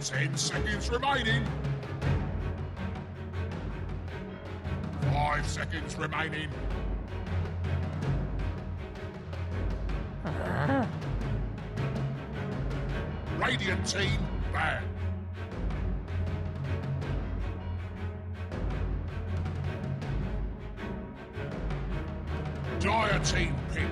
10 seconds remaining. 5 seconds remaining. Radiant team ban. Dire team pick.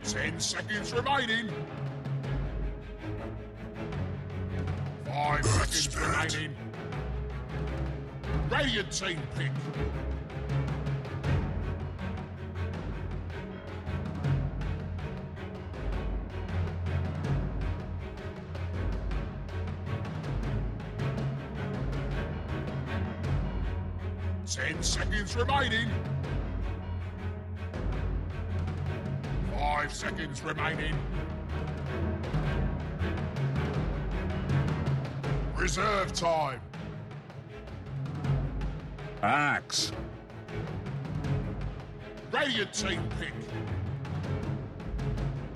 Ten seconds remaining. 5 seconds remaining. Radiant team pick. Ten seconds remaining. 5 seconds remaining. Reserve time. Axe. Radiant team pick.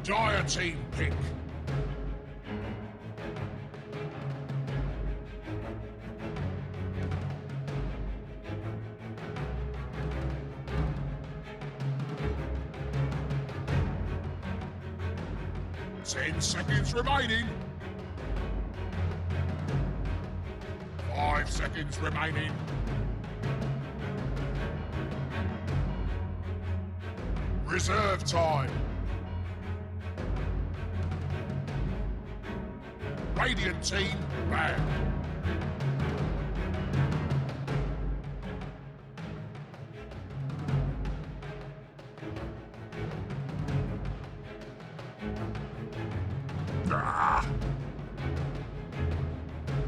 Dire team pick. Ten seconds remaining. 5 seconds remaining. Reserve time. Radiant team ban.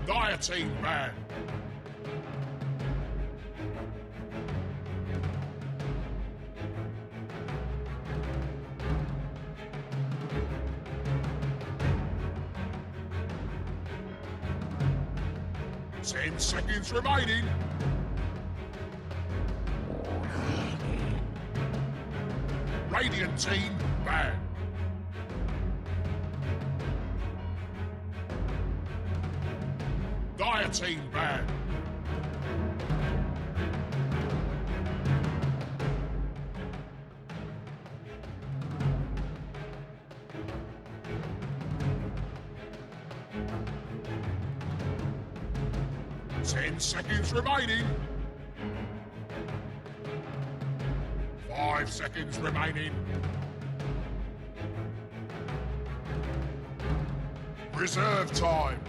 Dire team ban. Ten seconds remaining. Radiant team ban. Dire team ban. Ten seconds remaining. 5 seconds remaining. Reserve time.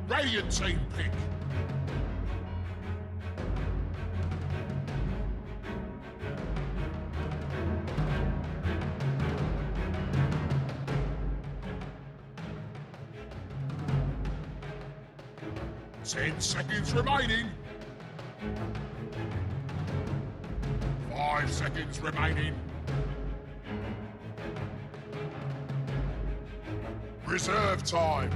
Radiant team pick. Ten seconds remaining. 5 seconds remaining. Reserve time.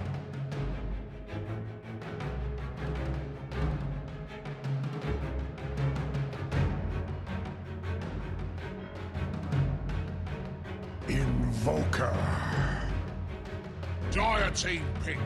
Invoker. Dire team pick.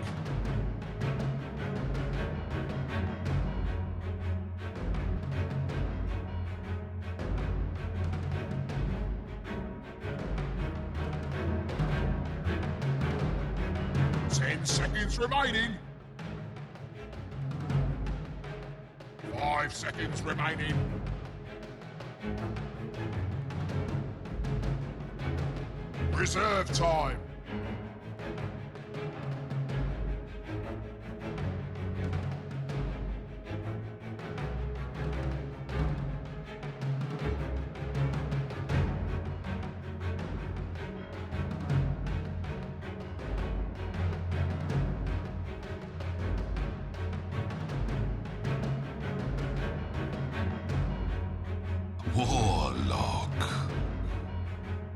Ten seconds remaining. 5 seconds remaining. Reserve time. Warlock.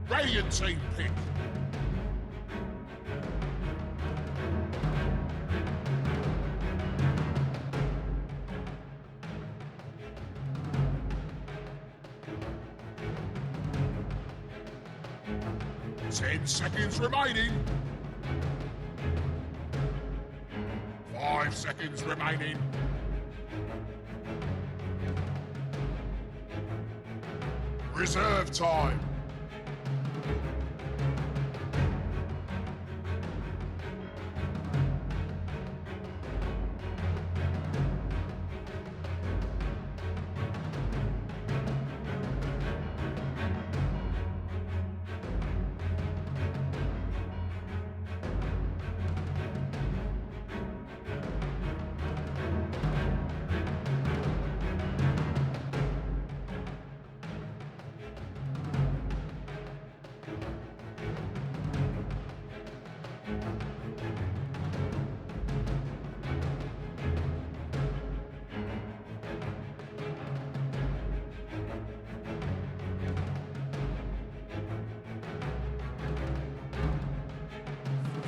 Radiant team pick. Ten seconds remaining. 5 seconds remaining. Reserve time.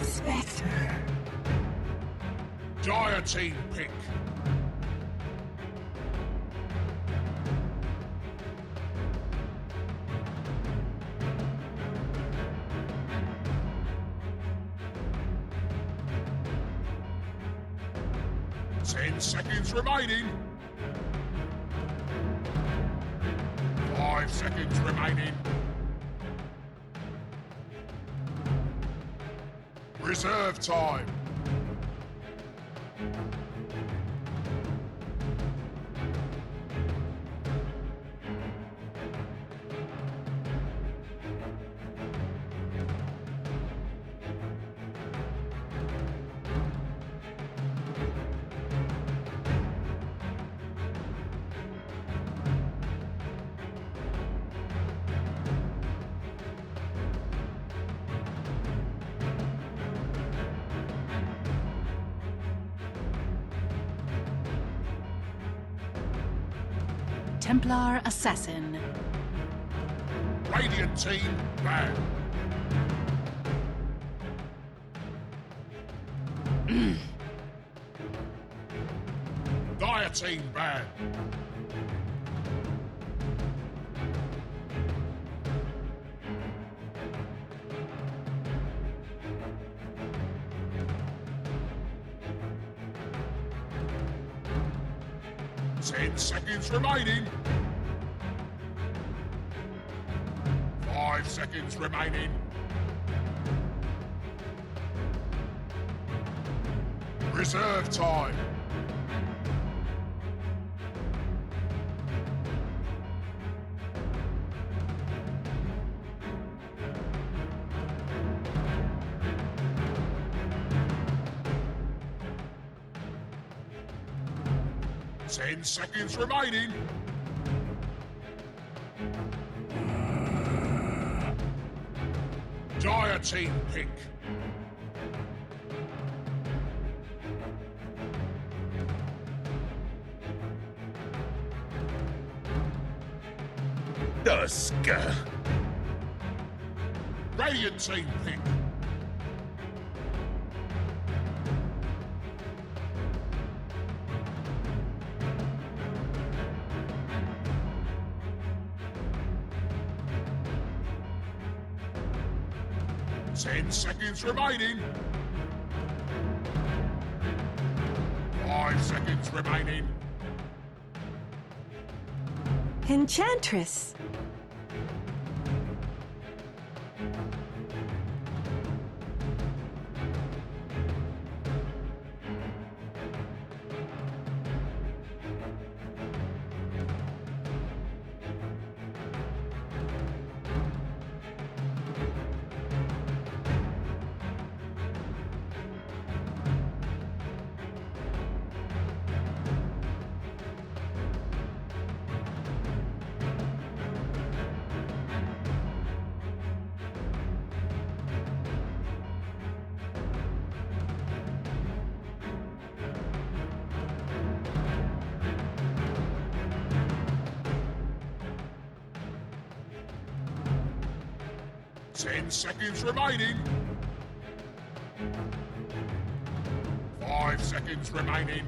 Spectre. Dire team pick. Ten seconds remaining. 5 seconds remaining. Reserve time. Templar Assassin. Radiant team ban. Dire team ban. Ten seconds remaining. 5 seconds remaining. Reserve time. Ten seconds remaining. Dire team pick. Dusk. Radiant team pick. Ten seconds remaining. 5 seconds remaining. Enchantress. 10 seconds remaining. 5 seconds remaining.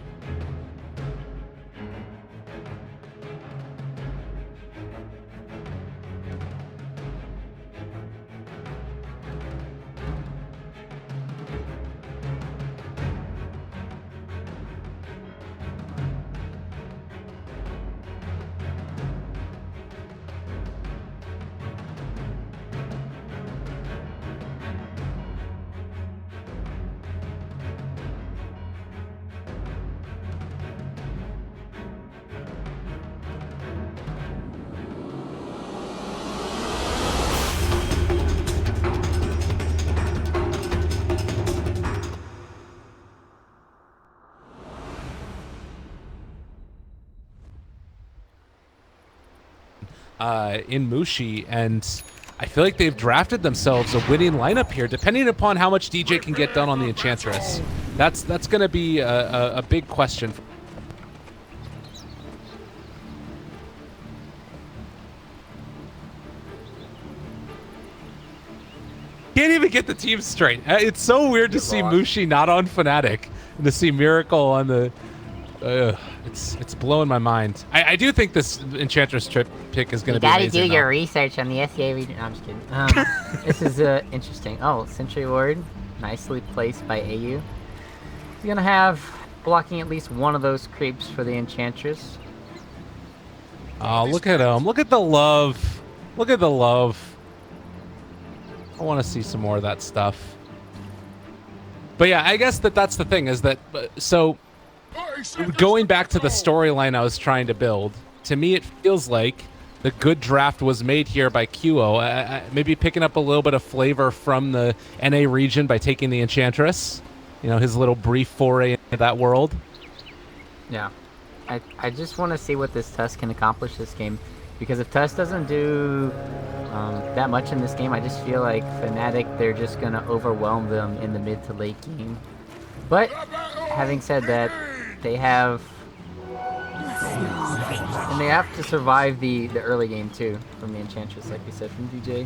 In Mushi, and I feel like they've drafted themselves a winning lineup here, depending upon how much DJ can get done on the Enchantress. That's going to be a big question. Can't even get the team straight. It's so weird to see Mushi not on Fnatic and to see Miracle on the... it's blowing my mind. I do think this Enchantress trip pick is going to be amazing. You gotta do your research on the SCA region. No, I'm just kidding. This is interesting. Oh, Sentry Ward, nicely placed by AU. He's gonna have blocking at least one of those creeps for the Enchantress. Oh, look at him. Look at the love. Look at the love. I want to see some more of that stuff. But yeah, I guess that's the thing, is that... So... Going back to the storyline I was trying to build, to me it feels like the good draft was made here by QO. Maybe picking up a little bit of flavor from the NA region by taking the Enchantress. You know, his little brief foray into that world. Yeah. I just want to see what this Tusk can accomplish this game. Because if Tusk doesn't do that much in this game, I just feel like Fnatic, they're just going to overwhelm them in the mid to late game. But, having said that, they have to survive the early game too from the Enchantress, like we said from DJ.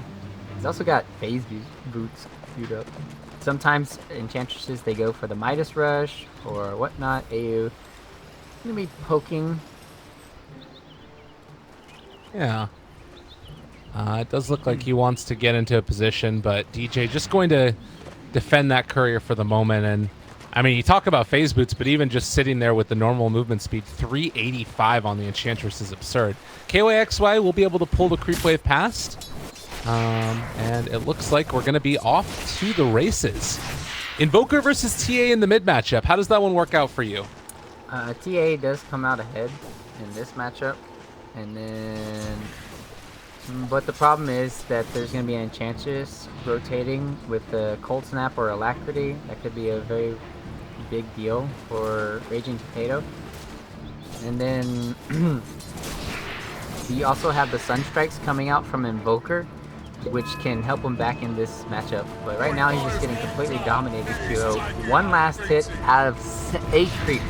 He's also got phase boots queued up. Sometimes Enchantresses, they go for the Midas Rush or whatnot. AU gonna be poking. Yeah. It does look like he wants to get into a position, but DJ just going to defend that courier for the moment. And I mean, you talk about phase boots, but even just sitting there with the normal movement speed, 385 on the Enchantress is absurd. KYXY will be able to pull the creep wave past. And it looks like we're going to be off to the races. Invoker versus TA in the mid matchup. How does that one work out for you? TA does come out ahead in this matchup. And then... But the problem is that there's going to be an Enchantress rotating with the Cold Snap or Alacrity. That could be a very big deal for Raging Potato. And then you also have the Sunstrikes coming out from Invoker, which can help him back in this matchup. But right now he's just getting completely dominated. QO. One last hit out of 8 creeps.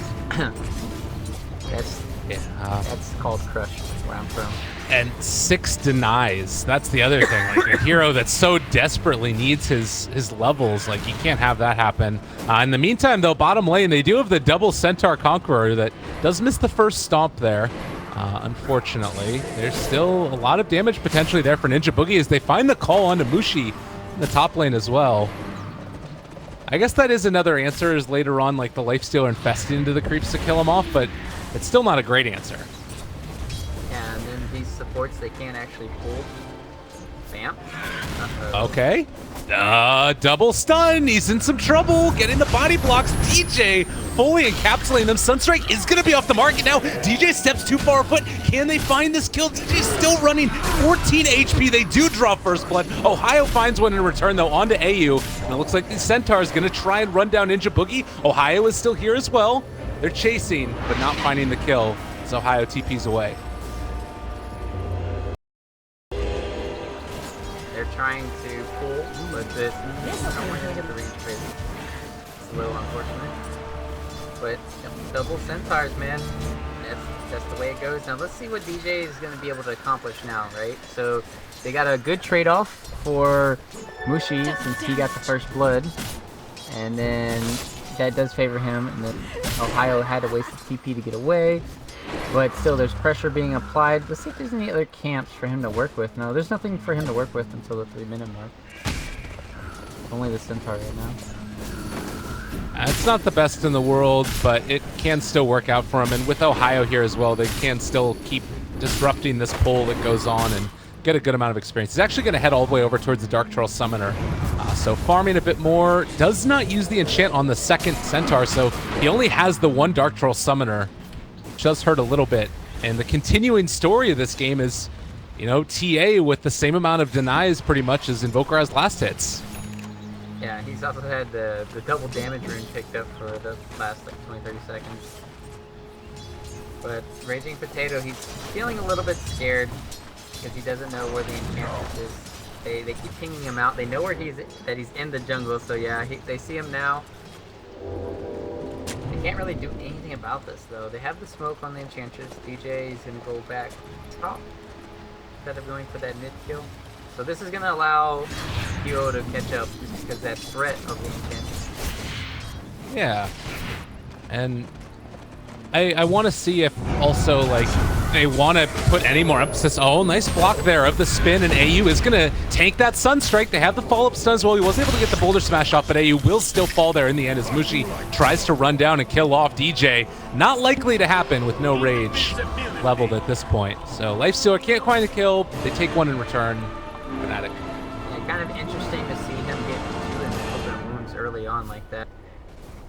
That's called crush where I'm from. And 6 denies. That's the other thing. Like a hero that so desperately needs his levels, like you can't have that happen. In the meantime, though, bottom lane, they do have the double Centaur Conqueror that does miss the first stomp there. Unfortunately, there's still a lot of damage potentially there for Ninja Boogie as they find the call onto Mushi in the top lane as well. I guess that is another answer, is later on like the Lifestealer infesting into the creeps to kill him off, but it's still not a great answer. Yeah, and then these supports, they can't actually pull. Bam. Okay. Double stun. He's in some trouble. Getting the body blocks. DJ fully encapsulating them. Sunstrike is going to be off the market now. DJ steps too far afoot. Can they find this kill? DJ's still running. 14 HP. They do draw first blood. Ohio finds one in return, though, onto AU. And it looks like the Centaur is going to try and run down Ninja Boogie. Ohio is still here as well. They're chasing, but not finding the kill. So Ohio TP's away. They're trying to pull, but this not going to get the range phase. It's a little unfortunate. But double Centaurs, man. that's the way it goes. Now let's see what DJ is going to be able to accomplish now, right? So they got a good trade-off for Mushi since he got the first blood, and then that does favor him. And then Ohio had to waste the TP to get away, but still there's pressure being applied. Let's see if there's any other camps for him to work with. No, there's nothing for him to work with until the 3-minute mark. Only the Centaur right now. It's not the best in the world, but it can still work out for him. And with Ohio here as well, they can still keep disrupting this pull that goes on and get a good amount of experience. He's actually going to head all the way over towards the Dark Troll Summoner. So farming a bit more. Does not use the enchant on the second Centaur, so he only has the one Dark Troll Summoner, which does hurt a little bit. And the continuing story of this game is, you know, TA with the same amount of denies pretty much as Invoker has last hits. Yeah, he's also had the double damage rune picked up for the last like 20-30 seconds. But Raging Potato, he's feeling a little bit scared because he doesn't know where the Enchantress is. They keep pinging him out. They know where he's in the jungle, so yeah, they see him now. They can't really do anything about this though. They have the smoke on the Enchantress. DJ is gonna go back top instead of going for that mid kill. So this is gonna allow Kyo to catch up just because that threat of the Enchantress. Yeah, and I want to see if also like they want to put any more emphasis. Oh, nice block there of the spin, and AU is gonna tank that Sunstrike. They have the follow-up stun as well. He wasn't able to get the Boulder Smash off, but AU will still fall there in the end as Mushi tries to run down and kill off DJ. Not likely to happen with no rage leveled at this point. So Lifestealer can't quite kill. They take one in return. Fnatic. Yeah, kind of interesting to see him get 2 in the open wounds early on like that.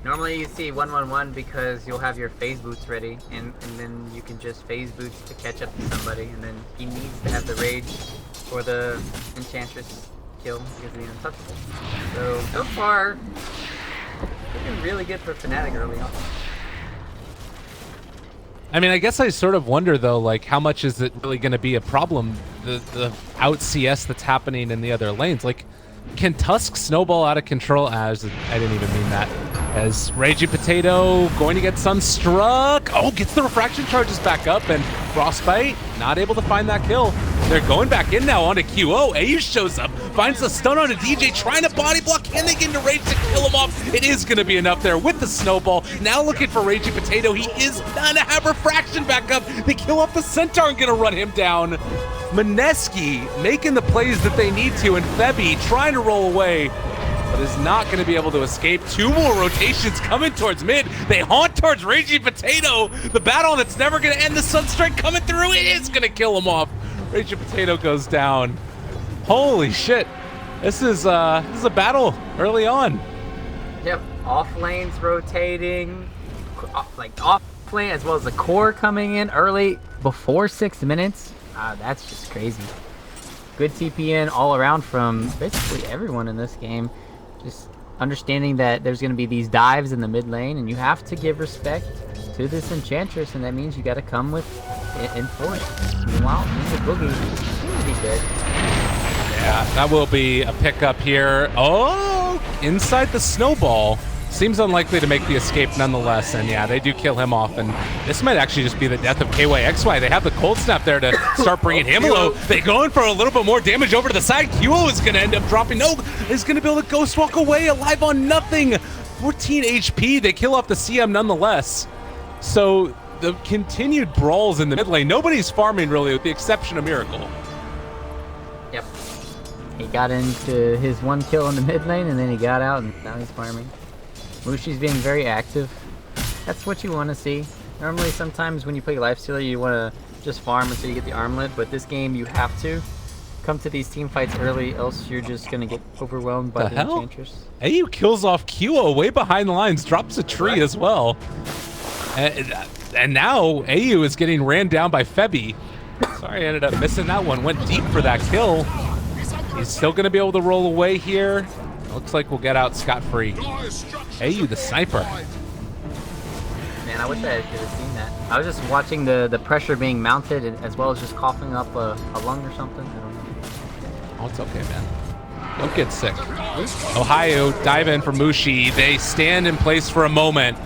Normally you see 1-1-1 because you'll have your phase boots ready, and then you can just phase boots to catch up to somebody, and then he needs to have the rage for the Enchantress kill because he's untouchable. So far, looking really good for Fnatic early on. I mean, I guess I sort of wonder though, like how much is it really going to be a problem, the out CS that's happening in the other lanes? Like, can Tusk snowball out of control? I didn't even mean that. As Raging Potato going to get Sunstruck. Oh, gets the refraction charges back up, and Frostbite not able to find that kill. They're going back in now onto QO. AU shows up, finds the stun onto DJ, trying to body block. Can they get into rage to kill him off? It is going to be enough there with the snowball. Now looking for Raging Potato. He is gonna have refraction back up. They kill off the Centaur and gonna run him down. Mineski making the plays that they need to, and Febby trying to roll away, but is not going to be able to escape. 2 more rotations coming towards mid. They haunt towards Raging Potato. The battle that's never going to end. The Sunstrike coming through. It is going to kill him off. Raging Potato goes down. Holy shit. This is a battle early on. Yep, off lanes rotating, like off lane as well as the core coming in early before 6 minutes. That's just crazy. Good TPN all around from basically everyone in this game. Just understanding that there's going to be these dives in the mid lane, and you have to give respect to this Enchantress, and that means you got to come with in force. Meanwhile, Mr. Boogie seems to be dead. Yeah, that will be a pickup here. Oh, inside the snowball. Seems unlikely to make the escape nonetheless, and yeah, they do kill him off, and this might actually just be the death of KYXY. They have the cold snap there to start bringing him low. They go in for a little bit more damage over to the side. QO is going to end up dropping. No, is going to be able to ghost walk away, alive on nothing. 14 HP. They kill off the CM nonetheless. So the continued brawls in the mid lane. Nobody's farming really, with the exception of Miracle. Yep. He got into his 1 kill in the mid lane, and then he got out, and now he's farming. Mushi's being very active. That's what you want to see. Normally, sometimes when you play Lifestealer, you want to just farm until you get the armlet, but this game you have to come to these team fights early, else you're just going to get overwhelmed by the Enchantress. AU kills off QO way behind the lines, drops a tree as well. And now AU is getting ran down by Febby. Sorry, I ended up missing that one. Went deep for that kill. He's still going to be able to roll away here. Looks like we'll get out scot-free. AU, the sniper. Man, I wish I could have seen that. I was just watching the pressure being mounted, as well as just coughing up a lung or something. I don't know. Oh, it's okay, man. Don't get sick. Ohio dive in for Mushi. They stand in place for a moment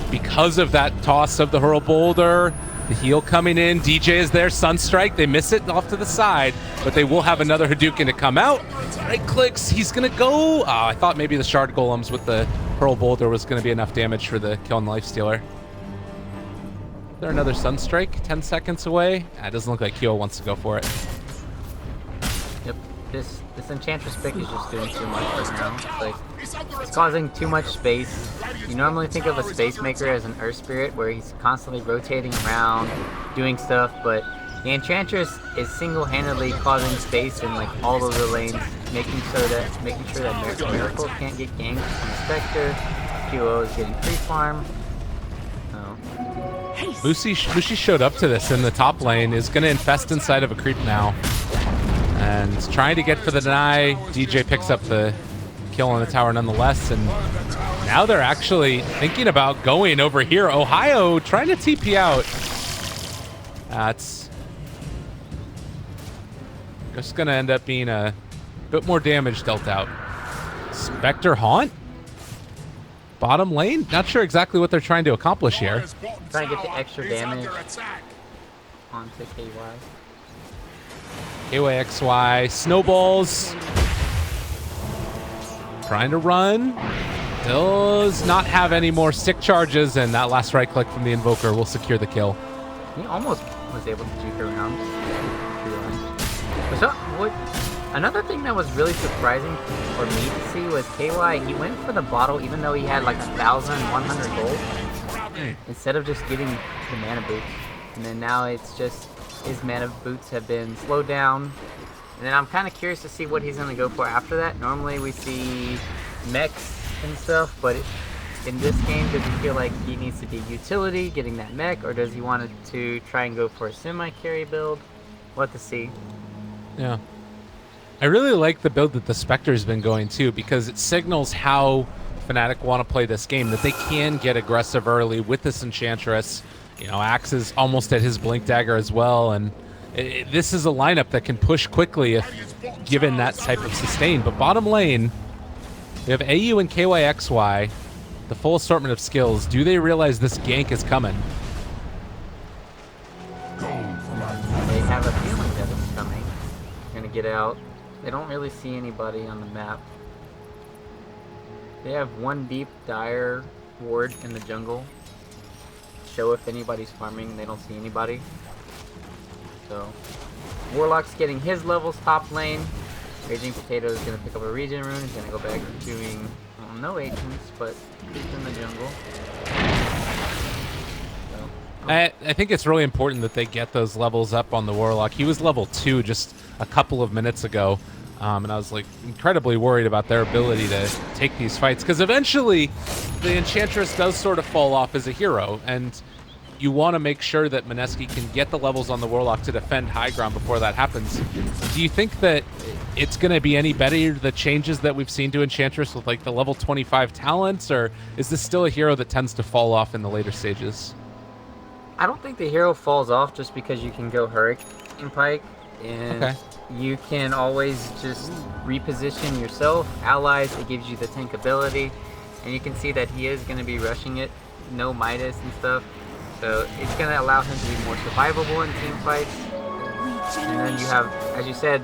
because of that toss of the hurl boulder. The heal coming in. DJ is there. Sunstrike. They miss it off to the side, but they will have another Hadouken to come out. Right clicks. He's going to go. Oh, I thought maybe the Shard Golems with the Pearl Boulder was going to be enough damage for the kill on the Lifestealer. Is there another Sunstrike 10 seconds away? It doesn't look like Kyo wants to go for it. Yep. This Enchantress pick is just doing too much right now. Like, it's causing too much space. You normally think of a Space Maker as an Earth Spirit where he's constantly rotating around, doing stuff, but the Enchantress is single-handedly causing space in like all of the lanes, making sure that Miracle can't get ganked on the Spectre. QO is getting free farm. Lucy showed up to this in the top lane, is going to infest inside of a creep now. And trying to get for the deny. DJ picks up the kill on the tower nonetheless. And now they're actually thinking about going over here. Ohio trying to TP out. That's just going to end up being a bit more damage dealt out. Spectre Haunt? Bottom lane? Not sure exactly what they're trying to accomplish here. Trying to get the extra damage onto KY. KYXY, snowballs. Trying to run. Does not have any more stick charges, and that last right click from the Invoker will secure the kill. He almost was able to juke around. So, another thing that was really surprising for me to see was KY, he went for the bottle even though he had like 1,100 gold. Instead of just getting the mana boots. And then now it's just his mana boots have been slowed down. And then I'm kind of curious to see what he's going to go for after that. Normally we see mechs and stuff, but in this game, does he feel like he needs to be utility, getting that mech, or does he want to try and go for a semi-carry build? We'll have to see. Yeah. I really like the build that the Spectre's been going to, because it signals how Fnatic want to play this game, that they can get aggressive early with this Enchantress. You know, Axe is almost at his Blink Dagger as well, and this is a lineup that can push quickly if given that type of sustain. But bottom lane, we have AU and KYXY, the full assortment of skills. Do they realize this gank is coming? They have a feeling that it's coming. They're gonna get out. They don't really see anybody on the map. They have one deep dire ward in the jungle. Show if anybody's farming, they don't see anybody. So, Warlock's getting his levels top lane. Raging Potato is going to pick up a regen rune. He's going to go back to doing, well, no agents, but he's in the jungle. So, I think it's really important that they get those levels up on the Warlock. He was level 2 just a couple of minutes ago. And I was like incredibly worried about their ability to take these fights, because eventually the Enchantress does sort of fall off as a hero, and you want to make sure that Mineski can get the levels on the Warlock to defend high ground before that happens. Do you think that it's going to be any better, the changes that we've seen to Enchantress with like the level 25 talents, or is this still a hero that tends to fall off in the later stages? I don't think the hero falls off just because you can go Hurricane Pike, and you can always just reposition yourself, allies, it gives you the tank ability, and you can see that he is going to be rushing it, no Midas and stuff, so it's going to allow him to be more survivable in team fights. And then you have, as you said,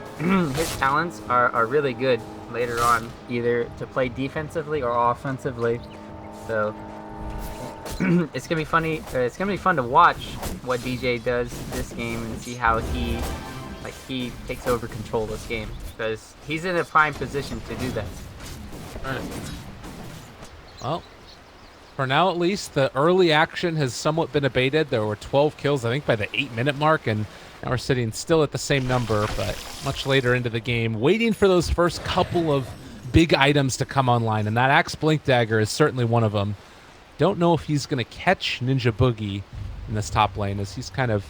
his talents are really good later on, either to play defensively or offensively, so it's gonna be funny. It's gonna be fun to watch what DJ does this game and see how he takes over control this game, because he's in a prime position to do that. All right. Well, for now at least, the early action has somewhat been abated. There were 12 kills, I think, by the 8-minute mark, and now we're sitting still at the same number, but much later into the game, waiting for those first couple of big items to come online, and that Axe Blink Dagger is certainly one of them. Don't know if he's going to catch Ninja Boogie in this top lane, as he's kind of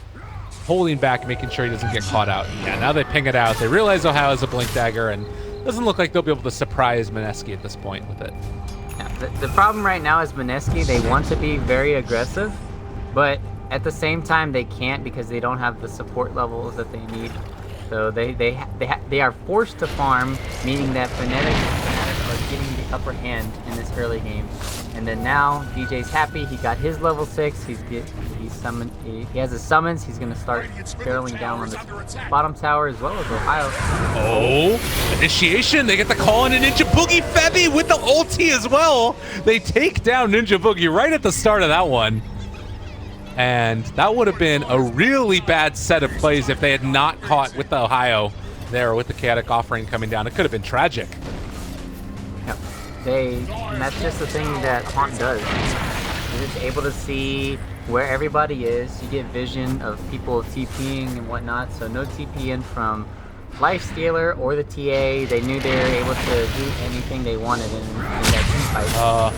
holding back, making sure he doesn't get caught out. Yeah, now they ping it out. They realize Ohio has a Blink Dagger, and doesn't look like they'll be able to surprise Mineski at this point with it. Yeah, the problem right now is Mineski, they want to be very aggressive, but at the same time they can't because they don't have the support levels that they need. So they are forced to farm, meaning that Fnatic are getting the upper hand in this early game. And then now DJ's happy, he got his level 6, he's He has his summons. He's gonna start barreling down on the bottom tower as well as Ohio. Oh, initiation. They get the call in a Ninja Boogie. Febby with the ulti as well. They take down Ninja Boogie right at the start of that one. And that would have been a really bad set of plays if they had not caught with the Ohio there with the chaotic offering coming down. It could have been tragic. Yep. And that's just the thing that Haunt does. You're just able to see where everybody is. You get vision of people TPing and whatnot. So no TP in from Lifestealer or the TA. They knew they were able to do anything they wanted in that team fight.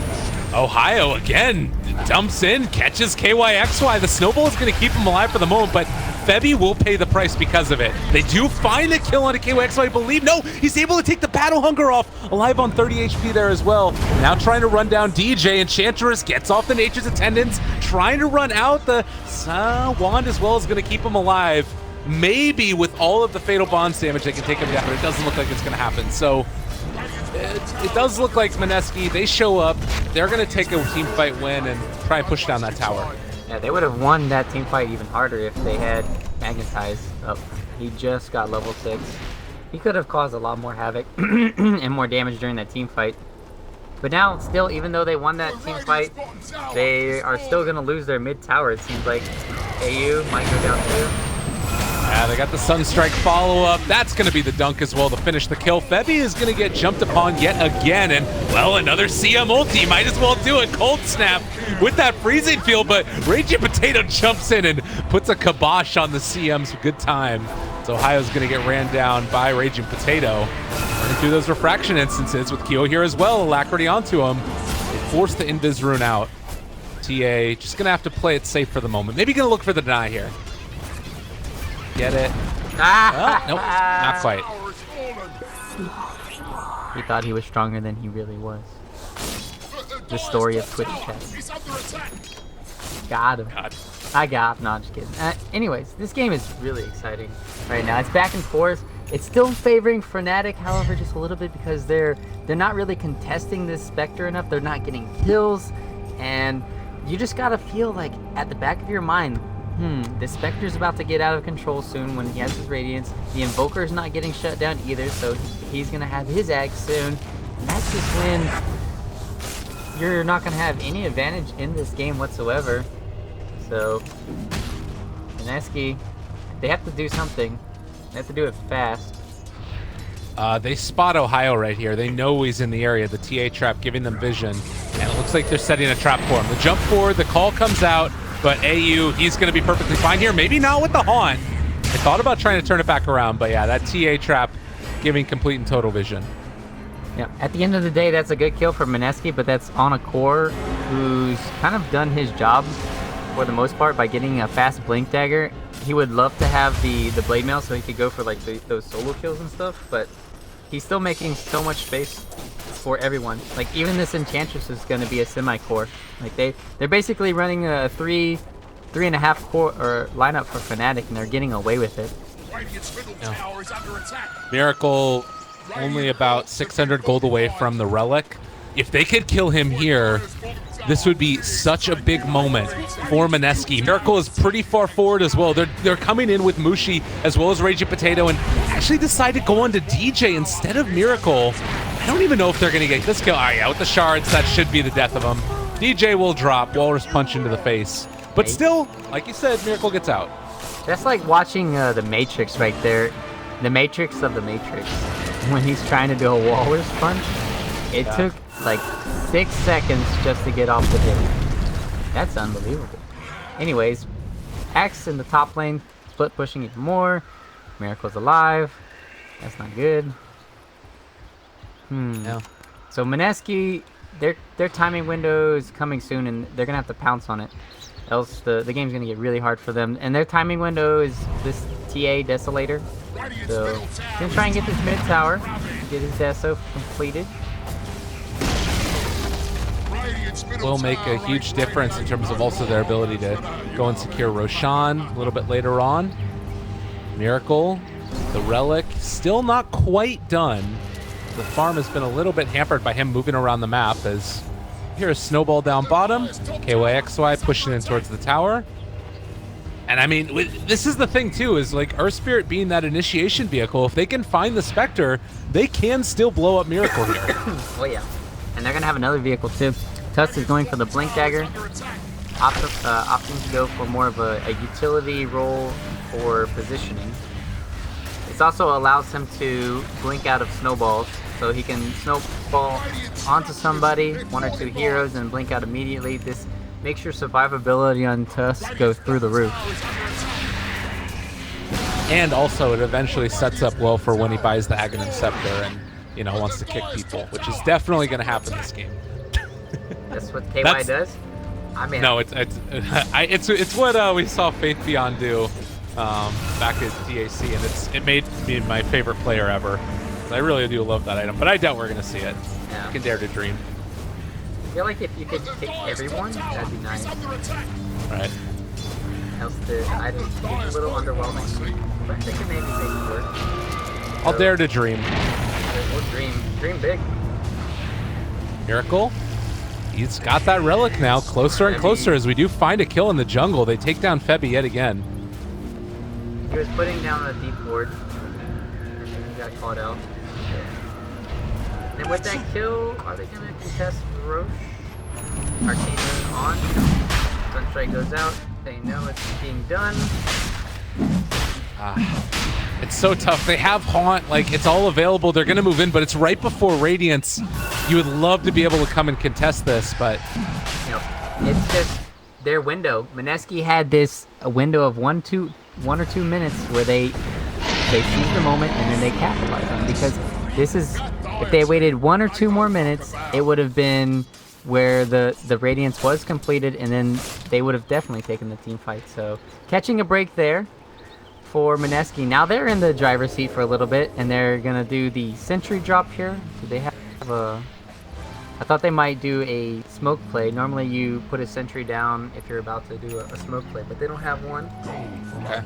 Ohio again dumps in, catches KYXY. The snowball is going to keep him alive for the moment, but Febby will pay the price because of it. They do find the kill on a KYXY, I believe. No, he's able to take the Battle Hunger off. Alive on 30 HP there as well. Now trying to run down DJ. Enchantress gets off the Nature's Attendants, trying to run out. The Wand as well is going to keep him alive. Maybe with all of the Fatal Bonds damage, they can take him down, but it doesn't look like it's going to happen. So it does look like Mineski, they show up, they're going to take a team fight win and try and push down that tower. Yeah, they would have won that team fight even harder if they had Magnetized up. He just got level 6. He could have caused a lot more havoc and more damage during that team fight. But now, still, even though they won that team fight, they are still going to lose their mid tower, it seems like. AU might go down too. Yeah, they got the Sunstrike follow-up. That's going to be the dunk as well to finish the kill. Febby is going to get jumped upon yet again, and, well, another CM ulti. Might as well do it. Cold Snap with that freezing field, but Raging Potato jumps in and puts a kibosh on the CM's good time. So Ohio's going to get ran down by Raging Potato. Running through those refraction instances with Kyo here as well. Alacrity onto him. They force the Invis rune out. TA just going to have to play it safe for the moment. Maybe going to look for the deny here. Get it. Oh, nope, not quite. He thought he was stronger than he really was. The story of Twitch chess. Got him. I got him. No, I'm just kidding. Anyways, this game is really exciting right now. It's back and forth. It's still favoring Fnatic, however, just a little bit because they're not really contesting this Spectre enough. They're not getting kills, and you just gotta feel like at the back of your mind, the Spectre's about to get out of control soon when he has his Radiance. The Invoker's not getting shut down either, so he's going to have his Axe soon. And that's just when you're not going to have any advantage in this game whatsoever. So, Mineski, they have to do something. They have to do it fast. They spot Ohio right here. They know he's in the area. The TA trap giving them vision. And it looks like they're setting a trap for him. The jump forward, the call comes out. But AU, he's going to be perfectly fine here. Maybe not with the Haunt. I thought about trying to turn it back around, but yeah, that TA trap giving complete and total vision. Yeah, at the end of the day, that's a good kill for Mineski, but that's on a core who's kind of done his job for the most part by getting a fast Blink Dagger. He would love to have the Blade Mail so he could go for like those solo kills and stuff, but he's still making so much space for everyone. Like even this Enchantress is going to be a semi-core. Like they're basically running a 3.5 core or lineup for Fnatic, and they're getting away with it. Miracle only about 600 gold away from the Relic. If they could kill him here, this would be such a big moment for Mineski. Miracle is pretty far forward as well. They're coming in with Mushi as well as Raging Potato and actually decide to go on to DJ instead of Miracle. I don't even know if they're going to get this kill. Oh yeah, with the shards, that should be the death of him. DJ will drop, Walrus punch into the face. But still, like you said, Miracle gets out. That's like watching the Matrix right there. The Matrix of the Matrix. When he's trying to do a Walrus punch, it took like 6 seconds just to get off the hit. That's unbelievable. Anyways, Axe in the top lane, split pushing even more. Miracle's alive. That's not good. Yeah. So Mineski, their timing window is coming soon, and they're gonna have to pounce on it. Else the game's gonna get really hard for them. And their timing window is this TA Desolator. So he's gonna try and get this mid tower, get his Deso completed. Will make a huge difference in terms of also their ability to go and secure Roshan a little bit later on. Miracle, the Relic, still not quite done. The farm has been a little bit hampered by him moving around the map as here's Snowball down bottom, KYXY pushing in towards the tower. And I mean, this is the thing too, is like Earth Spirit being that initiation vehicle, if they can find the Spectre, they can still blow up Miracle here. Oh yeah. And they're gonna have another vehicle too. Tusk is going for the Blink Dagger, opting to go for more of a utility role for positioning. This also allows him to blink out of snowballs, so he can snowball onto somebody, 1 or 2 heroes, and blink out immediately. This makes your survivability on Tusk go through the roof. And also, it eventually sets up well for when he buys the Aghanim Scepter and, you know, wants to kick people, which is definitely going to happen this game. That's what KY does? I mean, no, it's what we saw Faith Beyond do back at DAC, and it made me my favorite player ever. I really do love that item, but I doubt we're going to see it. Yeah. You can dare to dream. I feel like if you could pick everyone, that'd be nice. Right. Else the item is a little underwhelming, but they can maybe make it work. I'll dare to dream. We'll dream big. Miracle. He's got that relic now, closer and closer as we do find a kill in the jungle. They take down Febby yet again. He was putting down a deep ward. I think he got caught out. And with that kill, are they going to contest Roche? Arcana on. Sunstrike goes out. They know it's being done. It's so tough. They have Haunt, like it's all available. They're gonna move in, but it's right before Radiance. You would love to be able to come and contest this, but you know, it's just their window. Mineski had a window of 1 or 2 minutes where they seized the moment and then they capitalized on it, because this is, if they waited 1 or 2 more minutes, it would have been where the Radiance was completed, and then they would have definitely taken the team fight. So catching a break there for Mineski. Now they're in the driver's seat for a little bit, and they're gonna do the sentry drop here. Do they have a... I thought they might do a smoke play. Normally you put a sentry down if you're about to do a smoke play, but they don't have one. okay.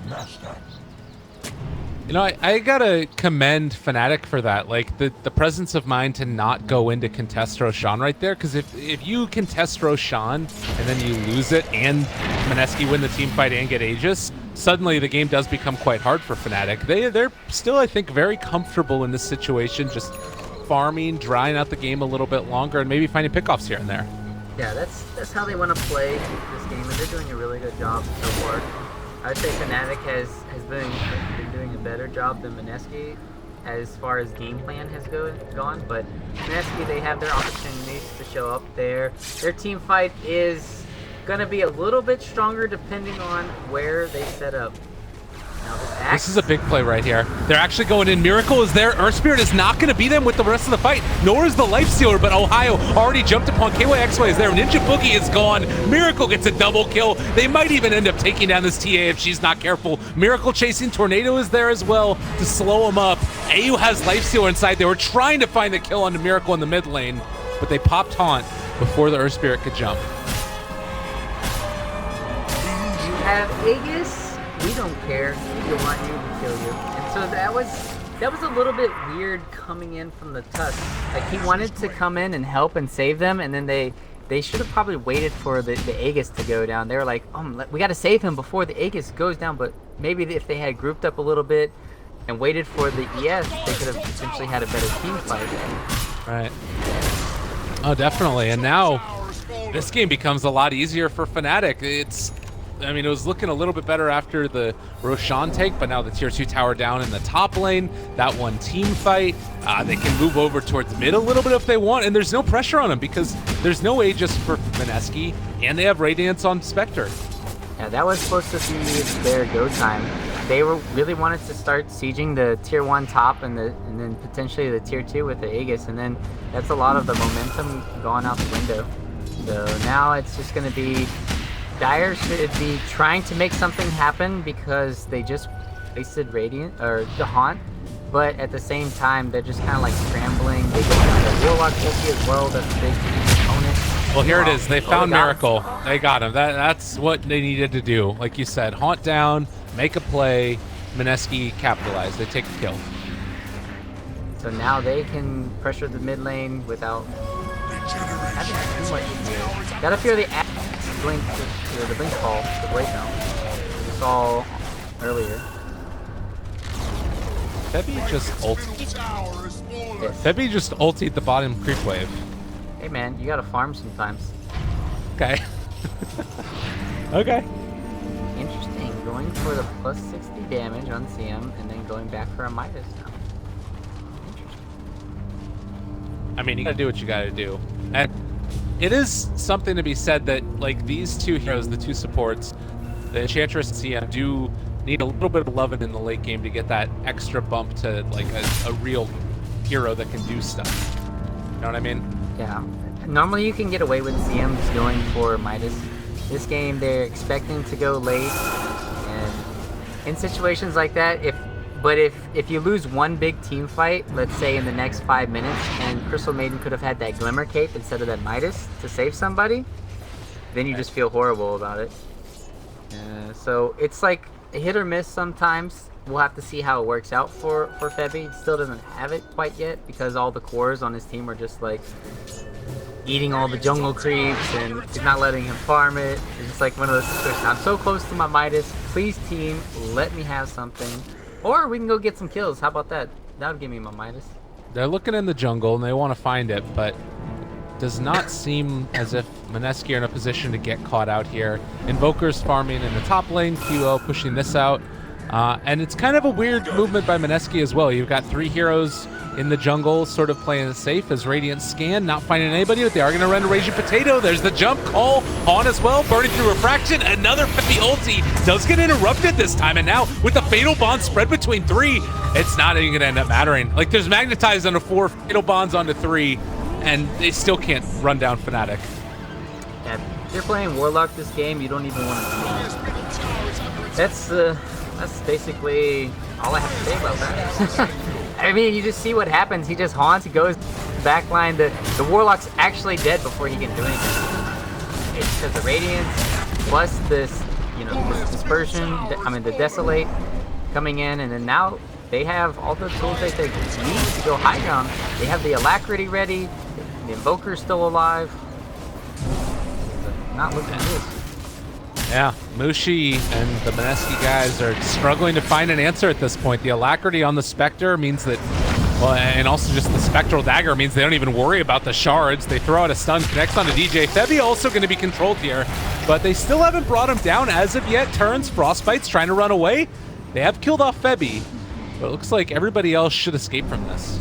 You know, I gotta commend Fnatic for that. Like the presence of mind to not go into contest Roshan right there, because if you contest Roshan and then you lose it and Mineski win the team fight and get Aegis, suddenly the game does become quite hard for Fnatic. They're still, I think, very comfortable in this situation, just farming, drying out the game a little bit longer, and maybe finding pickoffs here and there. Yeah, that's how they want to play this game, and they're doing a really good job so far. I'd say Fnatic has been doing a better job than Mineski as far as game plan has gone, but Mineski, they have their opportunities to show up there. Their team fight is gonna be a little bit stronger depending on where they set up. Now, this is a big play right here. They're actually going in. Miracle is there. Earth Spirit is not going to be them with the rest of the fight, nor is the Life Stealer, but Ohio already jumped upon KYXY is there. Ninja Boogie is gone. Miracle gets a double kill. They might even end up taking down this TA if she's not careful. Miracle chasing. Tornado is there as well to slow him up. AU has Life Stealer inside. They were trying to find the kill onto Miracle in the mid lane, but they popped Haunt before the Earth Spirit could jump. You have Aegis. We don't care. We want you to kill you. And so that was a little bit weird coming in from the Tusk. Like, he wanted to come in and help and save them, and then they should have probably waited for the Aegis to go down. They were like, we got to save him before the Aegis goes down. But maybe if they had grouped up a little bit and waited for the ES, they could have potentially had a better team fight. Right. Oh, definitely. And now this game becomes a lot easier for Fnatic. I mean, it was looking a little bit better after the Roshan take, but now the tier 2 tower down in the top lane, that one team fight, they can move over towards mid a little bit if they want, and there's no pressure on them because there's no Aegis for Mineski, and they have Radiance on Spectre. Yeah, that was supposed to be their go time. They really wanted to start sieging the tier 1 top and then potentially the tier 2 with the Aegis, and then that's a lot of the momentum gone out the window. So now it's just going to be Dire should be trying to make something happen because they just wasted Radiant or the Haunt, but at the same time they're just kind of like scrambling. They go into the Warlock ulti as well. That's a big opponent. Well, here it is. They found Miracle. They got him. That's what they needed to do. Like you said, Haunt down, make a play. Mineski capitalize. They take the kill. So now they can pressure the mid lane without having too much fear. Gotta fear the blink call, the breakout. saw earlier. Febby just ulted. Middle tower is fallen. Yes. Febby just ulted the bottom creep wave. Hey man, you gotta farm sometimes. Okay. Okay. Interesting. Going for the plus 60 damage on CM and then going back for a Midas now. Interesting. I mean, you gotta do what you gotta do. And it is something to be said that, like, these two heroes, the two supports, the Enchantress and CM, do need a little bit of loving in the late game to get that extra bump to, like, a real hero that can do stuff. You know what I mean? Yeah. Normally you can get away with CMs going for Midas. This game they're expecting to go late, and in situations like that, if you lose one big team fight, let's say in the next 5 minutes, and Crystal Maiden could have had that Glimmer Cape instead of that Midas to save somebody, then you just feel horrible about it. So it's like a hit or miss sometimes. We'll have to see how it works out for Febby. He still doesn't have it quite yet because all the cores on his team are just like eating all the jungle creeps and he's not letting him farm it. It's just like one of those situations. I'm so close to my Midas. Please team, let me have something. Or we can go get some kills. How about that? That would give me my Midas. They're looking in the jungle and they want to find it, but does not seem as if Mineski are in a position to get caught out here. Invoker's farming in the top lane, QO pushing this out. And it's kind of a weird movement by Mineski as well. You've got 3 heroes in the jungle, sort of playing it safe as Radiant scan, not finding anybody, but they are going to run to Raging Potato. There's the jump call on as well, burning through Refraction. Another Febby ulti does get interrupted this time, and now with the Fatal Bond spread between 3, it's not even going to end up mattering. Like, there's Magnetized onto 4, Fatal Bonds onto 3, and they still can't run down Fnatic. Yeah, if you're playing Warlock this game, you don't even want to. That's basically all I have to say about that. I mean, you just see what happens. He just haunts, he goes backline. The Warlock's actually dead before he can do anything. It's because the Radiance plus this, you know, this dispersion, the Desolate coming in, and then now they have all the tools that they need to go high ground. They have the Alacrity ready, the Invoker's still alive. Not looking good. Yeah, Mushi and the Mineski guys are struggling to find an answer at this point. The Alacrity on the Spectre means that, well, and also just the Spectral Dagger means they don't even worry about the shards. They throw out a stun, connects onto DJ. Febby also going to be controlled here, but they still haven't brought him down as of yet. Turns, Frostbite's trying to run away. They have killed off Febby, but it looks like everybody else should escape from this.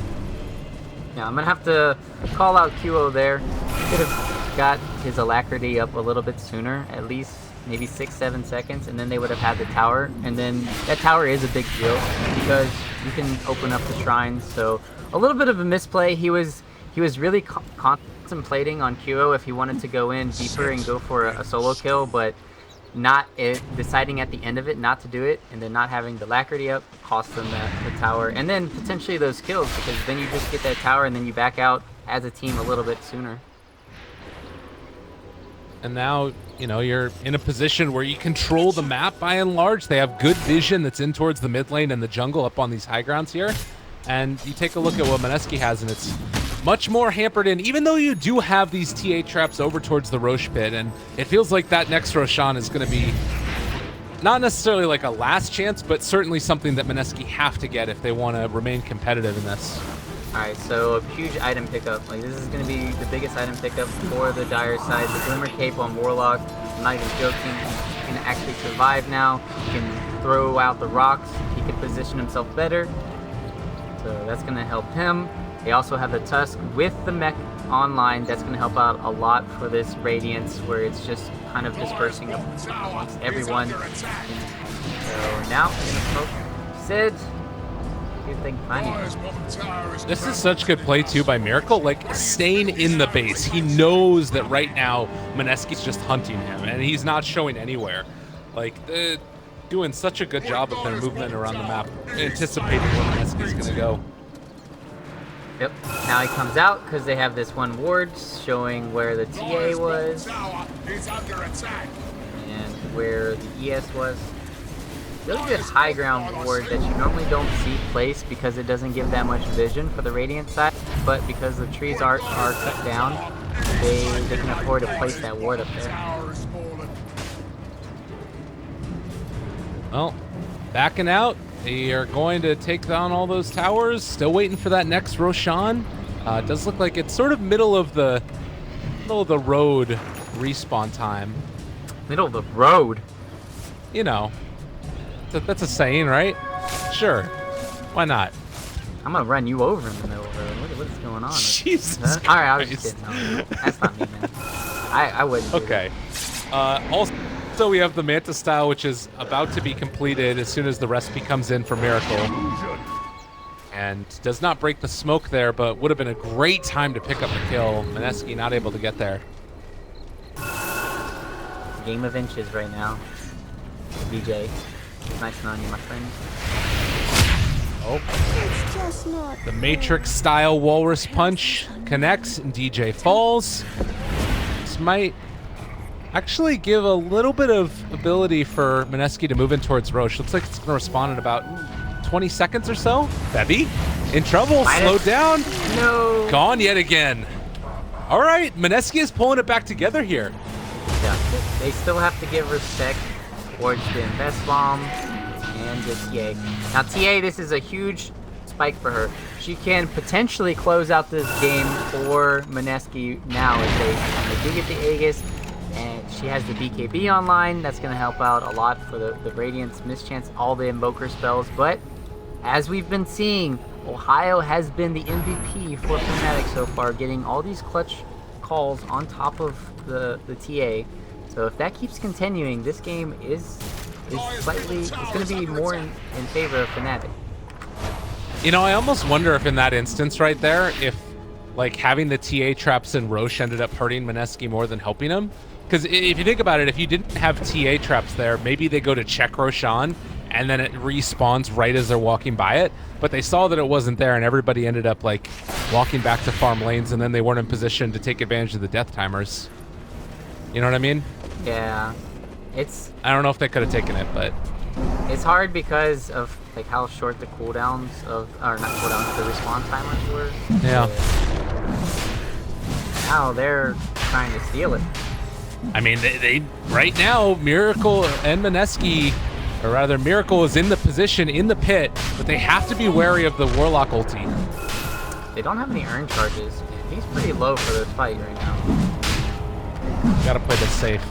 Yeah, I'm going to have to call out QO there. Could have got his Alacrity up a little bit sooner, at least maybe 6-7 seconds, and then they would have had the tower, and then that tower is a big deal because you can open up the shrines. So a little bit of a misplay. He was really contemplating on QO if he wanted to go in deeper and go for a solo kill, but deciding at the end of it not to do it, and then not having the Alacrity up cost them the tower, and then potentially those kills, because then you just get that tower and then you back out as a team a little bit sooner. And now, you know, you're in a position where you control the map by and large. They have good vision that's in towards the mid lane and the jungle up on these high grounds here. And you take a look at what Mineski has, and it's much more hampered in, even though you do have these TA traps over towards the Roche pit. And it feels like that next Roshan is going to be not necessarily like a last chance, but certainly something that Mineski have to get if they want to remain competitive in this. Alright, so a huge item pickup. Like, this is going to be the biggest item pickup for the Dire side. The Glimmer Cape on Warlock, I'm not even joking. He can actually survive now. He can throw out the rocks. He can position himself better. So that's going to help him. They also have the Tusk with the mech online. That's going to help out a lot for this Radiance, where it's just kind of dispersing amongst everyone. So now, I'm going to poke Sid. This is such good play too by Miracle, like staying in the base. He knows that right now Mineski's just hunting him and he's not showing anywhere. Like, doing such a good job of their movement around the map, anticipating where Mineski's gonna go. Yep, now he comes out because they have this one ward showing where the TA was and where the ES was. Really good high ground ward that you normally don't see placed because it doesn't give that much vision for the Radiant side, but because the trees are cut down, they can afford to place that ward up there. Well, backing out. They are going to take down all those towers. Still waiting for that next Roshan. It does look like it's sort of middle of the road respawn time. Middle of the road. You know, that's a saying, right? Sure. Why not? I'm gonna run you over in the middle of the road. What's going on? Jesus Christ. All right, I was just kidding. No, that's not me, man. I wouldn't. Okay. Also, we have the Manta style, which is about to be completed as soon as the recipe comes in for Miracle. And does not break the smoke there, but would have been a great time to pick up the kill. Mineski not able to get there. Game of inches right now. BJ, nice knowing you, my friend. Oh. The Matrix style Walrus Punch connects and DJ falls. This might actually give a little bit of ability for Mineski to move in towards Roche. Looks like it's going to respond in about 20 seconds or so. Bebby in trouble, slowed down. No. Gone yet again. All right, Mineski is pulling it back together here. Yeah, they still have to give respect towards the Invest Bomb and the TA. Now TA, this is a huge spike for her. She can potentially close out this game for Mineski now if they do get the Aegis, and she has the BKB online. That's going to help out a lot for the Radiance, Mischance, all the Invoker spells. But as we've been seeing, Ohio has been the MVP for Fnatic so far, getting all these clutch calls on top of the TA. So if that keeps continuing, this game is slightly, it's going to be more in favor of Fnatic. You know, I almost wonder if in that instance right there, if like having the TA traps in Roche ended up hurting Mineski more than helping him. Because if you think about it, if you didn't have TA traps there, maybe they go to check Roshan and then it respawns right as they're walking by it. But they saw that it wasn't there and everybody ended up like walking back to farm lanes, and then they weren't in position to take advantage of the death timers. You know what I mean? Yeah. I don't know if they could have taken it, but it's hard because of like how short the cooldowns of, or not cooldowns, the respawn timers were. Yeah. Now they're trying to steal it. I mean, they right now, Miracle and Mineski, or rather Miracle is in the position in the pit, but they have to be wary of the Warlock ulti. They don't have any earn charges. He's pretty low for this fight right now. Gotta play this safe.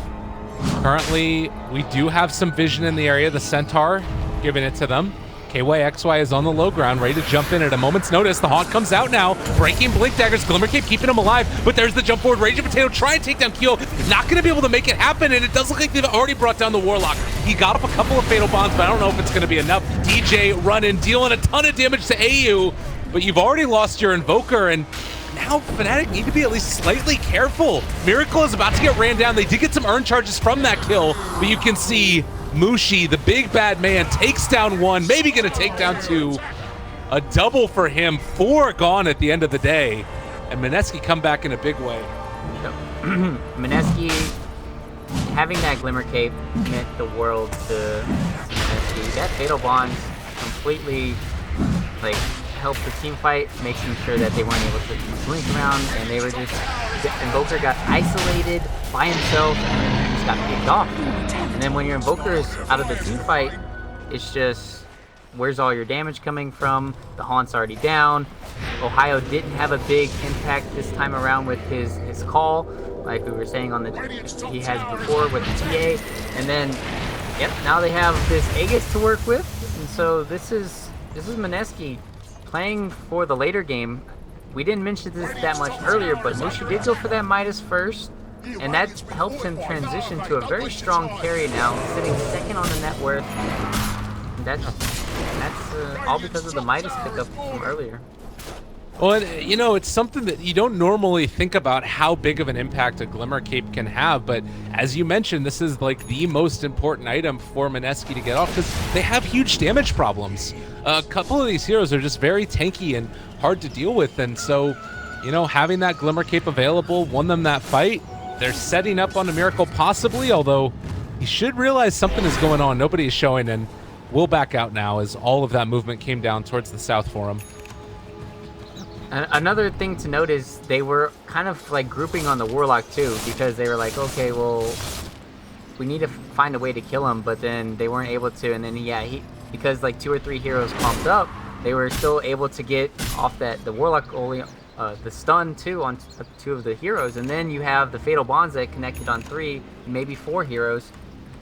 Currently, we do have some vision in the area. The Centaur giving it to them. KYXY is on the low ground, ready to jump in at a moment's notice. The Haunt comes out now, breaking Blink Daggers. Glimmer Cape keeping him alive, but there's the jump forward. Raging Potato try and take down Keel. Not going to be able to make it happen, and it does look like they've already brought down the Warlock. He got up a couple of Fatal Bonds, but I don't know if it's going to be enough. DJ running, dealing a ton of damage to AU, but you've already lost your Invoker, and now Fnatic need to be at least slightly careful. Miracle is about to get ran down. They did get some earn charges from that kill, but you can see Mushi, the big bad man, takes down one, maybe going to take down two. A double for him, 4 gone at the end of the day. And Mineski come back in a big way. Mineski, having that Glimmer Cape meant the world to Mineski. That Fatal Bond completely like helped the team fight, making sure that they weren't able to blink around, and they were just, Invoker got isolated by himself and just got kicked off. And then when your Invoker is out of the team fight, it's just, where's all your damage coming from? The Haunt's already down. Ohio didn't have a big impact this time around with his call, like we were saying on the he has before with the TA. And then, yep, now they have this Aegis to work with, and so this is Mineski playing for the later game. We didn't mention this that much earlier, but Mushi did go for that Midas first, and that helped him transition to a very strong carry now, sitting second on the net worth. And that's all because of the Midas pickup from earlier. Well, and, you know, it's something that you don't normally think about how big of an impact a Glimmer Cape can have, but as you mentioned, this is like the most important item for Mineski to get off because they have huge damage problems. A couple of these heroes are just very tanky and hard to deal with, and so, you know, having that Glimmer Cape available won them that fight. They're setting up on a Miracle possibly, although he should realize something is going on. Nobody is showing, and we'll back out now as all of that movement came down towards the south for him. Another thing to note is they were kind of like grouping on the Warlock too, because they were like, okay, well, we need to find a way to kill him, but then they weren't able to, and then yeah, because like 2 or 3 heroes pumped up, they were still able to get off the Warlock only the stun too on 2 of the heroes, and then you have the Fatal Bonds that connected on 3, maybe 4 heroes,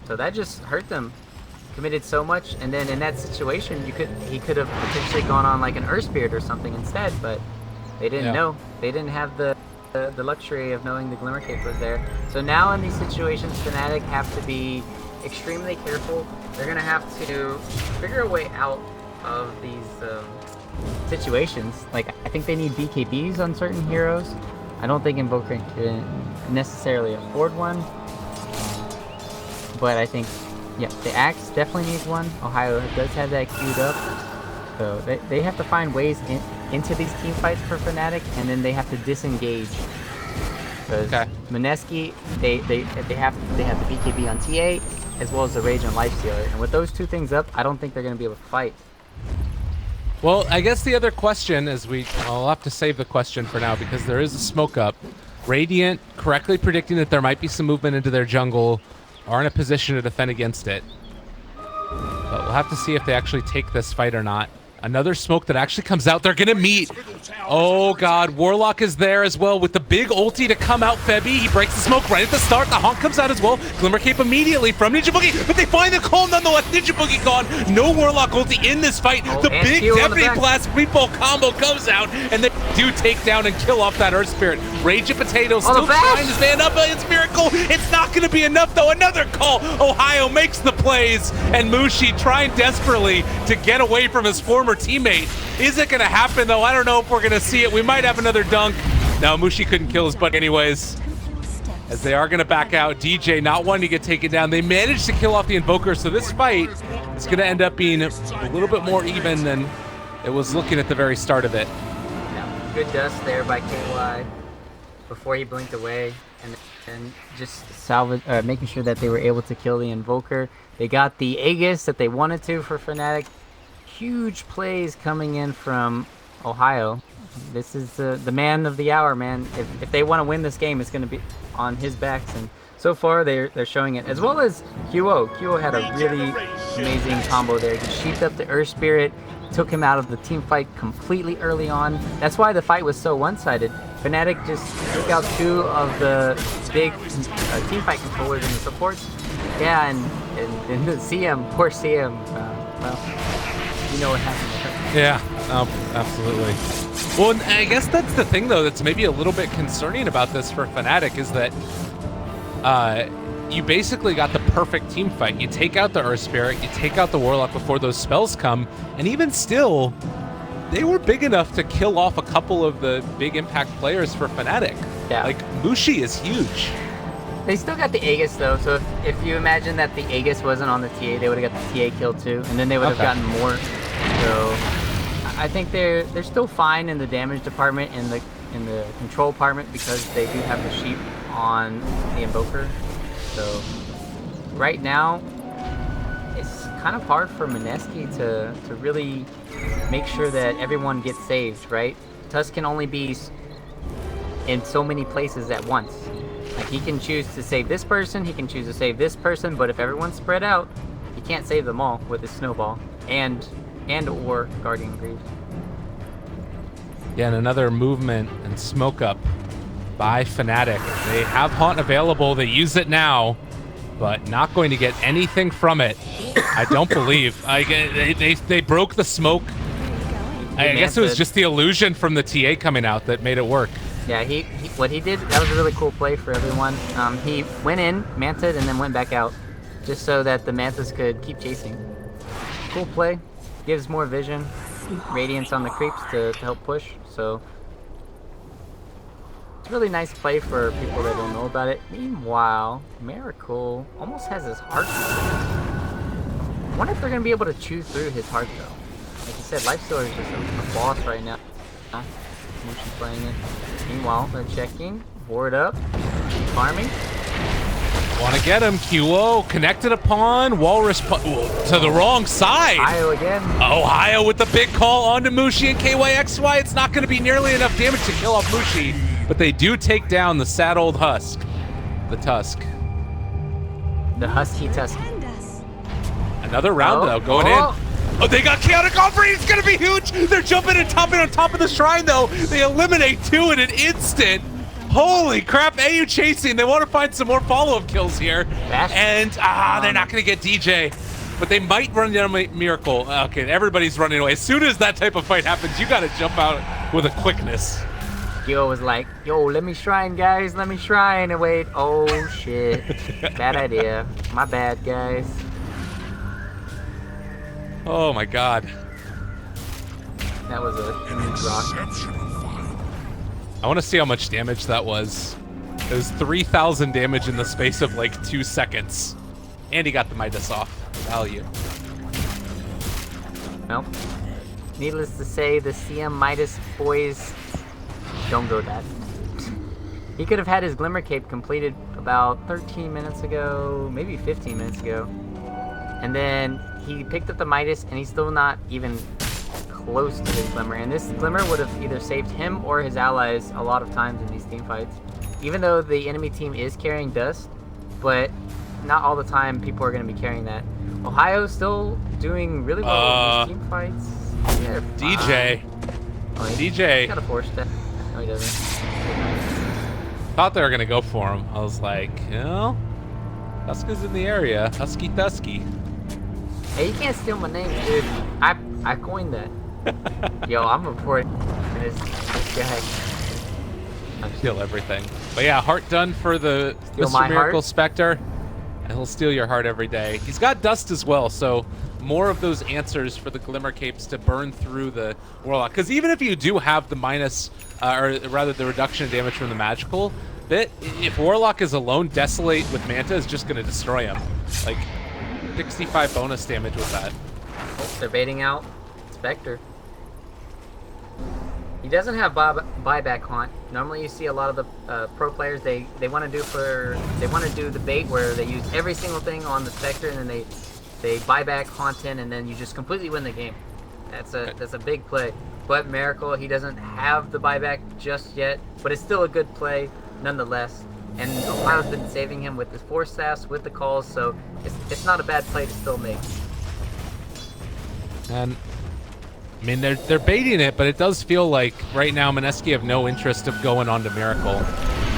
so that just hurt them. Committed so much, and then in that situation, he could have potentially gone on like an Earth Spirit or something instead, but they didn't know. They didn't have the luxury of knowing the Glimmer Cape was there. So now in these situations, Fnatic have to be extremely careful. They're gonna have to figure a way out of these situations. Like, I think they need BKBs on certain heroes. I don't think Invoker can necessarily afford one, but I think, yeah, the Axe definitely needs one. Ohio does have that queued up, so they have to find ways into these team fights for Fnatic, and then they have to disengage. Because Mineski, they have the BKB on TA as well as the Rage on Lifestealer, and with those 2 things up, I don't think they're going to be able to fight. Well, I guess the other question is I'll have to save the question for now because there is a smoke up. Radiant correctly predicting that there might be some movement into their jungle, are in a position to defend against it. But we'll have to see if they actually take this fight or not. Another smoke that actually comes out. They're gonna meet. Oh god, Warlock is there as well with the big ulti to come out. Febby, he breaks the smoke right at the start. The honk comes out as well. Glimmer Cape immediately from Ninja Boogie, but they find the call nonetheless. Ninja Boogie gone. No Warlock ulti in this fight. The big Deputy Blast Meatball combo comes out, and they do take down and kill off that Earth Spirit. Rage and Potato still trying to stand up, but it's Miracle. It's not gonna be enough though. Another call. Ohio makes the plays, and Mushi trying desperately to get away from his former teammate. Is it gonna happen though? I don't know if we're gonna see it. We might have another dunk. No, Mushi couldn't kill his butt anyways, as they are gonna back out. DJ not wanting to get taken down. They managed to kill off the Invoker, so this fight is gonna end up being a little bit more even than it was looking at the very start of it. Yeah, good dust there by KY before he blinked away, and just making sure that they were able to kill the Invoker. They got the Aegis that they wanted to for Fnatic. Huge plays coming in from Ohio. This is the man of the hour, man. If they want to win this game, it's going to be on his backs, and so far they're showing it, as well as QO. QO had a really amazing combo there. He sheeped up the Earth Spirit, took him out of the team fight completely early on. That's why the fight was so one-sided. Fnatic just took out 2 of the big team fight controllers and the supports. Yeah, and the CM, poor CM, well, you know what happened there. Yeah, absolutely. Well, I guess that's the thing, though, that's maybe a little bit concerning about this for Fnatic, is that you basically got the perfect team fight. You take out the Earth Spirit, you take out the Warlock before those spells come, and even still, they were big enough to kill off a couple of the big impact players for Fnatic. Yeah. Like, Mushi is huge. They still got the Aegis though, so if you imagine that the Aegis wasn't on the TA, they would have got the TA kill too, and then they would have gotten more. So I think they're still fine in the damage department, in the control department, because they do have the sheep on the Invoker. So right now, it's kind of hard for Mineski to really make sure that everyone gets saved, right? Tusk can only be in so many places at once. Like, he can choose to save this person, he can choose to save this person, but if everyone's spread out, he can't save them all with his snowball and or Guardian Greaves. Yeah, and another movement and smoke up by Fnatic. They have Haunt available, they use it now, but not going to get anything from it. I don't believe. They broke the smoke. I guess it was just the illusion from the TA coming out that made it work. Yeah, what he did, that was a really cool play for everyone. He went in, manted, and then went back out, just so that the mantas could keep chasing. Cool play, gives more vision, radiance on the creeps to help push, so it's a really nice play for people that don't know about it. Meanwhile, Miracle almost has his heart. I wonder if they're going to be able to chew through his heart, though. Like you said, Lifestealer is just a boss right now. Motion playing it. Meanwhile, they're checking. Ward up. Farming. Want to get him. QO connected upon. Walrus to the wrong side. Ohio again. Ohio with the big call onto Mushi and KYXY. It's not going to be nearly enough damage to kill off Mushi, but they do take down the sad old husk. The Tusk. The Husky Tusky. Another round though, going in. Oh, they got chaotic offering. It's gonna be huge. They're jumping and topping on top of the shrine though. They eliminate 2 in an instant. Holy crap! AU chasing. They want to find some more follow-up kills here, and they're not gonna get DJ, but they might run down Miracle. Okay, everybody's running away. As soon as that type of fight happens, you gotta jump out with a quickness. Yo was like, yo, let me shrine, guys. Let me shrine. And wait. Oh shit. Bad idea. My bad, guys. Oh my god. That was a huge rock. I want to see how much damage that was. It was 3,000 damage in the space of like 2 seconds. And he got the Midas off. Value. Well, needless to say, the CM Midas boys don't go that. He could have had his Glimmer Cape completed about 13 minutes ago, maybe 15 minutes ago. And then he picked up the Midas, and he's still not even close to his Glimmer. And this Glimmer would have either saved him or his allies a lot of times in these team fights. Even though the enemy team is carrying Dust, but not all the time people are going to be carrying that. Ohio's still doing really well in these team fights. Yeah, DJ. DJ. He's got a 4-step. No, he doesn't. Thought they were going to go for him. I was like, you know, Tuska's in the area. Husky Tusky. Hey, you can't steal my name, dude. I coined that. Yo, I'm reporting this guy. Steal everything. But yeah, heart done for the Steal Mr. Miracle heart? Spectre. And he'll steal your heart every day. He's got Dust as well, so more of those answers for the Glimmer Capes to burn through the Warlock. Because even if you do have the minus, or rather the reduction in damage from the Magical, if Warlock is alone, Desolate with Manta is just going to destroy him. Like, 65 bonus damage with that. Oh, they're baiting out Spectre. He doesn't have buyback haunt. Normally, you see a lot of the pro players. They want to do the bait where they use every single thing on the Spectre, and then they buy back haunt in, and then you just completely win the game. That's a big play. But Miracle, he doesn't have the buyback just yet, but it's still a good play nonetheless. And Ohio's been saving him with his 4 staffs, with the calls, so it's not a bad play to still make. And I mean, they're baiting it, but it does feel like right now Mineski have no interest of going on to Miracle.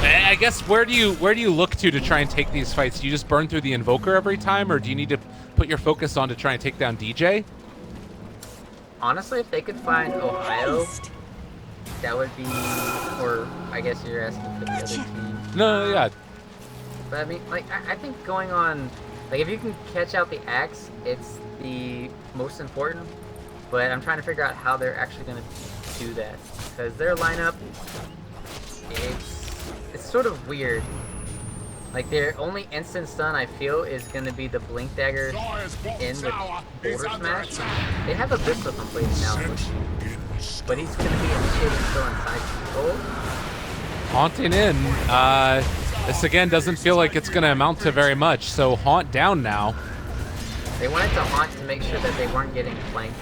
I guess where do you look to try and take these fights? Do you just burn through the Invoker every time, or do you need to put your focus on to try and take down DJ? Honestly, if they could find Ohio, that would be, or I guess you're asking for the other team. No, yeah. But I mean, like, I think going on, like, if you can catch out the Axe, it's the most important. But I'm trying to figure out how they're actually going to do that. Because their lineup, it's sort of weird. Like, their only instant stun, I feel, is going to be the Blink Dagger in the Boulder Smash. They have Abyssal completed now, but he's going to be still inside control. Haunting in. This again doesn't feel like it's going to amount to very much, so Haunt down now. They wanted to Haunt to make sure that they weren't getting flanked.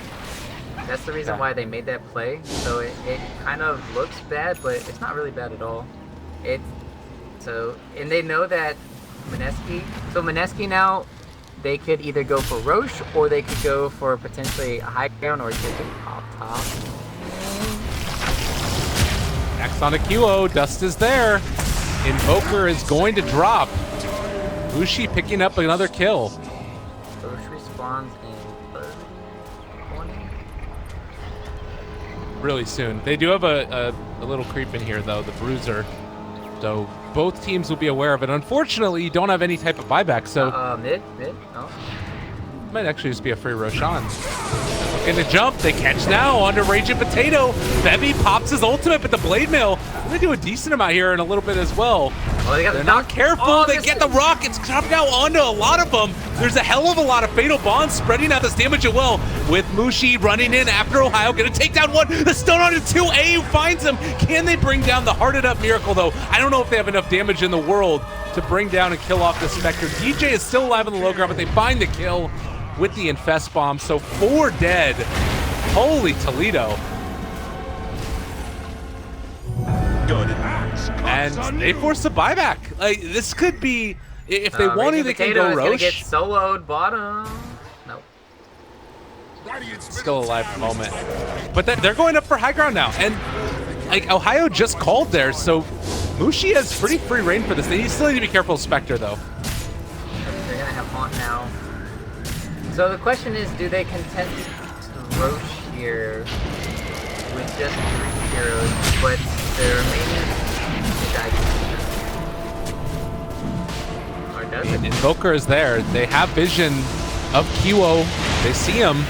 That's the reason why they made that play. So it kind of looks bad, but it's not really bad at all. And they know that Mineski now, they could either go for Roche or they could go for potentially a high ground or just a top. Next on a QO, Dust is there. Invoker is going to drop. Bushi picking up another kill. Roche respawns in 20. Really soon. They do have a little creep in here though, the Bruiser. So both teams will be aware of it. Unfortunately, you don't have any type of buyback, so mid. Oh. Might actually just be a free Roshan. Looking to jump, they catch now onto Raging Potato. Bevy pops his ultimate, but the Blade Mail, they do a decent amount here in a little bit as well. Oh, they're not careful. They get the rockets coming out onto a lot of them. There's a hell of a lot of Fatal Bonds spreading out this damage as well. With Mushi running in after Ohio, gonna take down one. The stun onto 2. AU finds him. Can they bring down the Hearted Up Miracle though? I don't know if they have enough damage in the world to bring down and kill off the Spectre. DJ is still alive on the low ground, but they find the kill with the Infest Bomb. So 4 dead. Holy Toledo. Good axe. And they force a buyback. Like, this could be If they want to, they can go Gonna get Roche. soloed bottom. Nope. Still alive for the moment. But they're going up for high ground now. And like Ohio just called there, so Mushi has pretty free reign for this. They still need to be careful of Spectre though. They're gonna have Haunt now. So the question is, do they content Roche here with just 3 heroes, but the remaining or does it? Invoker is there. They have vision of Kiwo. They see him.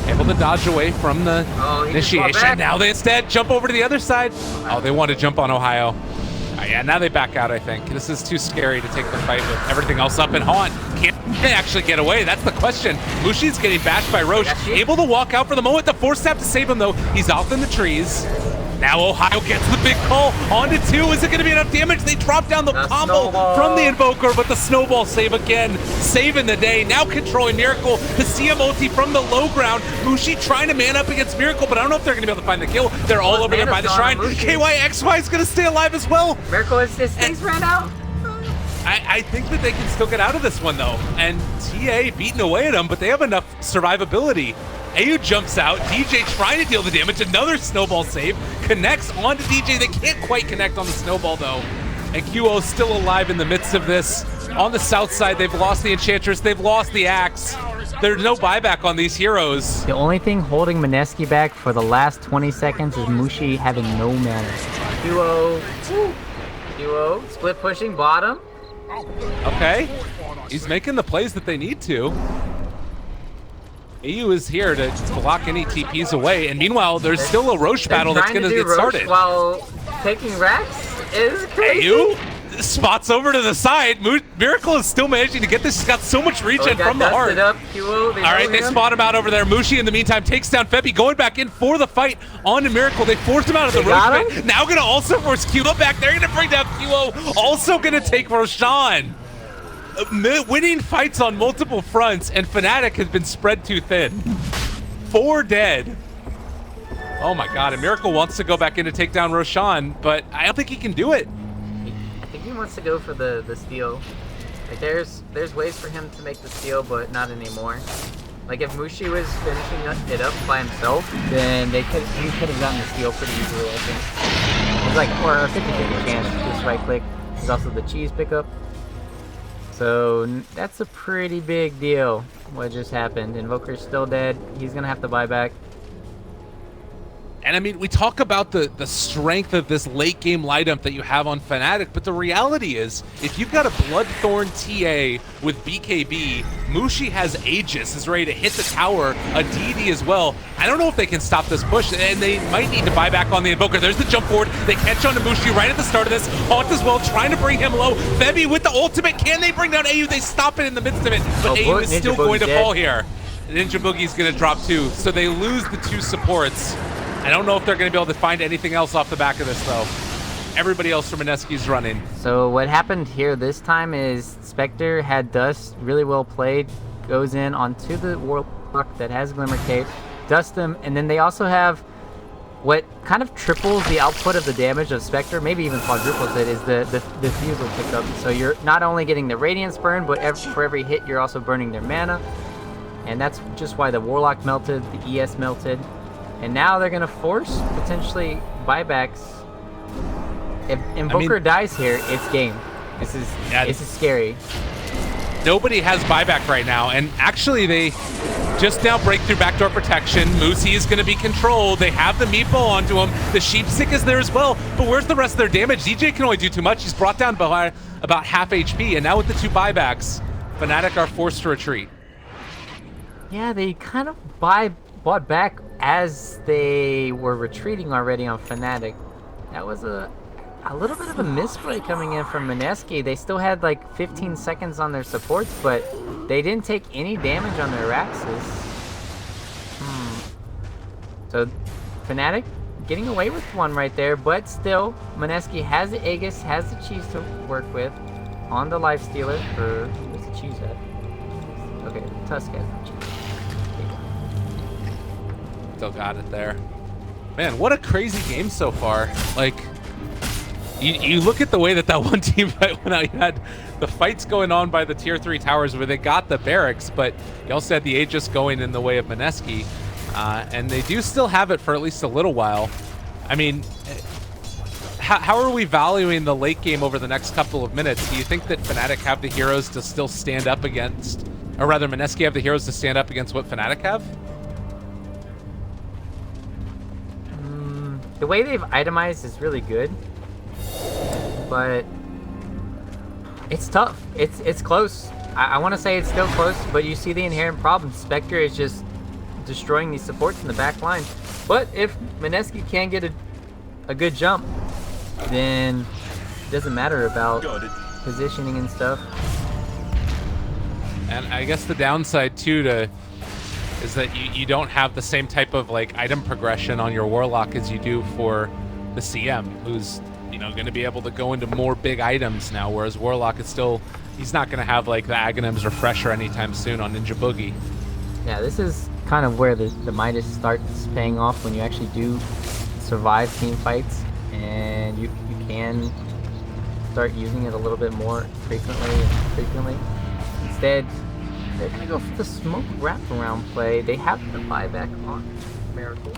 Able to dodge away from the initiation. Now they instead jump over to the other side. Oh, they want to jump on Ohio. Yeah, now they back out, I think. This is too scary to take the fight with everything else up in Haunt. Can't they actually get away? That's the question. Mushi's getting bashed by Roche. Able to walk out for the moment. The force step to save him, though. He's off in the trees. Now Ohio gets the big call. On to 2. Is it going to be enough damage? They drop down the combo from the Invoker, but the snowball save again. Saving the day. Now controlling Miracle. The CM ulti from the low ground. Mushi trying to man up against Miracle, but I don't know if they're going to be able to find the kill. They're all over there by the shrine. KYXY is going to stay alive as well. Miracle is his things ran out. I think that they can still get out of this one, though. And TA beating away at them, but they have enough survivability. AU jumps out. DJ trying to deal the damage. Another snowball save. Connects onto DJ. They can't quite connect on the snowball, though. And QO is still alive in the midst of this. On the south side, they've lost the Enchantress. They've lost the Axe. There's no buyback on these heroes. The only thing holding Mineski back for the last 20 seconds is Mushi having no mana. QO, split pushing bottom. Okay. He's making the plays that they need to. AU is here to block any TPs away, and meanwhile, there's still a Roche battle that's going to get started. While taking Rex is crazy. AU spots over to the side. Miracle is still managing to get this. He's got so much regen from the heart. Up, All right, they spot him out over there. Mushi, in the meantime, takes down Febby, going back in for the fight onto Miracle. They forced him out of the Roche pit. Now going to also force QO back. They're going to bring down QO. Also going to take Roshan. Winning fights on multiple fronts, and Fnatic has been spread too thin. 4 dead. Oh my god, and Miracle wants to go back in to take down Roshan, but I don't think he can do it. I think he wants to go for the steal. Like there's ways for him to make the steal, but not anymore. Like if Mushi was finishing it up by himself, then he could have gotten the steal pretty easily, I think. It's like, or a 50-50 chance, just right click. There's also the cheese pickup. So that's a pretty big deal, what just happened. Invoker's still dead. He's going to have to buy back. And I mean, we talk about the strength of this late game lineup that you have on Fnatic, but the reality is, if you've got a Bloodthorn TA with BKB, Mushi has Aegis, is ready to hit the tower, a DD as well. I don't know if they can stop this push, and they might need to buy back on the Invoker. There's the jump forward. They catch on to Mushi right at the start of this. Haunt as well, trying to bring him low. Febby with the ultimate. Can they bring down AU? They stop it in the midst of it, but AU is still going to fall here. Ninja Boogie's going to drop 2, so they lose the 2 supports. I don't know if they're going to be able to find anything else off the back of this, though. Everybody else from Mineski's running. So what happened here this time is Spectre had Dust really well played, goes in onto the Warlock that has Glimmer Cape, dust him, and then they also have what kind of triples the output of the damage of Spectre, maybe even quadruples it, is the Fusel pickup. So you're not only getting the Radiance burn, but for every hit you're also burning their mana. And that's just why the Warlock melted, the ES melted. And now they're going to force potentially buybacks. If Invoker dies here, it's game. This is scary. Nobody has buyback right now, and actually they just now break through backdoor protection. Musi is going to be controlled. They have the meatball onto him. The Sheepstick is there as well, but where's the rest of their damage? DJ can only do too much. He's brought down by about half HP, and now with the 2 buybacks, Fnatic are forced to retreat. Yeah, they kind of bought back as they were retreating already on Fnatic. That was a little bit of a misplay coming in from Mineski. They still had like 15 seconds on their supports, but they didn't take any damage on their Raxes. So Fnatic getting away with one right there, but still, Mineski has the Aegis, has the cheese to work with on the Lifestealer. Or where's the cheese at? Okay, Tusk has the cheese. Still got it there. Man, what a crazy game so far. Like, You look at the way that one team fight went out. You had the fights going on by the tier 3 towers where they got the barracks, but you also had the Aegis going in the way of Mineski. And they do still have it for at least a little while. I mean, how are we valuing the late game over the next couple of minutes? Do you think that Fnatic have the heroes to still stand up against, or rather Mineski have the heroes to stand up against what Fnatic have? The way they've itemized is really good, but it's tough. It's close. I want to say it's still close, but you see the inherent problem. Spectre is just destroying these supports in the back line. But if Mineski can get a good jump, then it doesn't matter about positioning and stuff. And I guess the downside too is that you don't have the same type of like item progression on your Warlock as you do for the CM, who's going to be able to go into more big items now, whereas Warlock is still, he's not going to have like the Aghanims Refresher anytime soon on Ninja Boogie. Yeah, this is kind of where the Midas starts paying off, when you actually do survive team fights and you can start using it a little bit more frequently. Instead, they're gonna go for the smoke wraparound play. They have the buyback on Miracle,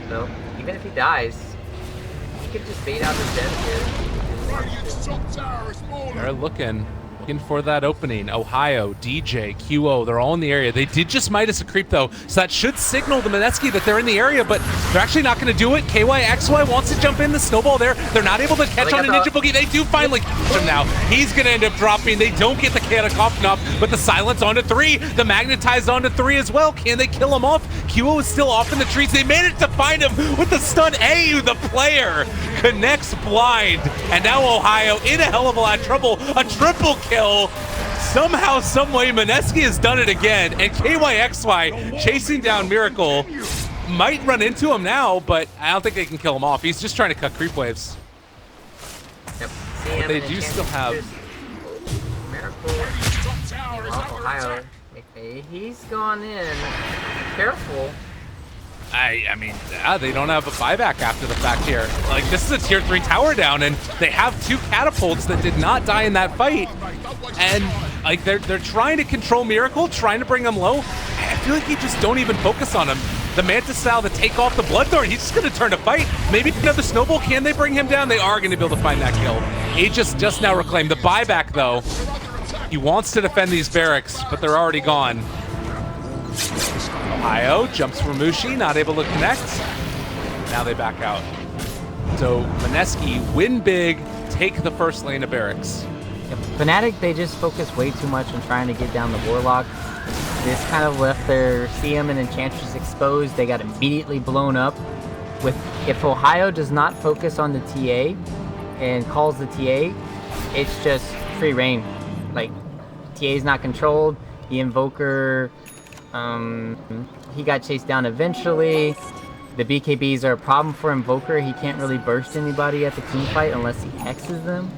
so even if he dies, he could just bait out his death here. Radiant's top tower is falling. They're looking for that opening. Ohio, DJ, QO, they're all in the area. They did just Midas a creep though, so that should signal to Mineski that they're in the area, but they're actually not going to do it. KYXY wants to jump in, the snowball there. They're not able to catch on a Ninja Boogie. They do finally catch him now. He's going to end up dropping. They don't get the chaotic off off, but the silence onto 3. The magnetize onto 3 as well. Can they kill him off? QO is still off in the trees. They managed to find him with the stun. AU, the player, connects blind, and now Ohio in a hell of a lot of trouble. A triple kill. Somehow, someway, Mineski has done it again, and KYXY chasing down Miracle might run into him now, but I don't think they can kill him off. He's just trying to cut creep waves. Yep. But they do still have Miracle. Top tower is under Ohio. attack. He's gone in. Careful. I mean, yeah, they don't have a buyback after the fact here. Like, this is a tier 3 tower down, and they have 2 catapults that did not die in that fight. And like, they're trying to control Miracle, trying to bring him low. I feel like you just don't even focus on him. The Mantis style to take off the Bloodthorn, he's just gonna turn to fight. Maybe another snowball, can they bring him down? They are gonna be able to find that kill. Aegis just now reclaimed. The buyback though, he wants to defend these barracks, but they're already gone. Ohio jumps for Mushi, not able to connect. Now they back out. So Mineski win big, take the first lane of barracks. Yep. Fnatic, they just focus way too much on trying to get down the Warlock. This kind of left their CM and Enchantress exposed. They got immediately blown up. If Ohio does not focus on the TA and calls the TA, it's just free reign. Like, TA is not controlled. The Invoker, he got chased down eventually. The BKBs are a problem for Invoker. He can't really burst anybody at the team fight unless he hexes them.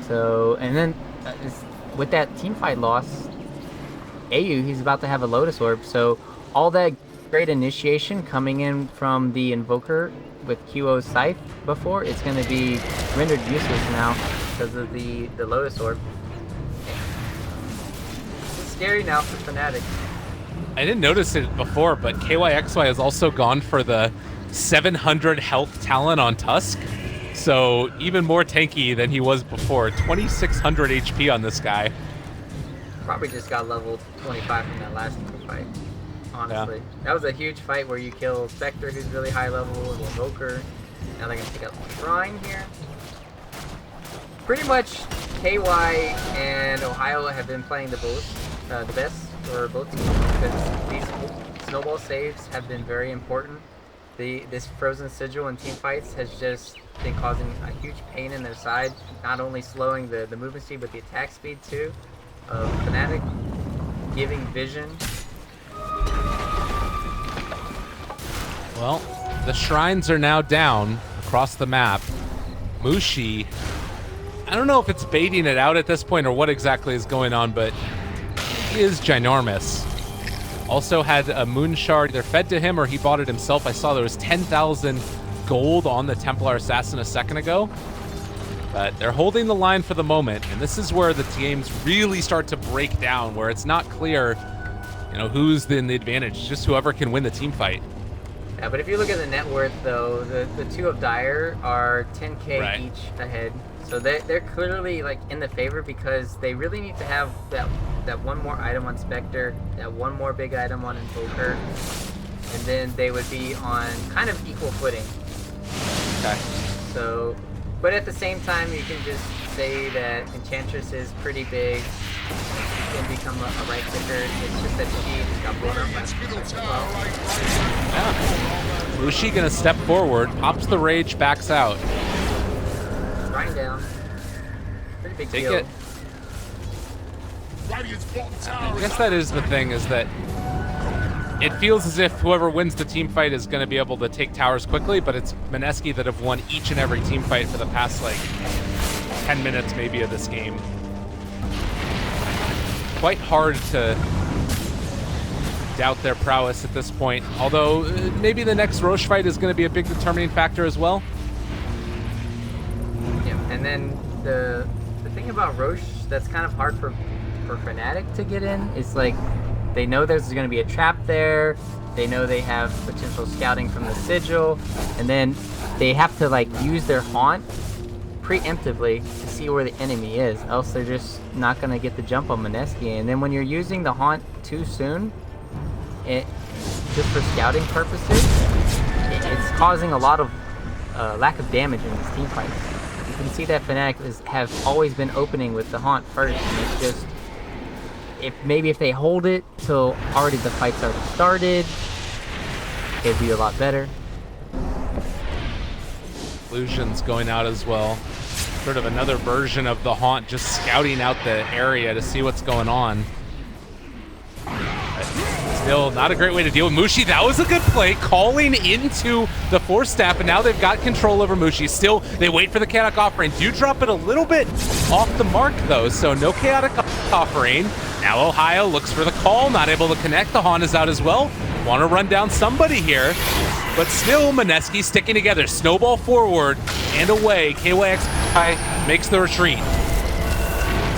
So, and then with that team fight loss, AU, he's about to have a Lotus Orb. So all that great initiation coming in from the Invoker with QO's Scythe before, it's going to be rendered useless now because of the Lotus Orb. It's scary now for Fnatic. I didn't notice it before, but KYXY has also gone for the 700 health talent on Tusk. So even more tanky than he was before. 2600 HP on this guy. Probably just got leveled 25 from that last fight, honestly. Yeah. That was a huge fight where you kill Spectre, who's really high level, the Invoker. Now they're going to pick up the Shrine here. Pretty much KY and Ohio have been playing the best for both teams, because these snowball saves have been very important. This Frozen Sigil in team fights has just been causing a huge pain in their side, not only slowing the movement speed, but the attack speed too of Fnatic, giving vision. Well, the shrines are now down across the map. Mushi, I don't know if it's baiting it out at this point or what exactly is going on, but he is ginormous. Also had a moon shard either fed to him or he bought it himself. I saw there was 10,000 gold on the Templar Assassin a second ago. But they're holding the line for the moment, and this is where the teams really start to break down, where it's not clear, you know, who's in the advantage, just whoever can win the team fight. Yeah, but if you look at the net worth, though, the two of Dire are 10K each ahead. So they're clearly like in the favor because they really need to have that one more item on Spectre, that one more big item on Invoker, and then they would be on kind of equal footing. Okay. So, but at the same time, you can just say that Enchantress is pretty big, can become a right picker. It's just that she just got blown up by Yeah. Mushi gonna step forward, pops the rage, backs out. Grind down. Pretty big Take deal. it. I guess that is the thing, is that it feels as if whoever wins the team fight is going to be able to take towers quickly, but it's Mineski that have won each and every team fight for the past, like, 10 minutes maybe of this game. Quite hard to doubt their prowess at this point, although maybe the next Roche fight is going to be a big determining factor as well. Yeah, and then the thing about Roche that's kind of hard for Fnatic to get in is, like, they know there's going to be a trap there, they know they have potential scouting from the sigil, and then they have to, like, use their haunt preemptively to see where the enemy is, else they're just not going to get the jump on Mineski. And then when you're using the haunt too soon, just for scouting purposes, it's causing a lot of lack of damage in these team fights. You can see that Fnatic have always been opening with the haunt first, and it's just, if they hold it till already the fight's already started, it'd be a lot better. Illusion's going out as well. Sort of another version of the haunt, just scouting out the area to see what's going on. But still not a great way to deal with Mushi. That was a good play, calling into the Force Staff, and now they've got control over Mushi. Still, they wait for the Chaotic Offering. Do drop it a little bit off the mark, though, so no Chaotic Offering. Now Ohio looks for the call, not able to connect. The haunt is out as well. Want to run down somebody here, but still Mineski sticking together. Snowball forward and away. KYX makes the retreat.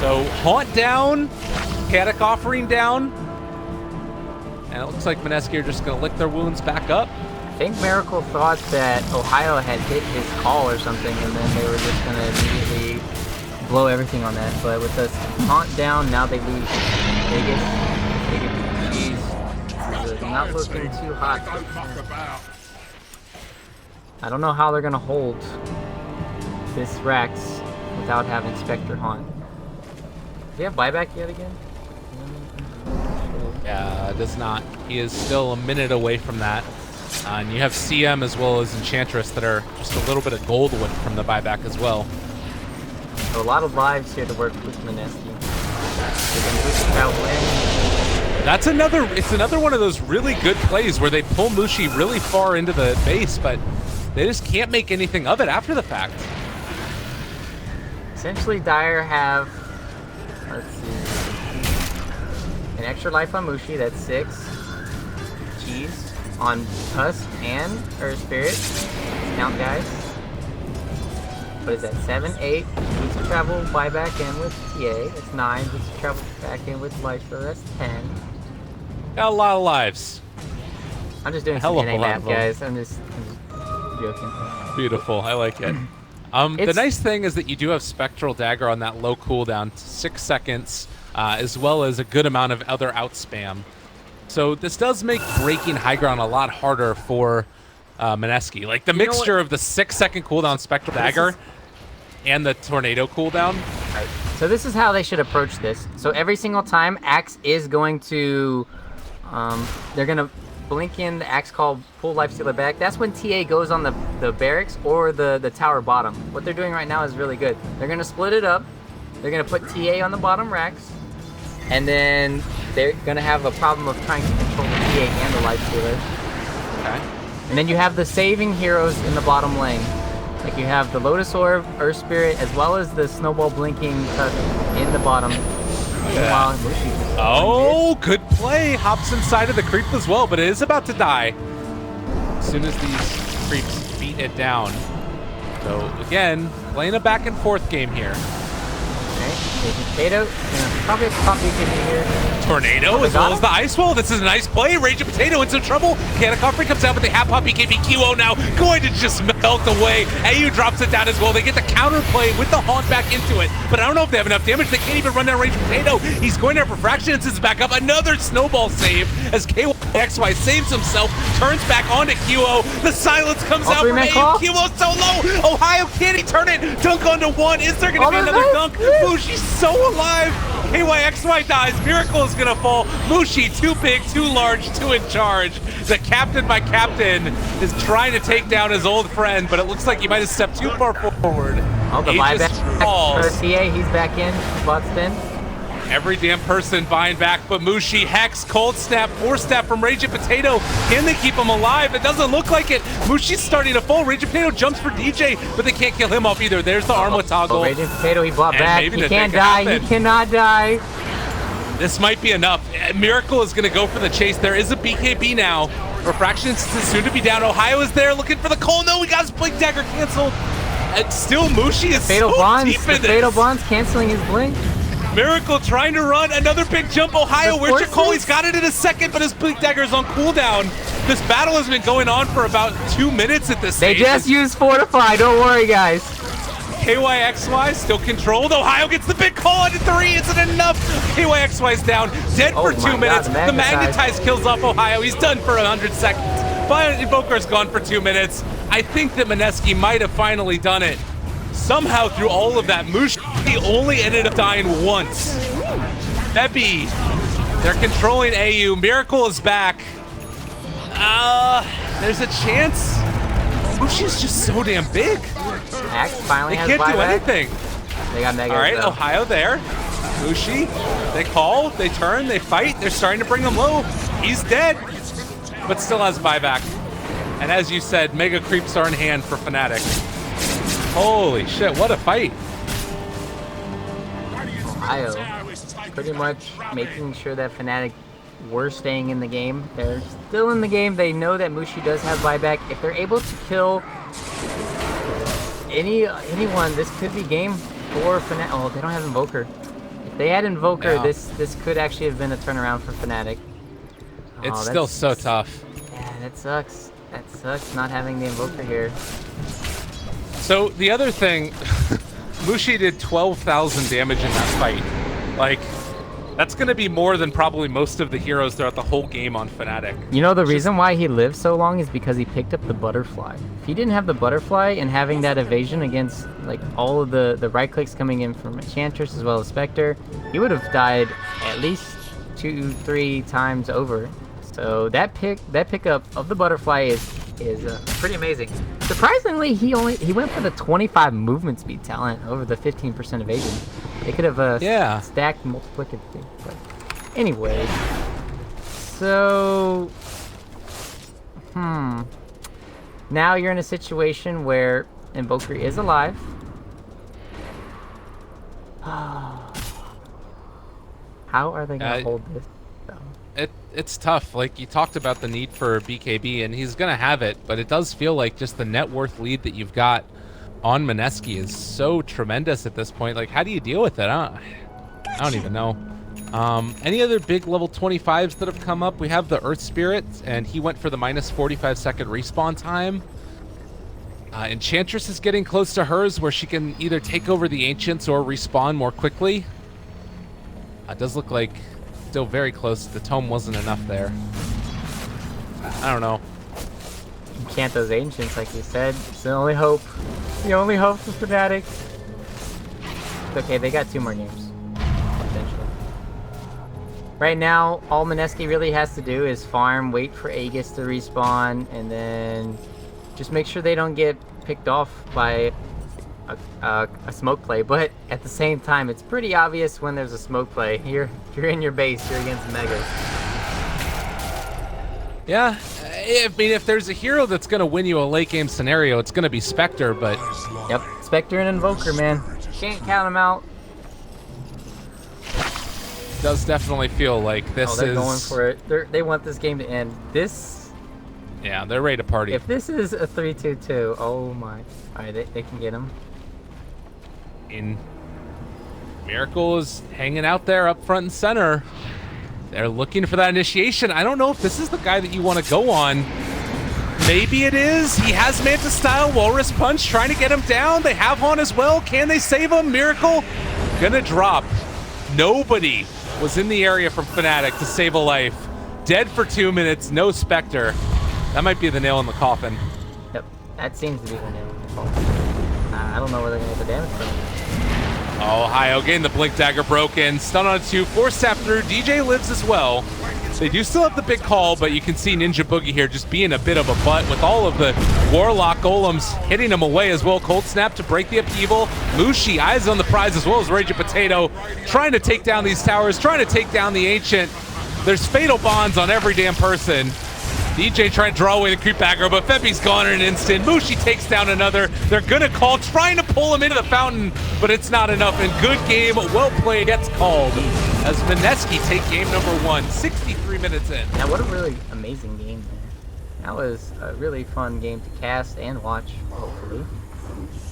So haunt down, Chaotic Offering down, and it looks like Mineski are just going to lick their wounds back up. I think Miracle thought that Ohio had hit his call or something, and then they were just going to immediately blow everything on that. But with us haunt down, now they lose Vegas. She's not looking too hot. I don't know how they're going to hold this Rax without having Spectre haunt. Do you have buyback yet again? Yeah, does not. He is still a minute away from that. And you have CM as well as Enchantress that are just a little bit of gold away from the buyback as well. So a lot of lives here to work with Mineski. They can boost travel in. That's another one of those really good plays where they pull Mushi really far into the base, but they just can't make anything of it after the fact. Essentially, Dire have, let's see, an extra life on Mushi, that's 6. Cheese on Tusk and Earth Spirit. Let's count, guys. What is that? 7, 8. Boots of travel buyback in with TA. That's 9. Boots of travel back in with life, so that's 10. Got a lot of lives. I'm just doing some NA math, guys. I'm just joking. Beautiful. I like it. The nice thing is that you do have Spectral Dagger on that low cooldown, 6 seconds, as well as a good amount of other outspam. So this does make breaking high ground a lot harder for Mineski. Like the mixture of the 6-second cooldown Spectral Dagger and the Tornado cooldown. Right. So this is how they should approach this. So every single time, Axe is going to, they're going to blink in the Axe call, pull Lifestealer back. That's when TA goes on the barracks or the tower bottom. What they're doing right now is really good. They're going to split it up. They're going to put TA on the bottom racks. And then they're going to have a problem of trying to control the TA and the Lifestealer. Okay. And then you have the saving heroes in the bottom lane. Like you have the Lotus Orb, Earth Spirit, as well as the Snowball Blinking Tusk in the bottom. Yeah. Oh, good play. Hops inside of the creep as well, but it is about to die. As soon as these creeps beat it down. So again, playing a back and forth game here. Potato, probably a pop BKB here. Tornado as well as the ice wall. This is a nice play. Raging Potato in some trouble. Kanakaffrey comes out, but they have pop BKB. QO now going to just melt away. AU drops it down as well. They get the counter play with the haunt back into it, but I don't know if they have enough damage. They can't even run down Raging Potato. He's going to have refraction and sends back up. Another snowball save as KYXY saves himself, turns back onto QO. The silence comes out from AU. QO so low. Ohio, can he turn it? Dunk onto one. Is there going to be another dunk? Mushi's so alive. KYXY dies. Miracle is going to fall. Mushi, too big, too large, too in charge. The captain by captain is trying to take down his old friend, but it looks like he might have stepped too far forward. Oh, the buyback for TA. He's back in. Bot spin. Every damn person buying back, but Mushi, Hex, Cold Snap, Force Snap from Raging Potato. Can they keep him alive? It doesn't look like it. Mushi's starting to fall. Raging Potato jumps for DJ, but they can't kill him off either. There's the arm with toggle. Raging Potato, he bought back. He can't die. He cannot die. This might be enough. Miracle is going to go for the chase. There is a BKB now. Refraction is soon to be down. Ohio is there looking for the call. No, he got his Blink Dagger canceled. And still Mushi is Fatal so Bonds, deep in this. Fatal Bonds canceling his Blink. Miracle trying to run another big jump. Ohio, where's your call? He's got it in a second, but his Blink Dagger is on cooldown. This battle has been going on for about 2 minutes at this stage. They just used Fortify, don't worry, guys. KYXY still controlled. Ohio gets the big call into 3. Isn't enough? KYXY's down, dead for 2 minutes. The Magnetize kills off Ohio. He's done for 100 seconds. Violent Invoker's gone for 2 minutes. I think that Mineski might have finally done it. Somehow through all of that, Mushi only ended up dying once. Bebby, they're controlling AU. Miracle is back. There's a chance. Mushi's just so damn big. Axe finally they can't do anything. They got Mega. All right, though. Ohio there. Mushi, they call, they turn, they fight. They're starting to bring him low. He's dead, but still has buyback. And as you said, Mega Creeps are in hand for Fnatic. Holy shit, what a fight. Ohio pretty much making sure that Fnatic were staying in the game. They're still in the game. They know that Mushi does have buyback. If they're able to kill anyone, this could be game for Fnatic. Oh, they don't have Invoker. If they had Invoker, yeah. this could actually have been a turnaround for Fnatic. It's still so tough. Yeah, that sucks. That sucks not having the Invoker here. So the other thing, Mushi did 12,000 damage in that fight. Like, that's going to be more than probably most of the heroes throughout the whole game on Fnatic. You know, the reason why he lived so long is because he picked up the Butterfly. If he didn't have the Butterfly and having that evasion against like all of the right clicks coming in from Enchantress as well as Spectre, he would have died at least 2-3 times over. So that pickup of the Butterfly is pretty amazing. Surprisingly, he went for the 25 movement speed talent over the 15% evasion. They could have stacked multiplicative things. But anyway, so now you're in a situation where Invoker is alive. How are they gonna hold this? It's tough. Like, you talked about the need for BKB, and he's gonna have it, but it does feel like just the net worth lead that you've got on Mineski is so tremendous at this point. Like, how do you deal with it? I don't even know. Any other big level 25s that have come up? We have the Earth Spirit, and he went for the minus 45-second respawn time. Enchantress is getting close to hers, where she can either take over the Ancients or respawn more quickly. It does look like still very close. The tome wasn't enough there. I don't know. Enchant those Ancients, like you said. It's the only hope. The only hope for Fnatic. It's okay, they got 2 more games. Potentially. Right now, all Mineski really has to do is farm, wait for Aegis to respawn, and then just make sure they don't get picked off by a smoke play. But at the same time, it's pretty obvious when there's a smoke play. You're in your base, you're against Megas. Yeah, I mean, if there's a hero that's going to win you a late game scenario, it's going to be Spectre, but... Yep, Spectre and Invoker, man. Can't count them out. Does definitely feel like this is... they're going for it. They want this game to end. This Yeah, they're ready to party. If this is a 3-2-2, oh my. Alright, they can get him. Miracle is hanging out there up front and center. They're looking for that initiation. I don't know if this is the guy that you want to go on. Maybe it is. He has Manta style, Walrus Punch, trying to get him down. They have Han as well. Can they save him? Miracle gonna drop. Nobody was in the area from Fnatic to save a life. Dead for 2 minutes, no Spectre. That might be the nail in the coffin. Yep, that seems to be the nail in the coffin. I don't know where they're gonna get the damage from. Oh, Hyo getting the Blink Dagger broken. Stun on 2, force tap through. DJ lives as well. They do still have the big call, but you can see Ninja Boogie here just being a bit of a butt with all of the Warlock Golems hitting him away as well. Cold Snap to break the upheaval. Mushi, eyes on the prize as well as Raging Potato, trying to take down these towers, trying to take down the Ancient. There's fatal bonds on every damn person. DJ trying to draw away the creep aggro, but Feppy's gone in an instant. Mushi takes down another. They're gonna call, trying to pull him into the fountain, but it's not enough. And good game, well played, gets called as Mineski take game number 1, 63 minutes in. Yeah, what a really amazing game there. That was a really fun game to cast and watch, hopefully.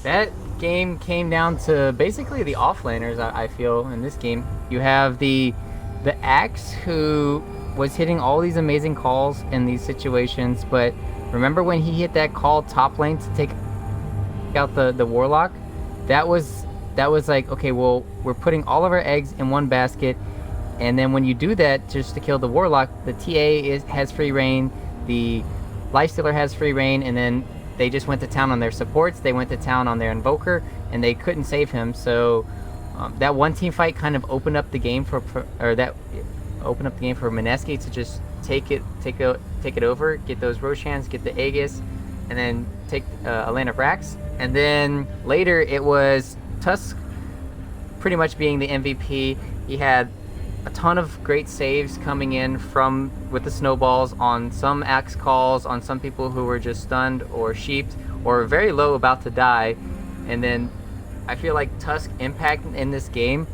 That game came down to basically the offlaners, I feel, in this game. You have the Axe, who was hitting all these amazing calls in these situations, but remember when he hit that call top lane to take out the Warlock? That was like, okay, well, we're putting all of our eggs in one basket, and then when you do that just to kill the Warlock, the TA has free reign, the Lifestealer has free reign, and then they just went to town on their supports, they went to town on their Invoker, and they couldn't save him. So that one team fight kind of opened up the game for Mineski to just take it over, get those Roshans, get the Aegis, and then take a lane of Rax. And then later it was Tusk pretty much being the MVP. He had a ton of great saves coming in with the snowballs on some axe calls, on some people who were just stunned or sheeped or very low about to die. And then I feel like Tusk impact in this game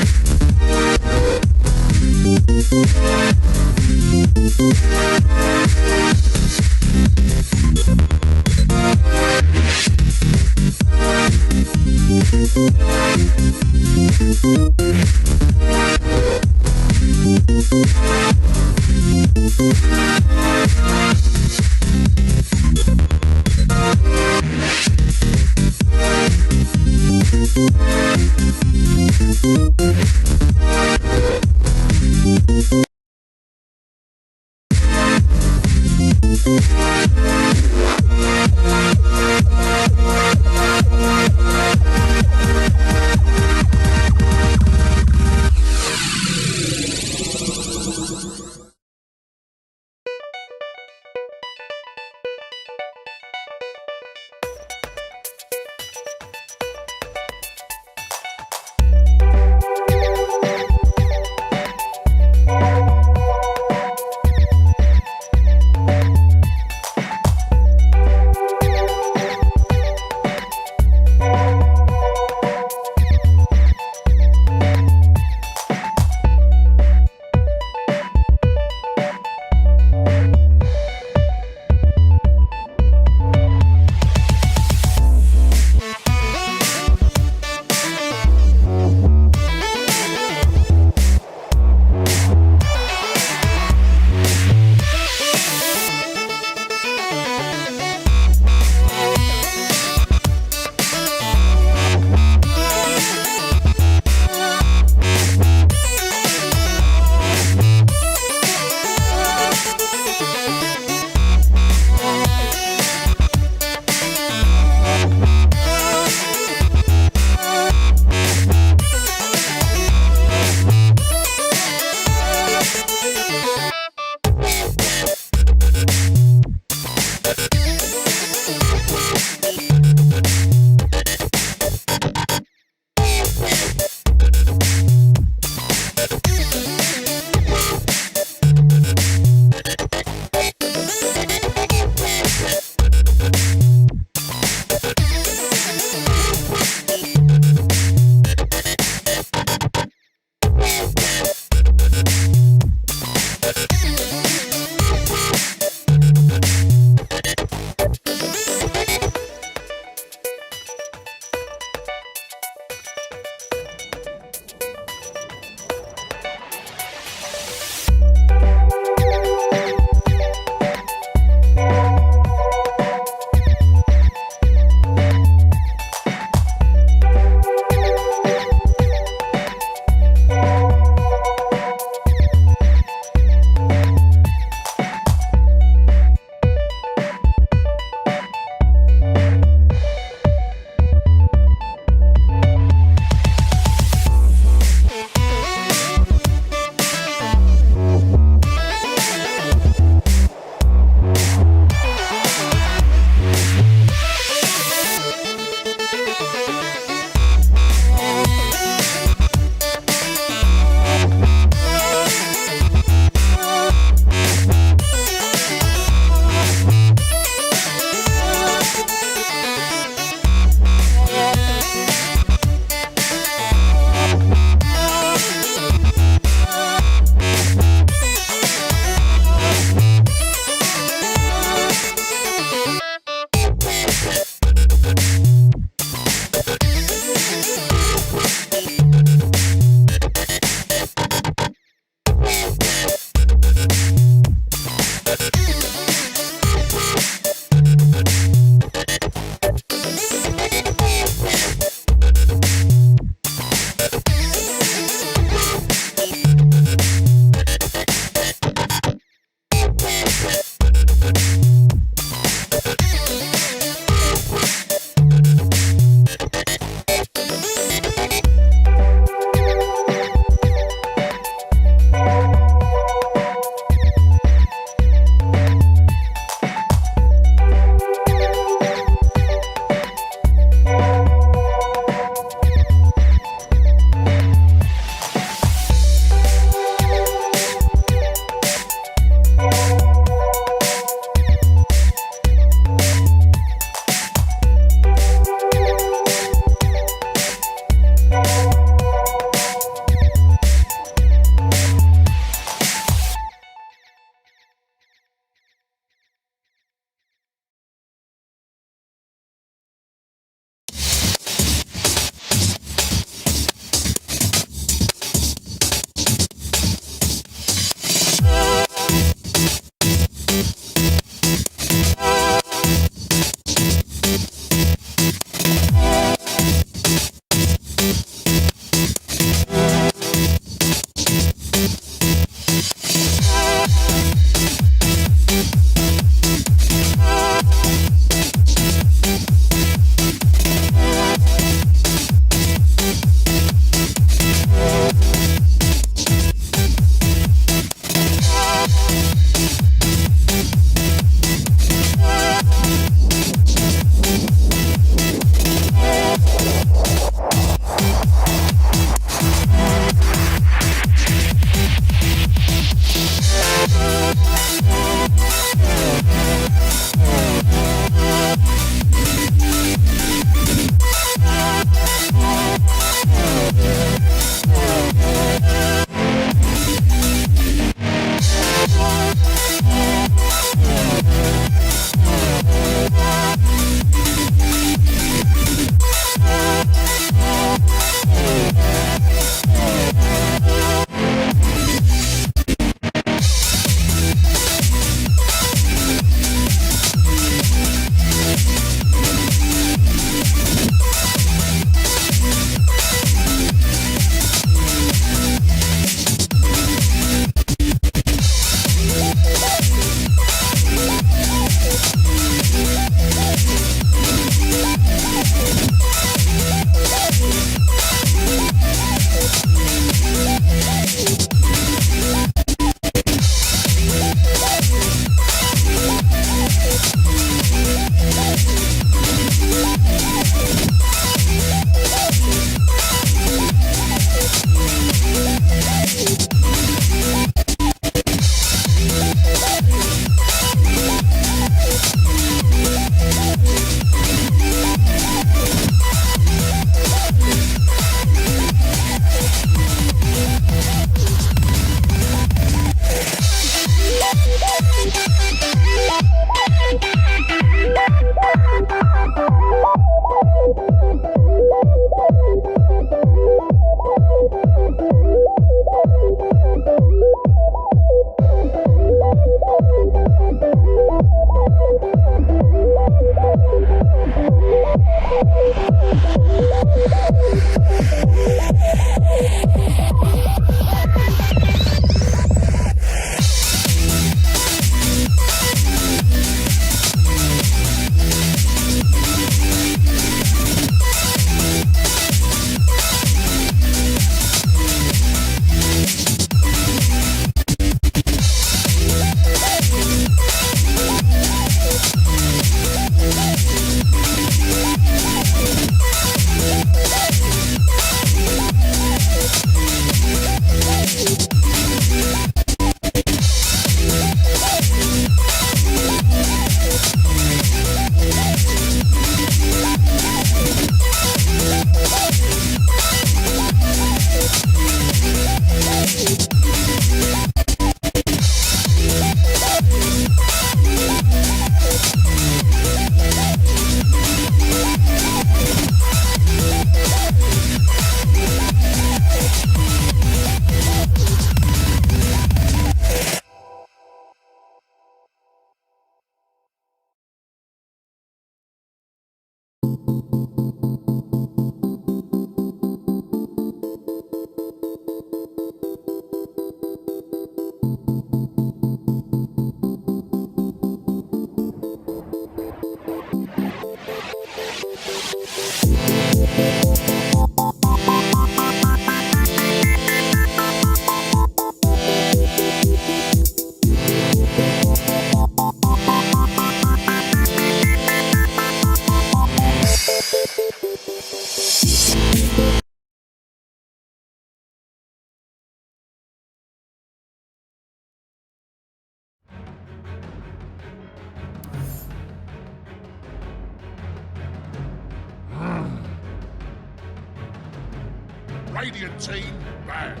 Radiant team, bang.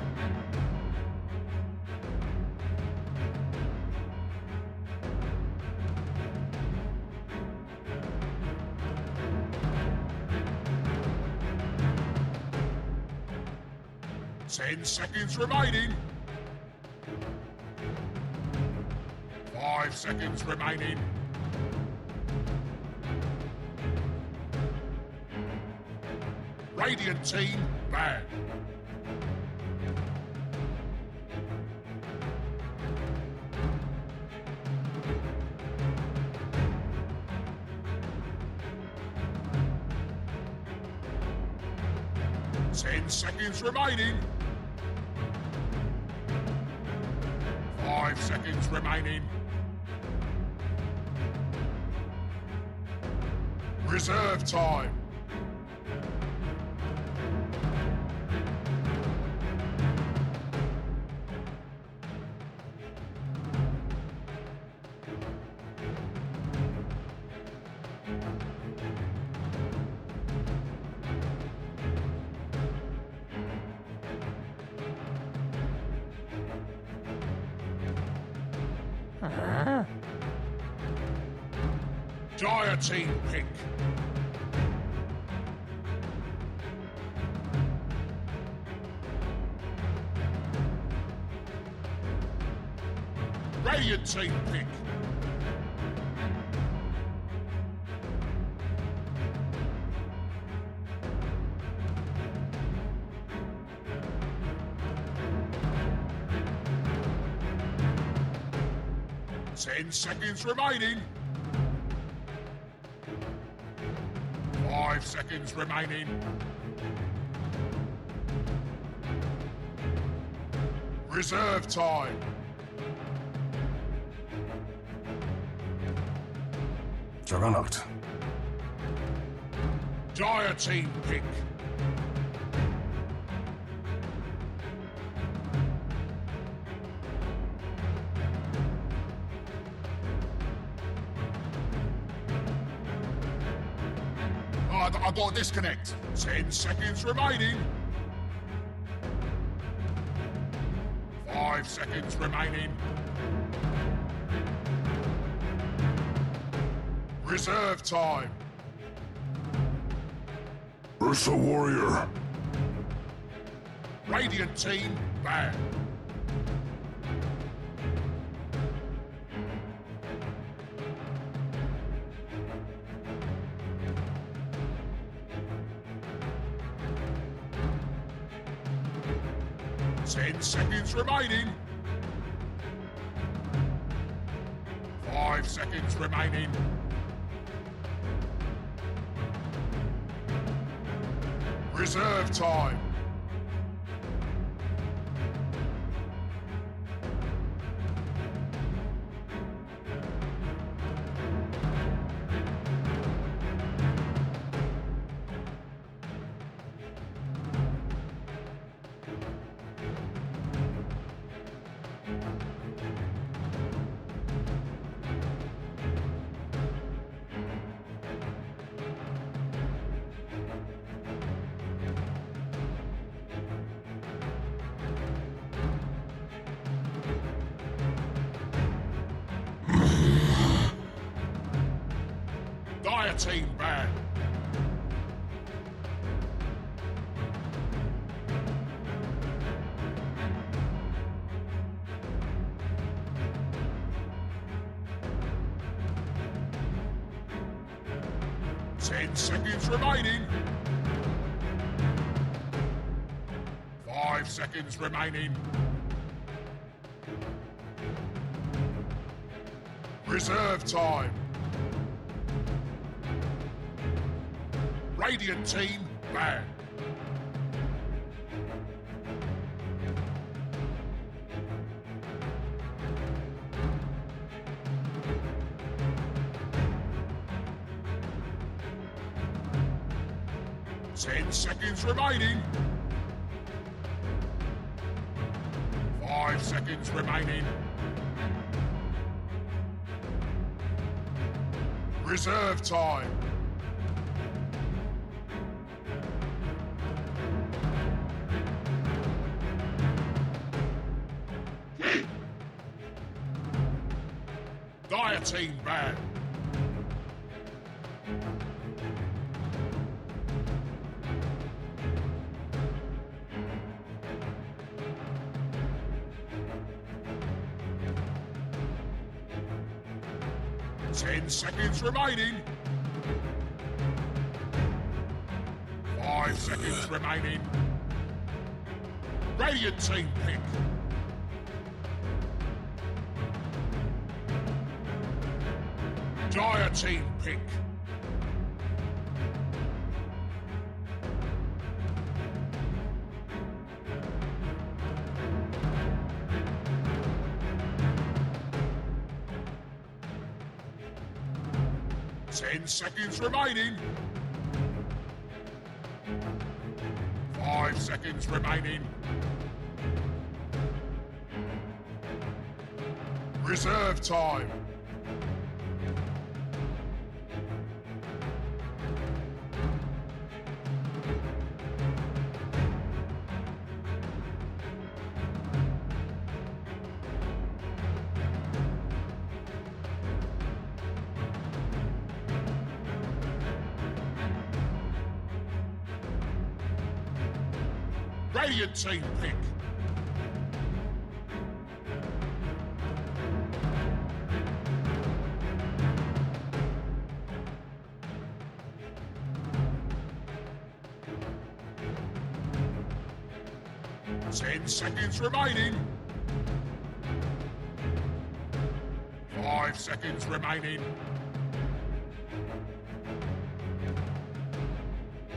Ten seconds remaining. 5 seconds remaining. Radiant team, bang. Ten seconds remaining. 5 seconds remaining. Reserve time. Dire team pick. Radiant team pick. Ten seconds remaining. 5 seconds remaining. Reserve time. Juggernaut. Dire team pick. I got a disconnect. 10 seconds remaining. 5 seconds remaining. Reserve time. Ursa Warrior. Radiant team ban. Ten seconds remaining. 5 seconds remaining. Reserve time. Dire team ban. Ten seconds remaining. 5 seconds remaining. Reserve time. Radiant team ban. Ten seconds remaining. 5 seconds remaining. Reserve time. Dire team ban. Ten seconds remaining. 5 seconds remaining. Radiant team pick. Dire team pick. Ten seconds remaining. 5 seconds remaining. Reserve time. Radiant team pick. Ten seconds remaining. 5 seconds remaining.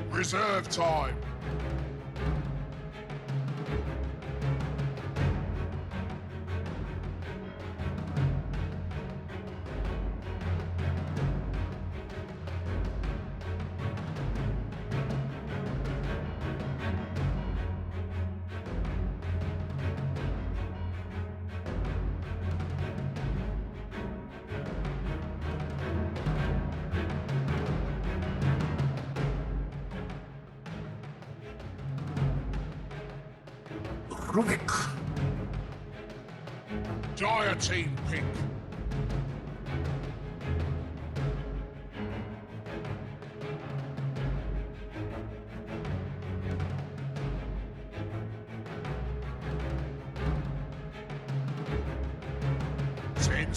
Reserve time. Rubik. Dire team pick.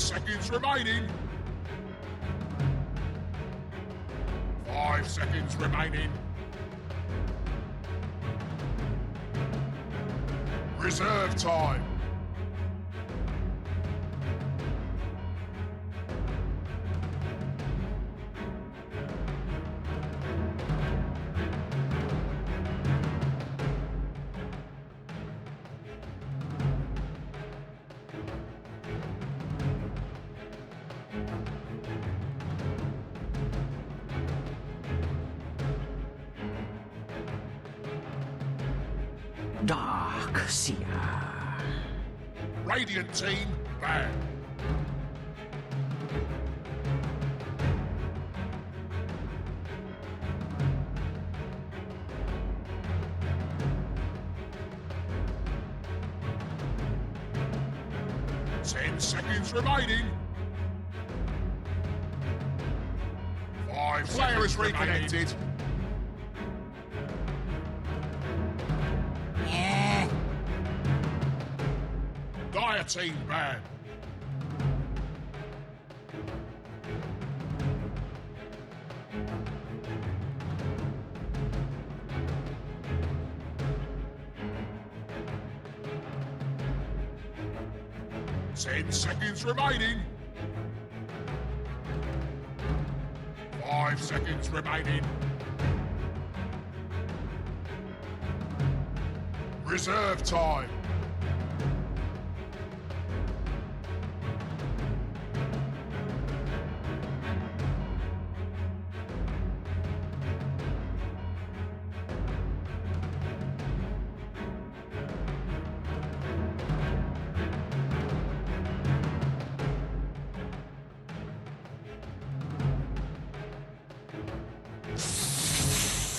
seconds remaining. 5 seconds remaining. Reserve time. Dark Seer. Radiant team, ban. Ten seconds remaining. 5 Player is reconnected. Dire team ban. Ten seconds remaining. 5 seconds remaining. Reserve time.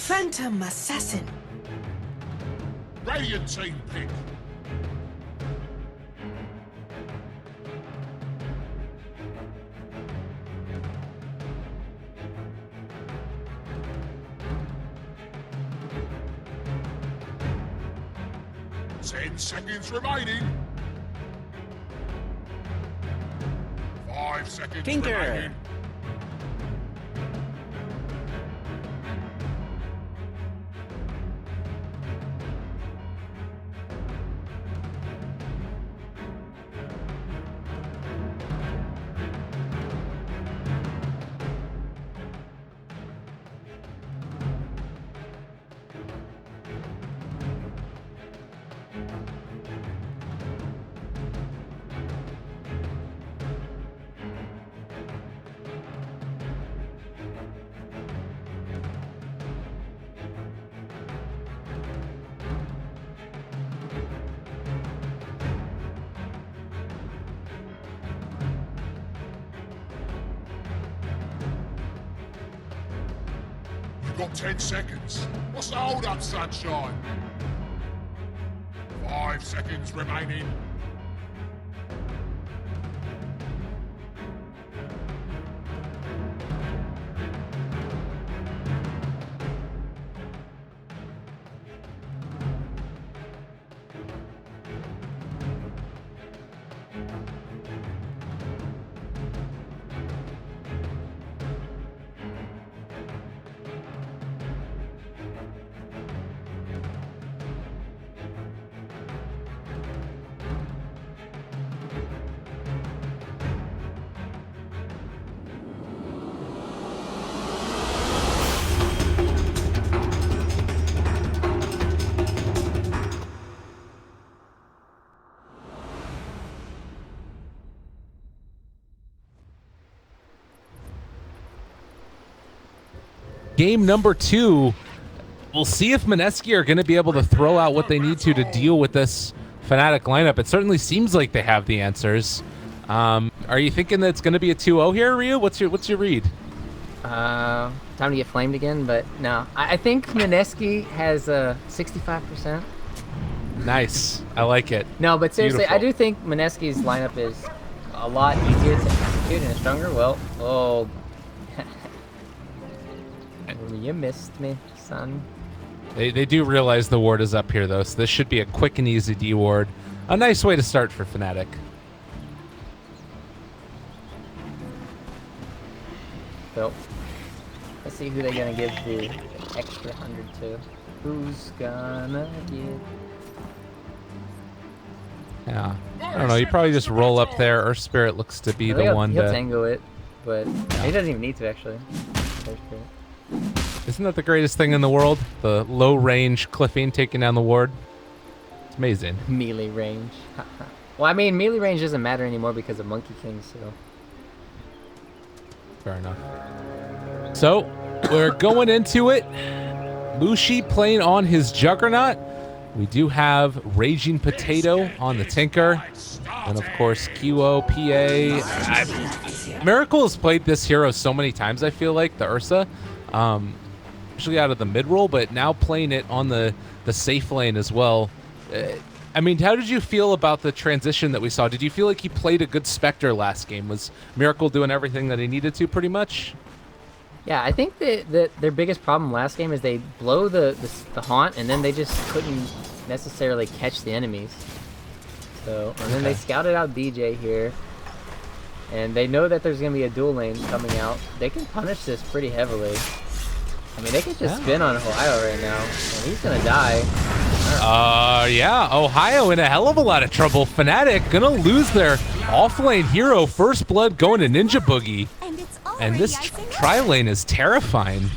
Phantom Assassin. Radiant team pick. Ten seconds remaining. 5 seconds Tinker. remaining. You've got 10 seconds. What's the hold up, sunshine? 5 seconds remaining. Game number 2. We'll see if Mineski are going to be able to throw out what they need to deal with this Fnatic lineup. It certainly seems like they have the answers. Are you thinking that it's going to be a 2-0 here, Ryu? What's your read? Time to get flamed again, but no. I think Mineski has a 65%. Nice. I like it. No, but seriously, Beautiful. I do think Mineski's lineup is a lot easier to execute and stronger. Well, oh. You missed me, son. They do realize the ward is up here, though, so this should be a quick and easy D ward. A nice way to start for Fnatic. So let's see who they're gonna give the extra 100 to. Who's gonna get? Yeah. I don't know. You probably just roll up there. Earth Spirit looks to be the one He'll to. tango it, but he doesn't even need to actually. Earth Spirit. Isn't that the greatest thing in the world? The low range cliffing taking down the ward. It's amazing. Melee range. Well, I mean, melee range doesn't matter anymore because of Monkey King, so. Fair enough. So we're going into it. Mushi playing on his Juggernaut. We do have Raging Potato on the Tinker. And of course, QO, PA. Miracle has played this hero so many times, I feel like, the Ursa. Usually out of the mid roll, but now playing it on the safe lane as well. I mean, how did you feel about the transition that we saw? Did you feel like he played a good Spectre last game? Was Miracle doing everything that he needed to pretty much? Yeah, I think that their biggest problem last game is they blow the haunt and then they just couldn't necessarily catch the enemies. So, and then they scouted out DJ here. And they know that there's going to be a dual lane coming out. They can punish this pretty heavily. I mean, they can just spin on Ohio right now. And he's going to die. Yeah, Ohio in a hell of a lot of trouble. Fnatic gonna lose their off-lane hero. First blood going to Ninja Boogie. And this tri-lane is terrifying.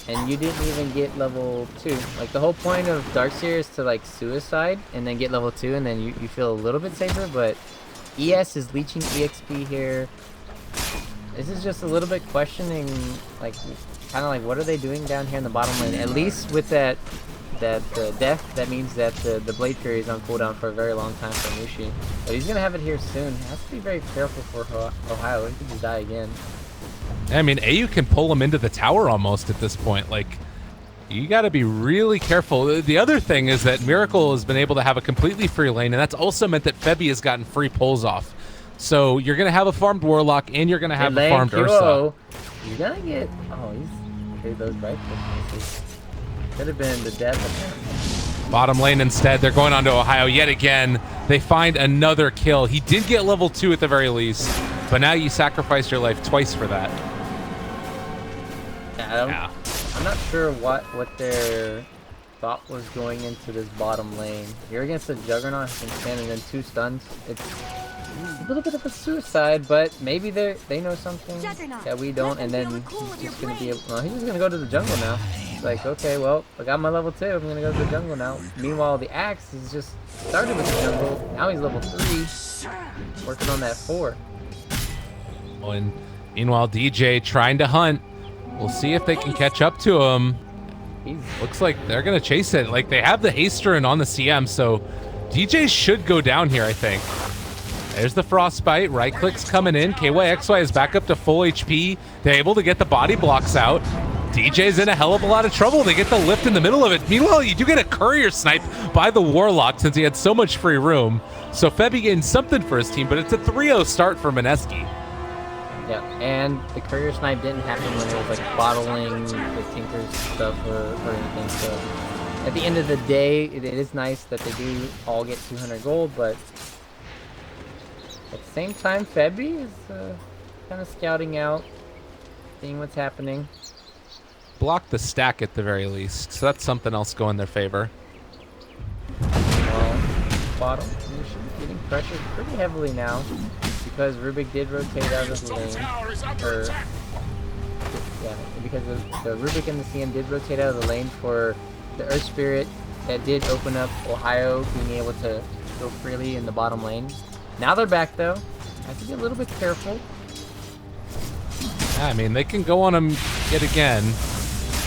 And you didn't even get level 2. Like, the whole point of Darkseer is to, like, suicide and then get level 2 and then you feel a little bit safer, but ES is leeching EXP here. This is just a little bit questioning, like, kind of like, what are they doing down here in the bottom lane? At least with that death, that means that the Blade Fury is on cooldown for a very long time for Mushi. But he's going to have it here soon. He has to be very careful for Ohio. He could just die again. I mean, AU can pull him into the tower almost at this point. Like, you got to be really careful. The other thing is that Miracle has been able to have a completely free lane, and that's also meant that Febby has gotten free pulls off. So you're going to have a farmed Warlock, and you're going to have a farmed Ursa. You're going to get... Oh, he's... Okay, those rifles. Could have been the death of him. Bottom lane instead. They're going on to Ohio yet again. They find another kill. He did get level 2 at the very least, but now you sacrificed your life twice for that. Yeah, I'm not sure what their thought was going into this bottom lane. You're against a Juggernaut who can stand and then 2 stuns. It's a little bit of a suicide, but maybe they know something that we don't, and then he's just gonna be able, well, he's just gonna go to the jungle now. It's like, okay, well, I got my level 2, I'm gonna go to the jungle now. Meanwhile, the Axe is just started with the jungle, now he's level 3, working on that 4. Oh, and meanwhile, DJ trying to hunt. We'll see if they can catch up to him. Looks like they're gonna chase it. Like, they have the Hasterin on the CM, so DJ should go down here, I think. There's the Frostbite. Right click's coming in. KYXY is back up to full HP. They're able to get the body blocks out. DJ's in a hell of a lot of trouble. They get the lift in the middle of it. Meanwhile, you do get a courier snipe by the Warlock since he had so much free room. So Febby gained something for his team, but it's a 3-0 start for Mineski. Yeah, and the courier snipe didn't happen when it was like bottling the Tinker's stuff or anything. So at the end of the day, it is nice that they do all get 200 gold, but at the same time, Febby is kind of scouting out, seeing what's happening. Block the stack at the very least, so that's something else going in their favor. Well, bottom, we should be getting pressured pretty heavily now because Rubik did rotate out of the lane. Yeah, because the Rubik and the CM did rotate out of the lane for the Earth Spirit. That did open up Ohio being able to go freely in the bottom lane. Now they're back though. Have to be a little bit careful. Yeah, I mean, they can go on him yet again.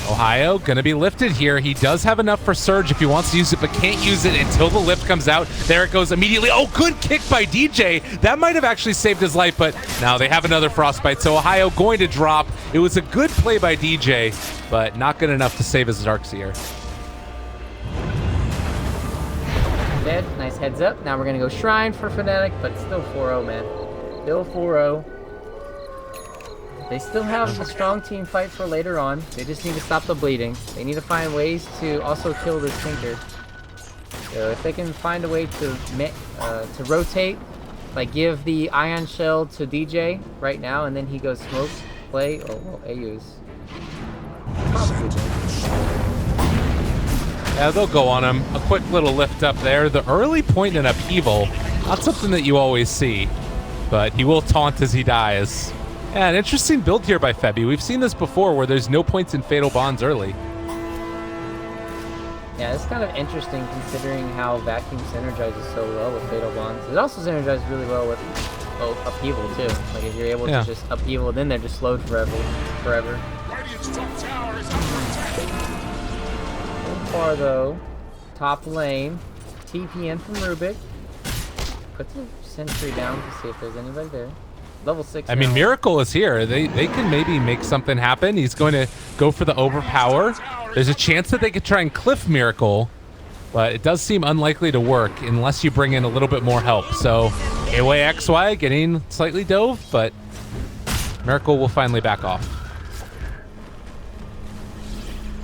Ohio gonna be lifted here. He does have enough for Surge if he wants to use it, but can't use it until the lift comes out. There it goes immediately. Oh, good kick by DJ. That might have actually saved his life, but now they have another Frostbite. So Ohio going to drop. It was a good play by DJ, but not good enough to save his Darkseer. Dead. Nice heads up. Now we're gonna go Shrine for Fnatic, but still 4-0, man. Still 4-0. They still have a strong team fight for later on. They just need to stop the bleeding. They need to find ways to also kill this Tinker. So if they can find a way to rotate Like, give the Ion Shell to DJ right now, and then he goes smoke, play. Oh, well, AU's probably dead. Yeah, they'll go on him. A quick little lift up there. The early point in upheaval, not something that you always see, but he will taunt as he dies. Yeah, an interesting build here by Febby. We've seen this before where there's no points in Fatal Bonds early. Yeah, it's kind of interesting considering how Vacuum synergizes so well with Fatal Bonds. It also synergizes really well with upheaval too. Like if you're able to just upheaval, then they're just slowed forever. Radiant's top tower is under attack. So far though, top lane, TP in from Rubik. Puts a sentry down to see if there's anybody there. Level 6 I mean, now. Miracle is here. They can maybe make something happen. He's going to go for the overpower. There's a chance that they could try and cliff Miracle, but it does seem unlikely to work unless you bring in a little bit more help. So AYXY getting slightly dove, but Miracle will finally back off.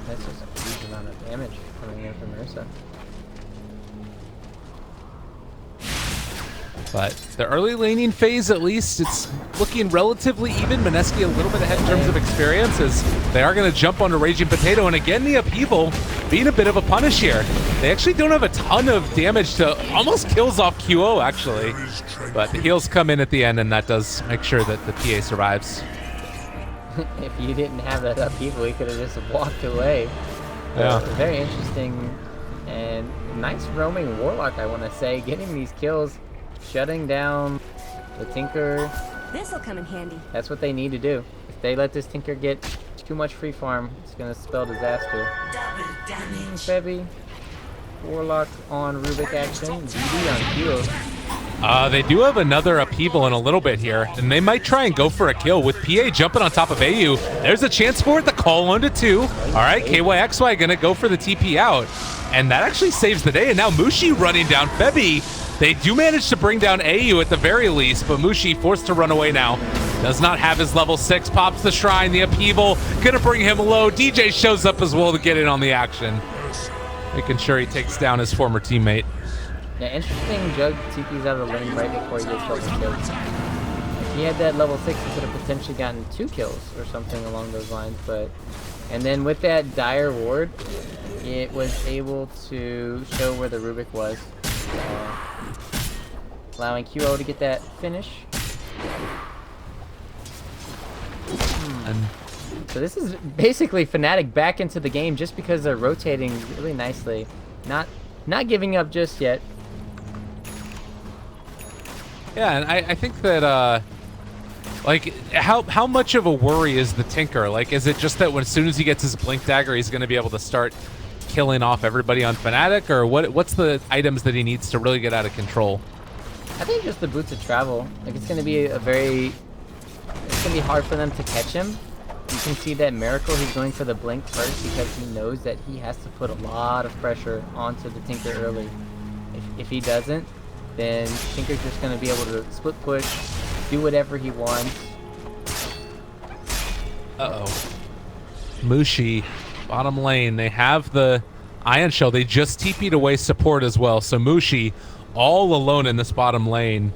That's just a huge amount of damage coming in from Ursa. But the early laning phase, at least, it's looking relatively even. Mineski a little bit ahead in terms of experience as they are going to jump onto Raging Potato. And again, the upheaval being a bit of a punish here. They actually don't have a ton of damage to almost kills off QO, actually. But the heals come in at the end, and that does make sure that the PA survives. If you didn't have that upheaval, he could have just walked away. Yeah. Very interesting and nice roaming Warlock, I want to say. Getting these kills, shutting down the Tinker. This'll come in handy. That's what they need to do. If they let this Tinker get too much free farm, it's going to spell disaster. Febby, Warlock on Rubik action, DD on Q. They do have another upheaval in a little bit here, and they might try and go for a kill with PA jumping on top of AU. There's a chance for it. The call 1-2. All right, KYXY gonna go for the TP out, and that actually saves the day. And now Mushi running down Febby. They do manage to bring down AU at the very least, but Mushi forced to run away now. Does not have his level 6. Pops the shrine. The upheaval gonna bring him low. DJ shows up as well to get in on the action, making sure he takes down his former teammate. Yeah, interesting. Jug TP's out of the lane right before he gets level 6. If he had that level 6, he could have potentially gotten 2 kills or something along those lines. But and then with that dire ward, it was able to show where the Rubik was, allowing QO to get that finish. So this is basically Fnatic back into the game just because they're rotating really nicely, not giving up just yet. Yeah, and I think that, like, how much of a worry is the Tinker? Like, is it just that as soon as he gets his Blink Dagger, he's going to be able to start killing off everybody on Fnatic? Or what's the items that he needs to really get out of control? I think just the Boots of Travel. Like, it's going to be it's going to be hard for them to catch him. You can see that Miracle, he's going for the Blink first because he knows that he has to put a lot of pressure onto the Tinker early. If he doesn't, then Tinker's just going to be able to split push, do whatever he wants. Uh-oh. Mushi, bottom lane. They have the Ion Shell. They just TP'd away support as well. So Mushi, all alone in this bottom lane.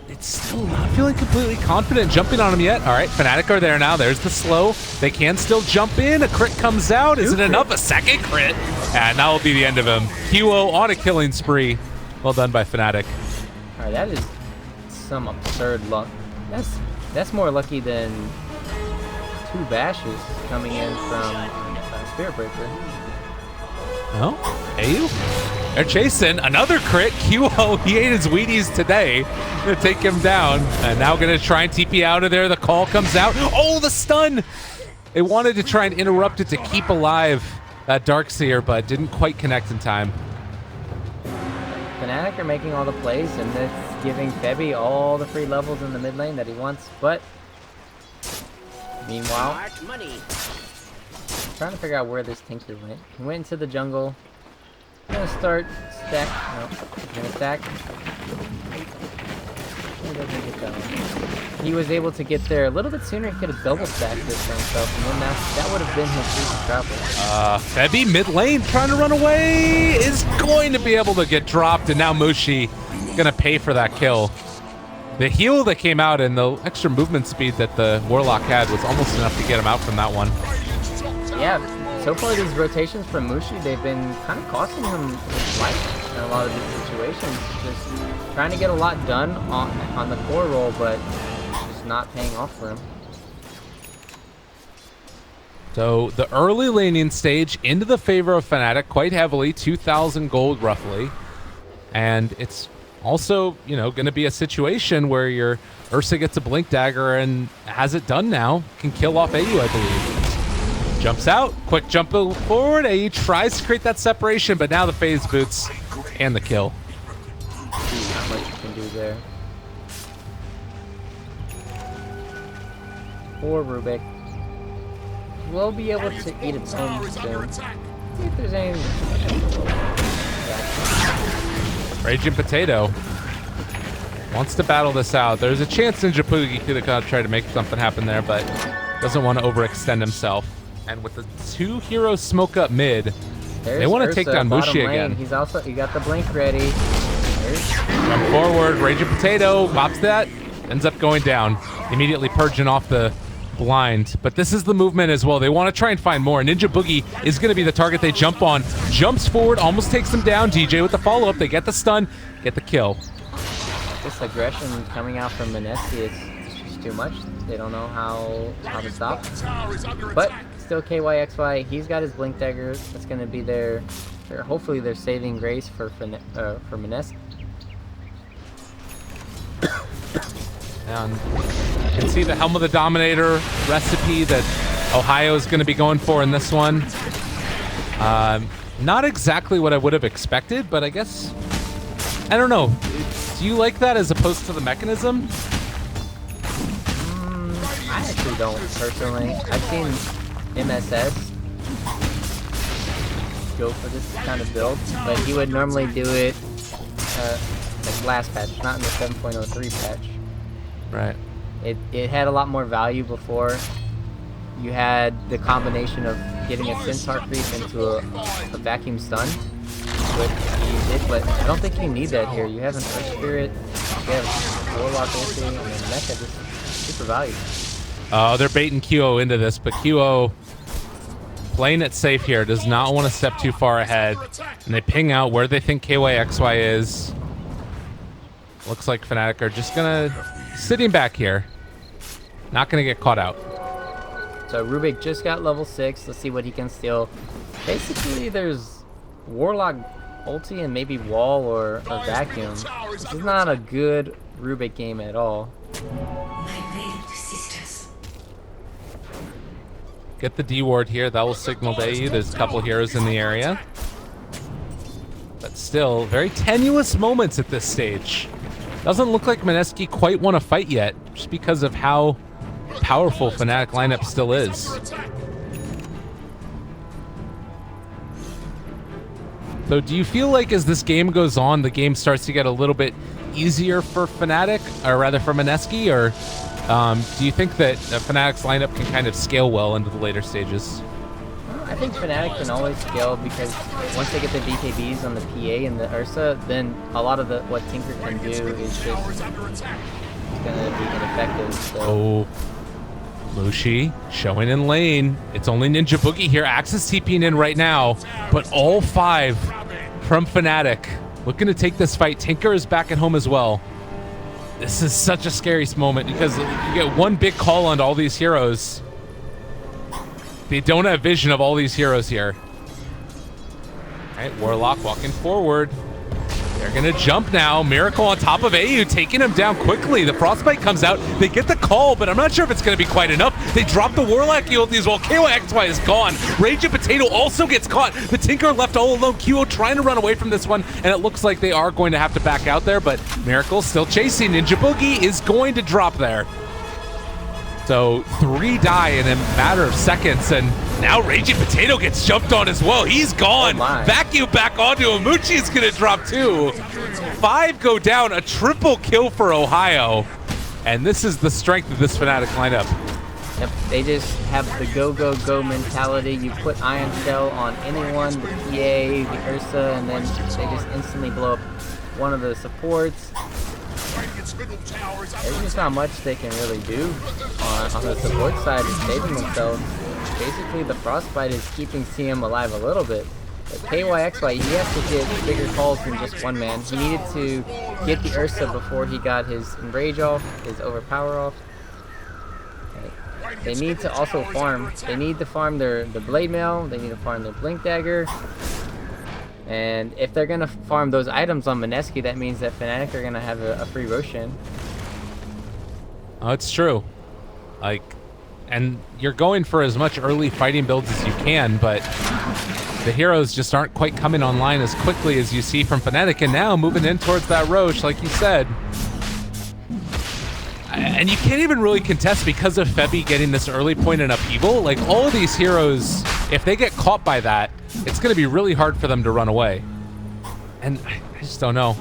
It's still not feeling completely confident jumping on him yet. All right, Fnatic are there now. There's the slow. They can still jump in. A crit comes out. Is it enough? A second crit. And that will be the end of him. QO on a killing spree. Well done by Fnatic. All right, that is some absurd luck. That's more lucky than 2 bashes coming in from Spirit Breaker. Oh, AU? They're chasing another crit. QO, he ate his Wheaties today. Gonna take him down. And now gonna try and TP out of there. The call comes out. Oh, the stun! They wanted to try and interrupt it to keep alive that Darkseer, but didn't quite connect in time. Fnatic are making all the plays, and that's giving Febby all the free levels in the mid lane that he wants, but meanwhile, trying to figure out where this Tinker went. He went into the jungle. Gonna start stack. No, he's gonna stack. He doesn't get that one. He was able to get there a little bit sooner. He could have double stacked this for himself, and then that would have been his free travel. Febby mid lane trying to run away is going to be able to get dropped, and now Mushi gonna pay for that kill. The heal that came out and the extra movement speed that the Warlock had was almost enough to get him out from that one. Yeah, so far these rotations from Mushi, they've been kind of costing him his life in a lot of these situations. Just trying to get a lot done on the core roll, but just not paying off for him. So the early laning stage into the favor of Fnatic quite heavily, 2,000 gold roughly. And it's also, you know, going to be a situation where your Ursa gets a Blink Dagger and has it done now. Can kill off AU, I believe. Jumps out, quick jump forward. AU tries to create that separation, but now the phase boots and the kill. Not much you can do there. Poor Rubik. We'll be able to eat its own soon. See if there's anything. Raging Potato wants to battle this out. There's a chance Ninja Boogie could have tried to make something happen there, but doesn't want to overextend himself. And with the 2 heroes smoke up mid, they want to take down Mushi again. He got the blink ready. Jump forward, Raging Potato pops that, ends up going down, immediately purging off the blind. But this is the movement as well. They want to try and find more. Ninja Boogie is going to be the target they jump on. Jumps forward, almost takes them down. DJ with the follow-up. They get the stun, get the kill. This aggression coming out from Mineski, it's just too much. They don't know how to stop. But still KYXY, he's got his Blink Dagger. That's going to be their hopefully their saving grace for Mineski. And you can see the Helm of the Dominator recipe that Ohio is going to be going for in this one. Not exactly what I would have expected, but I guess, I don't know. Do you like that as opposed to the mechanism? I actually don't, personally. I've seen MSS go for this kind of build, but he would normally do it like last patch, not in the 7.03 patch. Right. It had a lot more value before. You had the combination of getting a Centaur creep into a vacuum stun, which you did, but I don't think you need that here. You have an Earth Spirit, you have Warlock ulti, and then Mecha, just super value. Oh, they're baiting QO into this, but QO playing it safe here, does not want to step too far ahead, and they ping out where they think KYXY is. Looks like Fnatic are just gonna sitting back here, not gonna get caught out. So Rubik just got level 6. Let's see what he can steal. Basically, there's Warlock ulti and maybe wall or vacuum. This is not a good Rubik game at all. Get the D ward here. That will signal to AU. There's a couple heroes in the area. But still, very tenuous moments at this stage. Doesn't look like Mineski quite want to fight yet, just because of how powerful Fnatic lineup still is. So do you feel like as this game goes on, the game starts to get a little bit easier for Fnatic, or rather for Mineski, or do you think that Fnatic's lineup can kind of scale well into the later stages? I think Fnatic can always scale because once they get the BKBs on the PA and the Ursa, then a lot of what Tinker can do is just gonna be ineffective. So. Oh, Mushi showing in lane. It's only Ninja Boogie here. Axis TPing in right now, but all 5 from Fnatic looking to take this fight. Tinker is back at home as well. This is such a scary moment because you get one big call onto all these heroes. They don't have vision of all these heroes here. All right, Warlock walking forward. They're gonna jump now. Miracle on top of AU, taking him down quickly. The Frostbite comes out. They get the call, but I'm not sure if it's gonna be quite enough. They drop the Warlock ulti as well. KYXY is gone. Raging Potato also gets caught. The Tinker left all alone. QO trying to run away from this one, and it looks like they are going to have to back out there, but Miracle still chasing. Ninja Boogie is going to drop there. So 3 die in a matter of seconds, and now Raging Potato gets jumped on as well. He's gone. Oh Vacuum back onto him. Muchi's gonna drop 2. 5 go down, a triple kill for Ohio. And this is the strength of this Fnatic lineup. Yep, they just have the go, go, go mentality. You put Ion Shell on anyone, the PA, the Ursa, and then they just instantly blow up one of the supports. middle tower is There's under just not much they can really do on the support side in saving themselves. Basically, the Frostbite is keeping CM alive a little bit. But KYXY, he has to get bigger calls than just one man. He needed to get the Ursa before he got his Enrage off, his Overpower off. They need to also farm. They need to farm the Blade Mail. They need to farm their Blink Dagger. And if they're going to farm those items on Mineski, that means that Fnatic are going to have a free Roshan. Oh, it's true. Like, and you're going for as much early fighting builds as you can, but the heroes just aren't quite coming online as quickly as you see from Fnatic, and now moving in towards that Roche, like you said. And you can't even really contest because of Febby getting this early point in Upheaval. Like, all of these heroes, if they get caught by that, it's going to be really hard for them to run away. And I just don't know.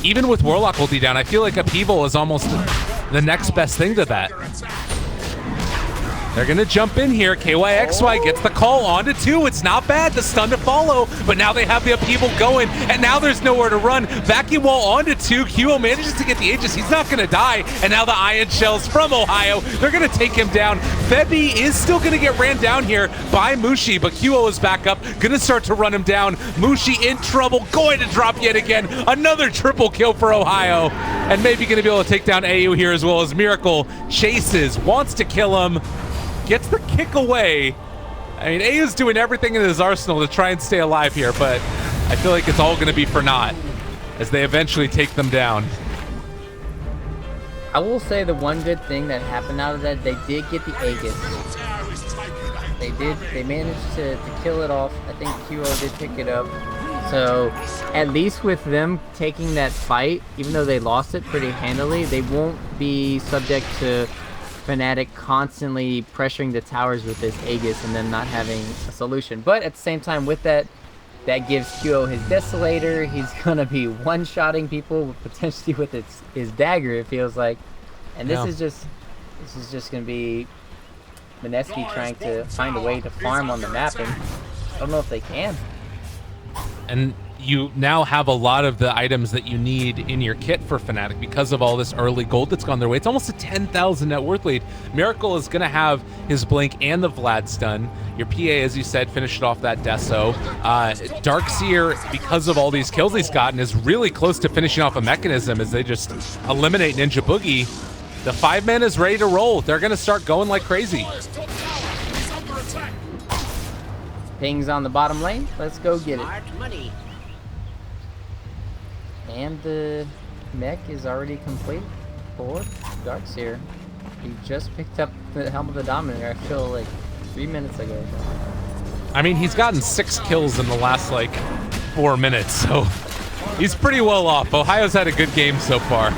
Even with Warlock ulti down, I feel like Upheaval is almost the next best thing to that. They're going to jump in here. KYXY gets the call onto 2. It's not bad. The stun to follow, but now they have the Upheaval going, and now there's nowhere to run. Vacuum wall onto 2. QO manages to get the Aegis. He's not going to die, and now the Ion Shells from Ohio. They're going to take him down. Febby is still going to get ran down here by Mushi, but QO is back up. Going to start to run him down. Mushi in trouble. Going to drop yet again. Another triple kill for Ohio, and maybe going to be able to take down AU here as well as Miracle chases, wants to kill him. Gets the kick away. I mean, AU's doing everything in his arsenal to try and stay alive here, but I feel like it's all going to be for naught as they eventually take them down. I will say the one good thing that happened out of that, they did get the Aegis. They managed to kill it off. I think QO did pick it up. So at least with them taking that fight, even though they lost it pretty handily, they won't be subject to Fnatic constantly pressuring the towers with this Aegis and then not having a solution. But at the same time, with that gives QO his Desolator. He's gonna be one-shotting people potentially with his dagger, it feels like. And this is just gonna be Mineski trying to find a way to farm on the map, and I don't know if they can. And you now have a lot of the items that you need in your kit for Fnatic because of all this early gold that's gone their way. It's almost a 10,000 net worth lead. Miracle is going to have his Blink and the Vlad stun. Your PA, as you said, finished off that Deso. Darkseer, because of all these kills he's gotten, is really close to finishing off a mechanism as they just eliminate Ninja Boogie. The 5-man is ready to roll. They're going to start going like crazy. Ping's on the bottom lane. Let's go get it. And the mech is already complete for Darkseer. He just picked up the Helm of the Dominator, I feel like 3 minutes ago. I mean, he's gotten 6 kills in the last, like, 4 minutes, so he's pretty well off. Ohio's had a good game so far.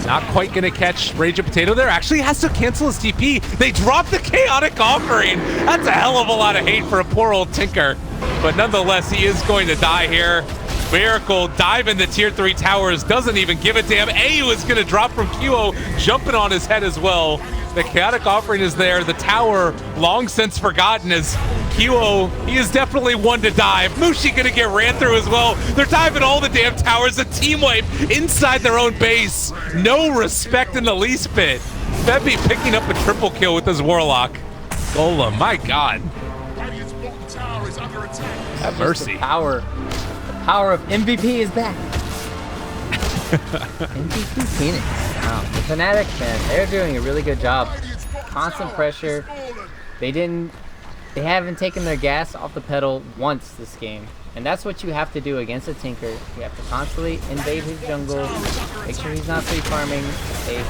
Not quite going to catch Rage of Potato there. Actually has to cancel his TP. They dropped the Chaotic Offering. That's a hell of a lot of hate for a poor old Tinker. But nonetheless, he is going to die here. Miracle diving the tier 3 towers, doesn't even give a damn. AU is going to drop from QO, jumping on his head as well. The Chaotic Offering is there. The tower, long since forgotten, as QO, he is definitely one to dive. Mushi going to get ran through as well. They're diving all the damn towers. A team wipe inside their own base. No respect in the least bit. Febby picking up a triple kill with his Warlock. Golem, my God. Have mercy. The power of MVP is back. MVP Phoenix. Wow. The Fnatic, man, they're doing a really good job. Constant pressure. They haven't taken their gas off the pedal once this game. And that's what you have to do against a Tinker. You have to constantly invade his jungle, make sure he's not free farming. A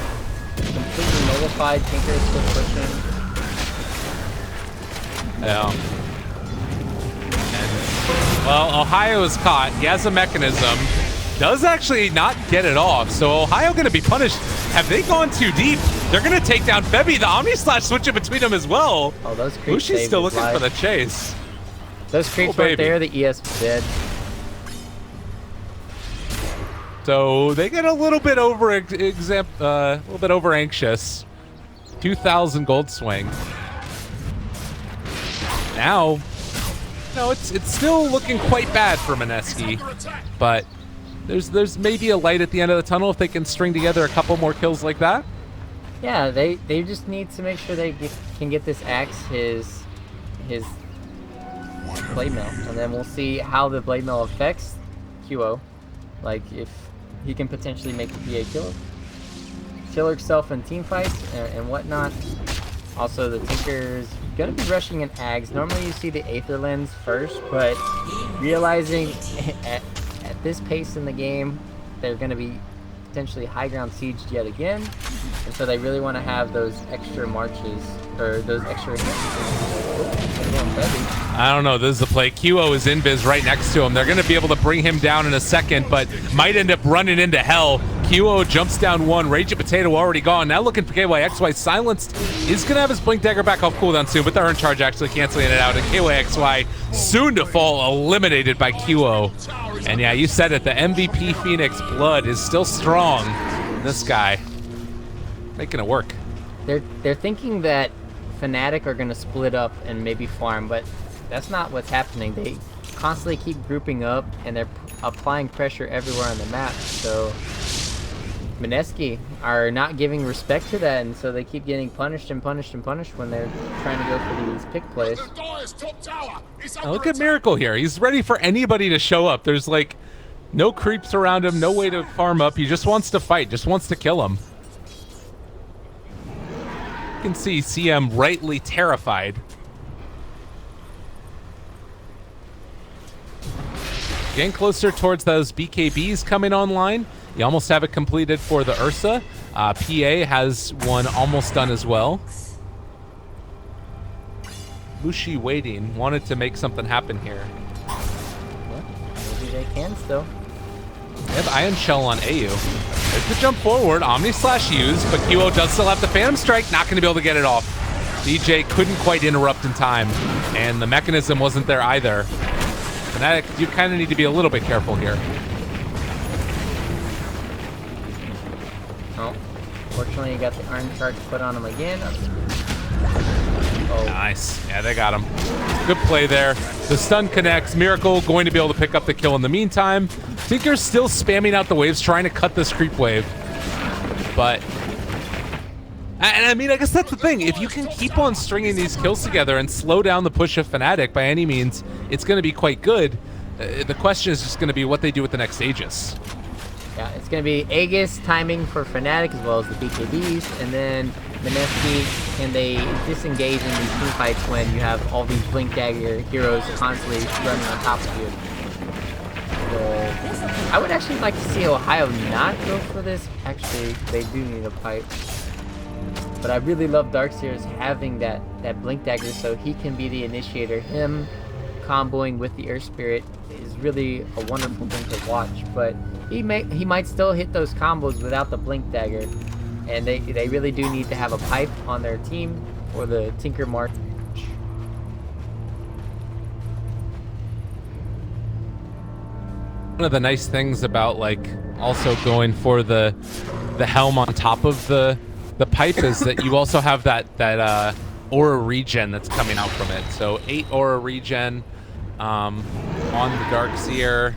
completely nullified Tinker is still pushing. Yeah. Well, Ohio is caught. He has a mechanism. Does actually not get it off. So Ohio going to be punished. Have they gone too deep? They're going to take down Febby. The Omni Slash switching between them as well. Oh, those creeps. Mushi's still looking for the chase. Those creeps weren't there. The ES was dead. So they get a little bit over anxious. 2,000 gold swing. Now, no, it's still looking quite bad for Mineski, but there's maybe a light at the end of the tunnel if they can string together a couple more kills like that. Yeah, they just need to make sure they can get this Axe his blade mail, and then we'll see how the blade mail affects QO. Like if he can potentially make the PA kill herself in team fights and whatnot. Also, the Tinker's gonna be rushing in Ags. Normally you see the Aether Lens first, but realizing at this pace in the game, they're gonna be potentially high ground sieged yet again, and so they really want to have those extra marches or those extra. I don't know. This is the play. QO is invis right next to him. They're going to be able to bring him down in a second, but might end up running into hell. QO jumps down one. Raging Potato already gone. Now looking for KYXY. Silenced is going to have his Blink Dagger back off cooldown soon, but the Urn Charge actually canceling it out. And KYXY soon to fall, eliminated by QO. And yeah, you said it. The MVP Phoenix blood is still strong. This guy making it work. They're thinking that Fnatic are going to split up and maybe farm, but that's not what's happening. They constantly keep grouping up, and they're applying pressure everywhere on the map. So Mineski are not giving respect to that, and so they keep getting punished and punished and punished when they're trying to go for these pick plays. Now look at Miracle here. He's ready for anybody to show up. There's like no creeps around him, no way to farm up. He just wants to fight, just wants to kill him. You can see CM rightly terrified. Getting closer towards those BKBs coming online. You almost have it completed for the Ursa. PA has one almost done as well. Bushi waiting, wanted to make something happen here. Well, maybe they can still. They have Ion Shell on AU. There's the jump forward, Omni Slash used, but QO does still have the Phantom Strike, not going to be able to get it off. DJ couldn't quite interrupt in time, and the mechanism wasn't there either. Fnatic, you kind of need to be a little bit careful here. Oh, fortunately you got the Iron Charge put on him again. Oh. Nice. Yeah, they got him. Good play there. The stun connects. Miracle going to be able to pick up the kill in the meantime. Tinker's still spamming out the waves, trying to cut this creep wave. But, and I mean, I guess that's the thing. If you can keep on stringing these kills together and slow down the push of Fnatic by any means, it's going to be quite good. The question is just going to be what they do with the next Aegis. Yeah, it's going to be Aegis timing for Fnatic as well as the BKBs, and then Mineski, and they disengage in these team fights when you have all these Blink Dagger heroes constantly running on top of you. So, I would actually like to see Ohio not go for this. Actually, they do need a pipe. But I really love Darkseer's having that Blink Dagger so he can be the initiator. Him comboing with the Earth Spirit is really a wonderful thing to watch, but he might still hit those combos without the Blink Dagger, and they really do need to have a pipe on their team for the Tinker March. One of the nice things about like also going for the helm on top of the pipe is that you also have that aura regen that's coming out from it. So 8 aura regen on the Darkseer,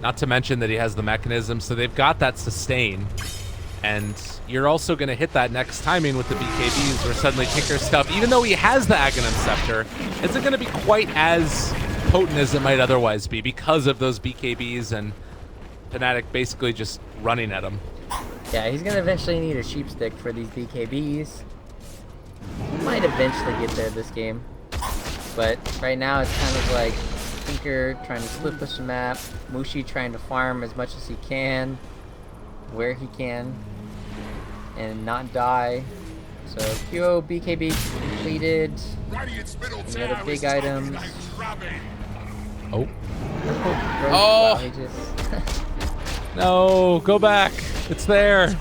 not to mention that he has the mechanism, so they've got that sustain. And you're also going to hit that next timing with the BKBs where suddenly Tinker stuff, even though he has the Aghanim Scepter, isn't going to be quite as potent as it might otherwise be because of those BKBs and Fnatic basically just running at him. Yeah, he's going to eventually need a sheep stick for these BKBs. He might eventually get there this game. But right now it's kind of like Tinker trying to split push the map, Mushi trying to farm as much as he can, where he can, and not die. So QO BKB completed. Any other big items? Oh. Oh! He just No, go back. It's there.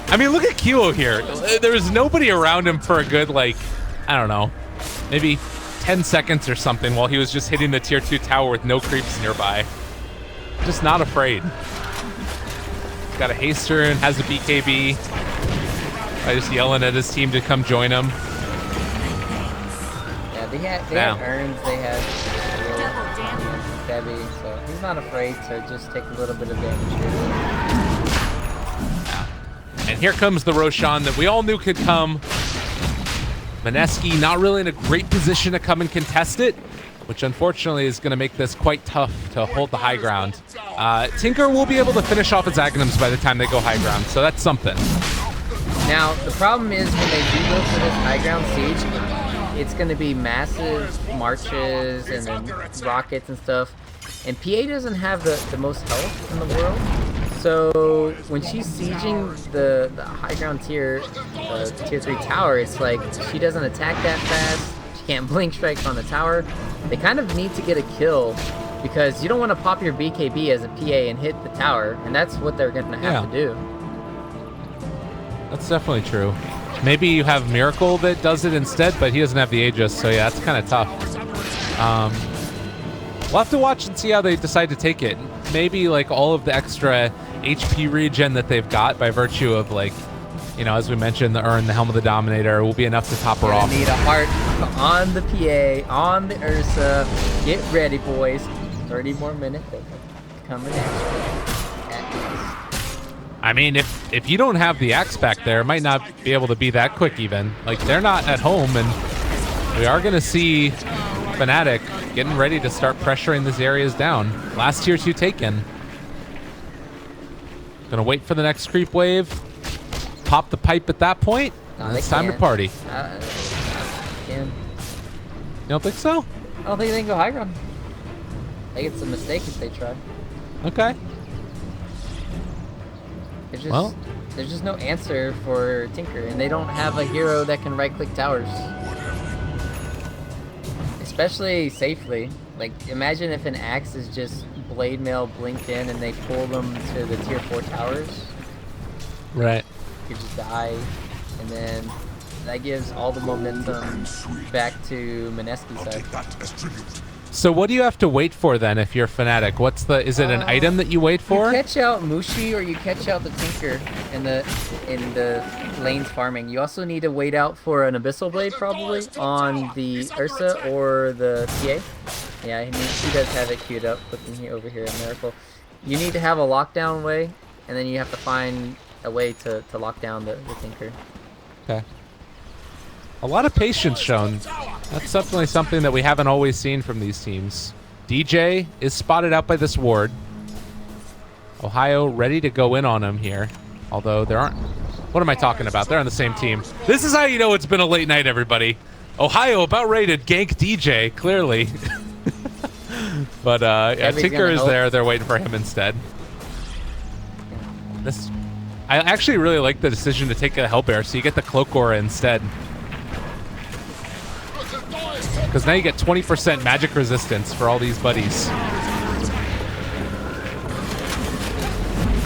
I mean, look at QO here. There's nobody around him for a good, like, I don't know, maybe 10 seconds or something while he was just hitting the tier 2 tower with no creeps nearby. Just not afraid. Got a haster and has a BKB. By just yelling at his team to come join him. Yeah, they had urns, they had heavy, so he's not afraid to just take a little bit of damage here. And here comes the Roshan that we all knew could come. Mineski not really in a great position to come and contest it, which unfortunately is going to make this quite tough to hold the high ground. Tinker will be able to finish off his Aghanims by the time they go high ground, so that's something. Now, the problem is when they do go for this high ground siege, it's going to be massive marches and then rockets and stuff. And PA doesn't have the most health in the world. So when she's sieging the high ground tier 3 tower, it's like she doesn't attack that fast. She can't blink strike on the tower. They kind of need to get a kill because you don't want to pop your BKB as a PA and hit the tower. And that's what they're going to have to do. That's definitely true. Maybe you have Miracle that does it instead, but he doesn't have the Aegis, so yeah, that's kind of tough. We'll have to watch and see how they decide to take it. Maybe like all of the extra HP regen that they've got by virtue of like, you know, as we mentioned, the Urn, the Helm of the Dominator will be enough to top her off. Need a heart on the PA, on the Ursa. Get ready, boys. 30 more minutes. Coming at you. I mean, if you don't have the axe back there, it might not be able to be that quick even. Like, they're not at home, and we are going to see Fnatic getting ready to start pressuring these areas down. Last tier 2 taken. Gonna wait for the next creep wave. Pop the pipe at that point. And it's time to party. You don't think so? I don't think they can go high ground. I think it's a mistake if they try. Okay. There's just no answer for Tinker, and they don't have a hero that can right-click towers. Especially safely. Like, imagine if an axe is just blade mail blinked in and they pull them to the tier 4 towers. Right. You could just die, and then that gives all the momentum back to Mineski's side. So what do you have to wait for then if you're Fnatic? What's the, is it an item that you wait for? You catch out Mushi or you catch out the Tinker in the lanes farming. You also need to wait out for an Abyssal Blade probably on the Ursa or the PA. Yeah, he does have it queued up with me over here at Miracle. You need to have a lockdown way, and then you have to find a way to lock down the Tinker. Okay. A lot of patience shown. That's definitely something that we haven't always seen from these teams. DJ is spotted out by this ward. Ohio ready to go in on him here. Although there aren't... What am I talking about? They're on the same team. This is how you know it's been a late night, everybody. Ohio about ready to gank DJ, clearly. But yeah, Tinker is there. They're waiting for him instead. I actually really like the decision to take a Hellbear, so you get the Cloak Aura instead. Because now you get 20% magic resistance for all these buddies.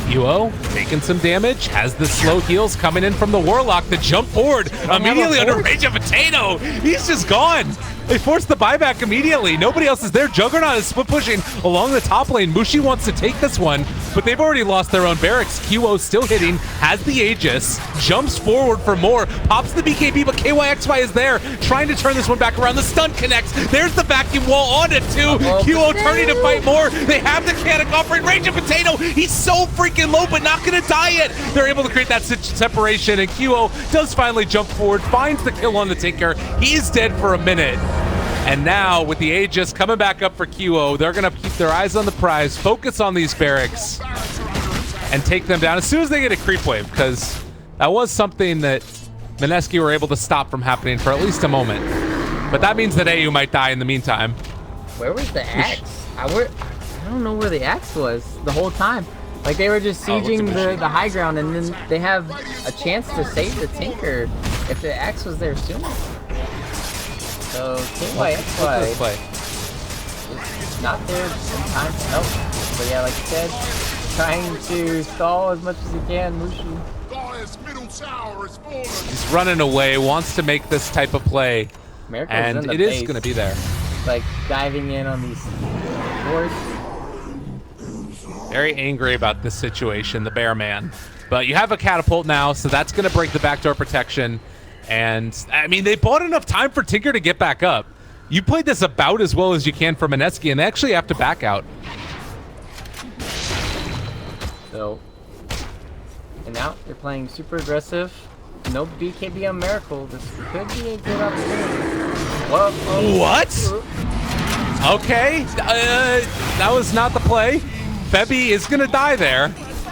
UO taking some damage, has the slow heals coming in from the Warlock. The jump forward immediately under range of Potato. He's just gone. They forced the buyback immediately. Nobody else is there. Juggernaut is split pushing along the top lane. Mushi wants to take this one, but they've already lost their own barracks. QO still hitting, has the Aegis, jumps forward for more, pops the BKB, but KYXY is there, trying to turn this one back around. The stun connects. There's the vacuum wall on it too. QO turning to fight more. They have the Canic offering range of Potato. He's so freaking low, but not gonna die yet. They're able to create that separation, and QO does finally jump forward, finds the kill on the Tinker. He's dead for a minute. And now, with the Aegis coming back up for QO, they're going to keep their eyes on the prize, focus on these barracks, and take them down as soon as they get a creep wave, because that was something that Mineski were able to stop from happening for at least a moment. But that means that AU might die in the meantime. Where was the axe? I don't know where the axe was the whole time. Like, they were just sieging the high ground, and then they have a chance to save the Tinker if the axe was there sooner. So KYXY is not there in time to help. But yeah, like you said, trying to stall as much as he can, Mushi. He's running away, wants to make this type of play. Miracle's and it is going to be there. Like diving in on these boards. Very angry about this situation, the Bear Man. But you have a catapult now, so that's going to break the backdoor protection. And, I mean, they bought enough time for Tinker to get back up. You played this about as well as you can for Mineski, and they actually have to back out. So, and now they're playing super aggressive. No BKB on Miracle. This could be a good opportunity. Whoa, oh. What? Okay, that was not the play. Febby is gonna die there.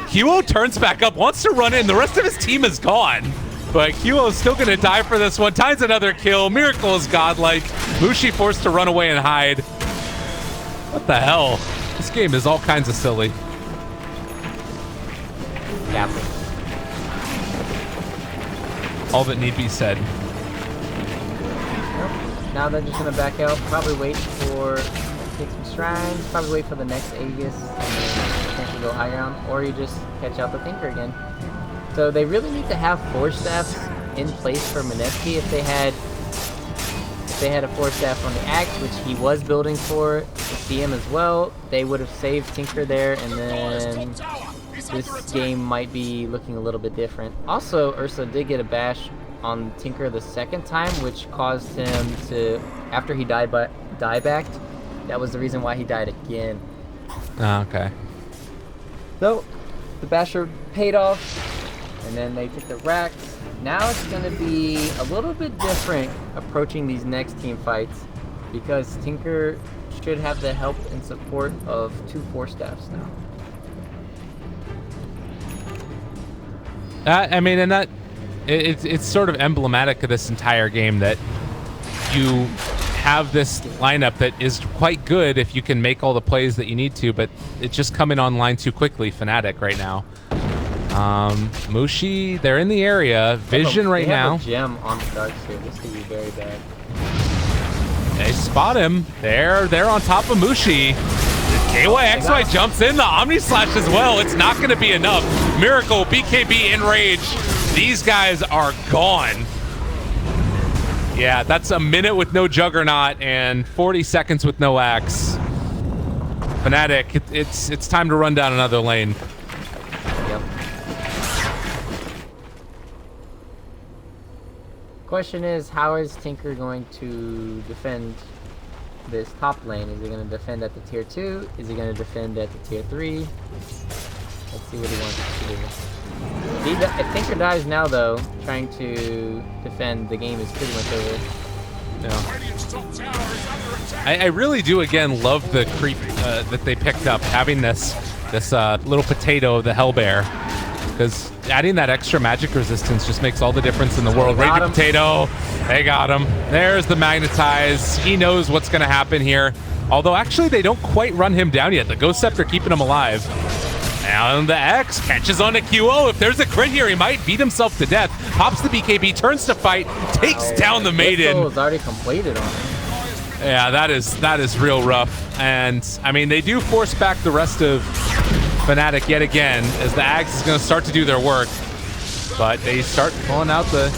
Huo turns back up, wants to run in. The rest of his team is gone. But Huo is still gonna die for this one. Finds another kill. Miracle is godlike. Mushi forced to run away and hide. What the hell? This game is all kinds of silly. Captain. All that need be said. Nope. Now they're just gonna back out. Probably wait for take some shrines. Probably wait for the next Aegis and then potentially go high ground, or you just catch out the Tinker again. So they really need to have Force Staffs in place for Mineski. If they had a Force Staff on the Axe, which he was building for the CM as well, they would have saved Tinker there, and then this game might be looking a little bit different. Also, Ursa did get a bash on Tinker the second time, which caused him to, after he diebacked, that was the reason why he died again. Oh, okay. So, the basher paid off. And then they took the racks. Now it's going to be a little bit different approaching these next team fights, because Tinker should have the help and support of 2 Force Staffs now. I mean, and that it's sort of emblematic of this entire game that you have this lineup that is quite good if you can make all the plays that you need to, but it's just coming online too quickly. Fnatic right now. Mushi, they're in the area. Vision right now. They have a gem on the darks here. This could be very bad. They spot him. They're on top of Mushi. KYXY jumps in. The Omni Slash as well. It's not going to be enough. Miracle, BKB, Enrage. These guys are gone. Yeah, that's a minute with no Juggernaut and 40 seconds with no Axe. Fnatic, it's time to run down another lane. Yep. Question is, how is Tinker going to defend this top lane? Is he going to defend at the tier 2? Is he going to defend at the tier 3? Let's see what he wants to do. If Tinker dies now, though, trying to defend, the game is pretty much over. Yeah. I really do, again, love the creep that they picked up, having this little potato, the Hellbear. Because adding that extra magic resistance just makes all the difference in the world. Raging Potato, they got him. There's the Magnetize. He knows what's going to happen here. Although, actually, they don't quite run him down yet. The Ghost Scepter keeping him alive. And the X catches on to QO. If there's a crit here, he might beat himself to death. Pops the BKB, turns to fight, takes down the Maiden. Is already completed on him. Yeah, that is real rough. And, I mean, they do force back the rest of Fnatic yet again, as the Ags is going to start to do their work. But they start pulling out the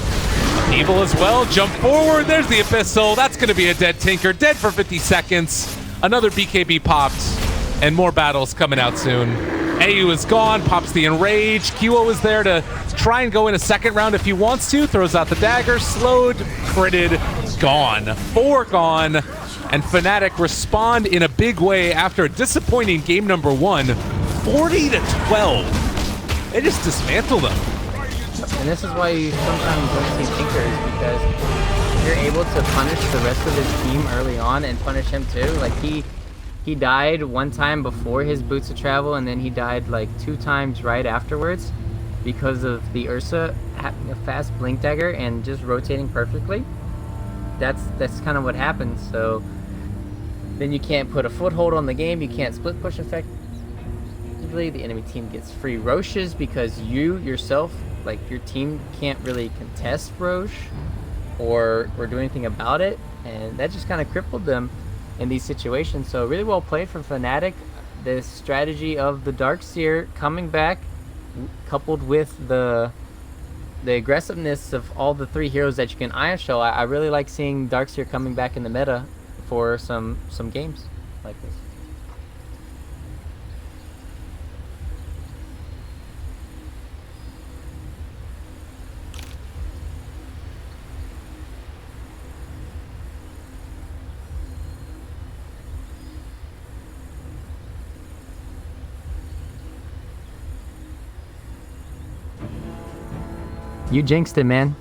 Evil as well. Jump forward. There's the Abyssal. That's going to be a dead Tinker. Dead for 50 seconds. Another BKB popped. And more battles coming out soon. AU is gone. Pops the Enrage. QO is there to try and go in a second round if he wants to. Throws out the dagger. Slowed. Critted. Gone. 4 gone. And Fnatic respond in a big way after a disappointing game number 1. 40-12. They just dismantle them. And this is why you sometimes don't see Tinkers, because you're able to punish the rest of his team early on and punish him too. Like he died one time before his Boots of Travel, and then he died like 2 times right afterwards because of the Ursa having a fast blink dagger and just rotating perfectly. That's kind of what happens. So then you can't put a foothold on the game. You can't split push effectively. The enemy team gets free Roches because you yourself, like your team, can't really contest Roche or do anything about it, and that just kind of crippled them in these situations. So really well played from Fnatic. The strategy of the Darkseer coming back, coupled with the aggressiveness of all the 3 heroes that you can Iron Show. I really like seeing Darkseer coming back in the meta for some games like this. You jinxed it, man.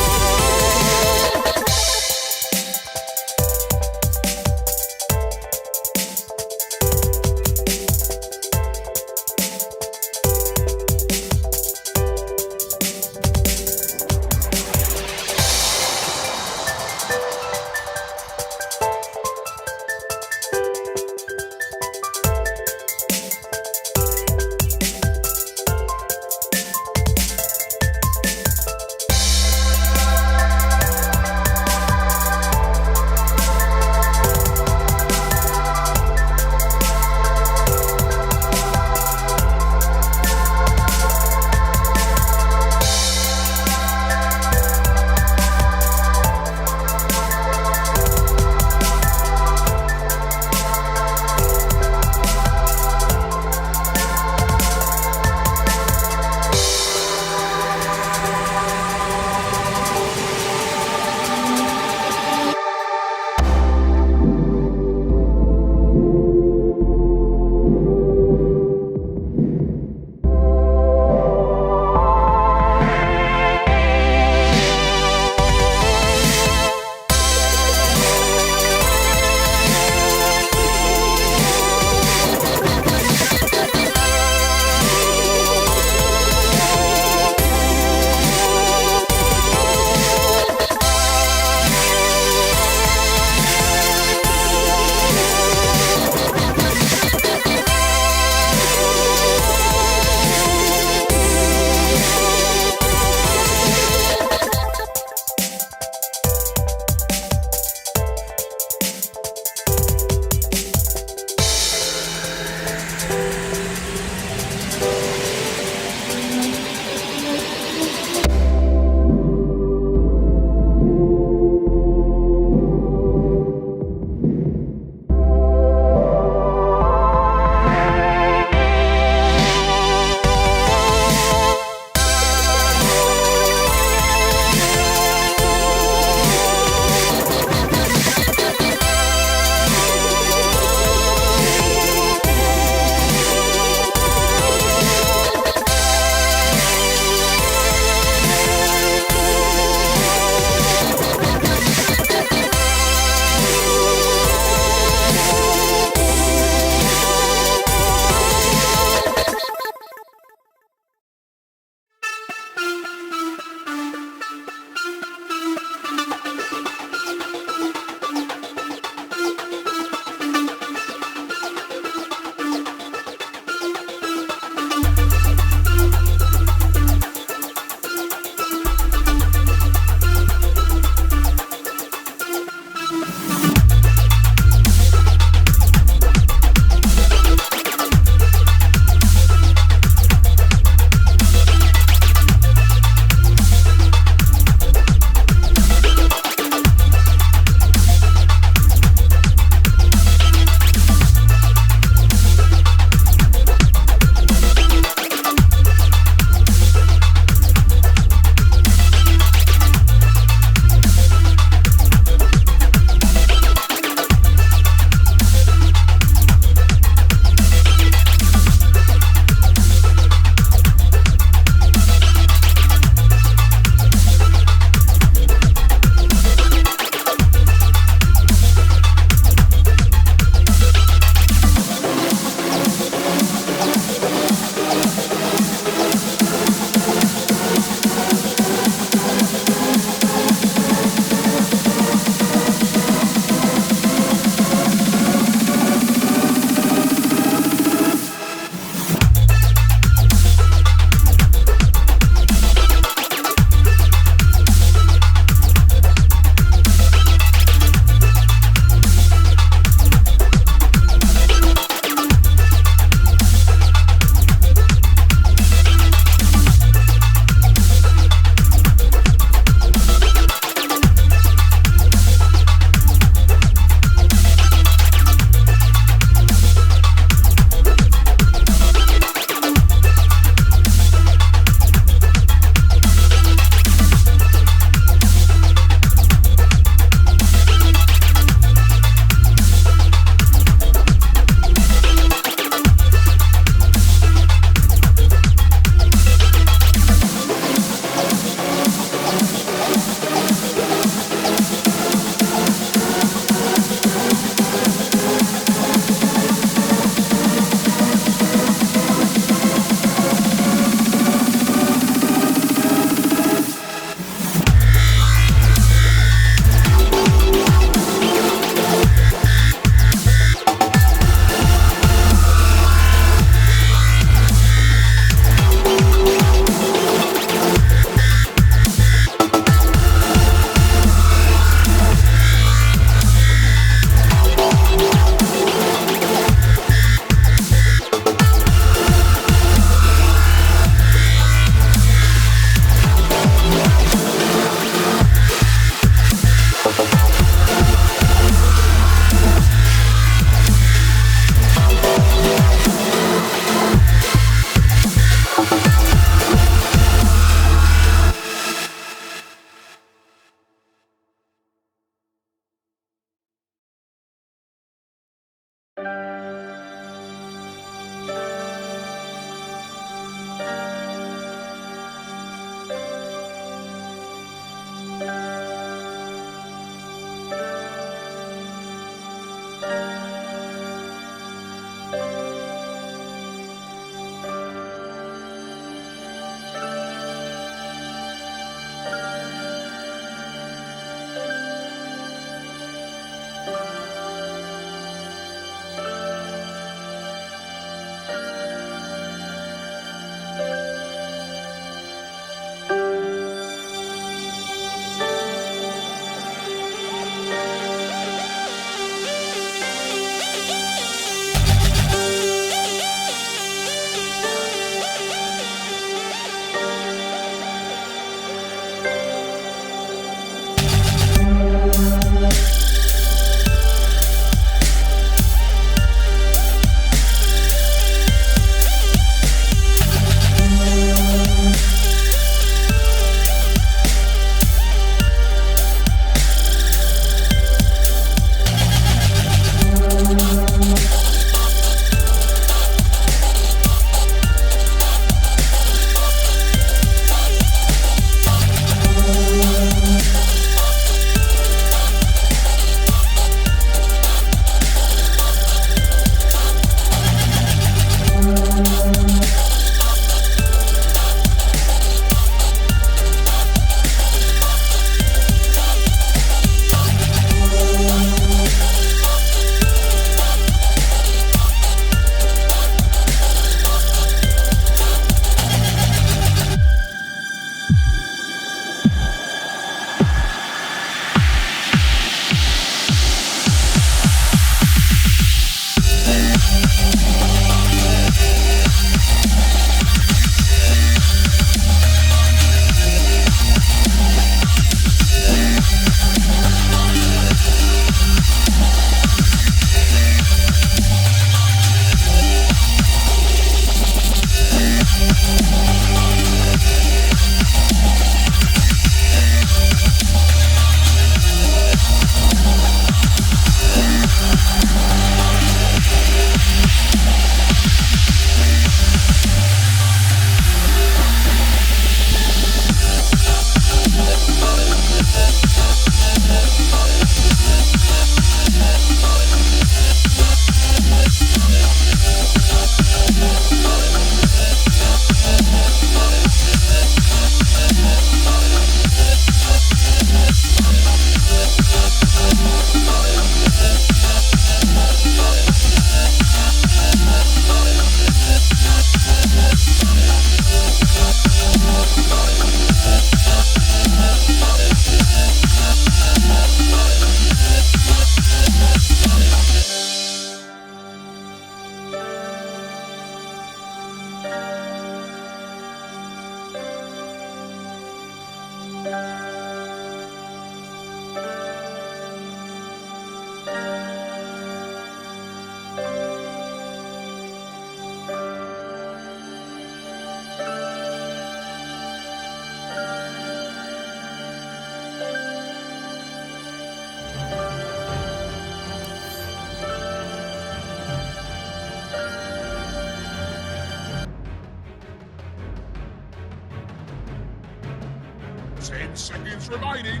10 seconds remaining.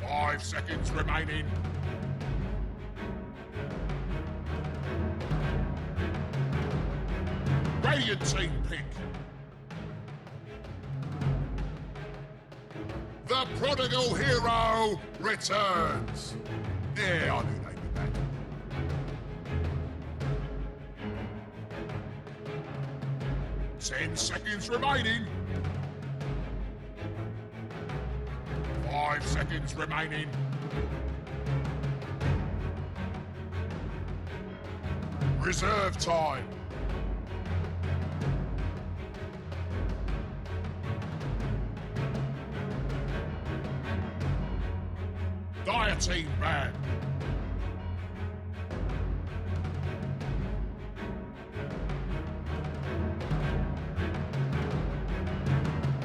5 seconds remaining. Radiant team pick. The prodigal hero returns. Yeah, I knew they'd be back. Ten seconds remaining. 5 seconds remaining. Reserve time. Dire team ban.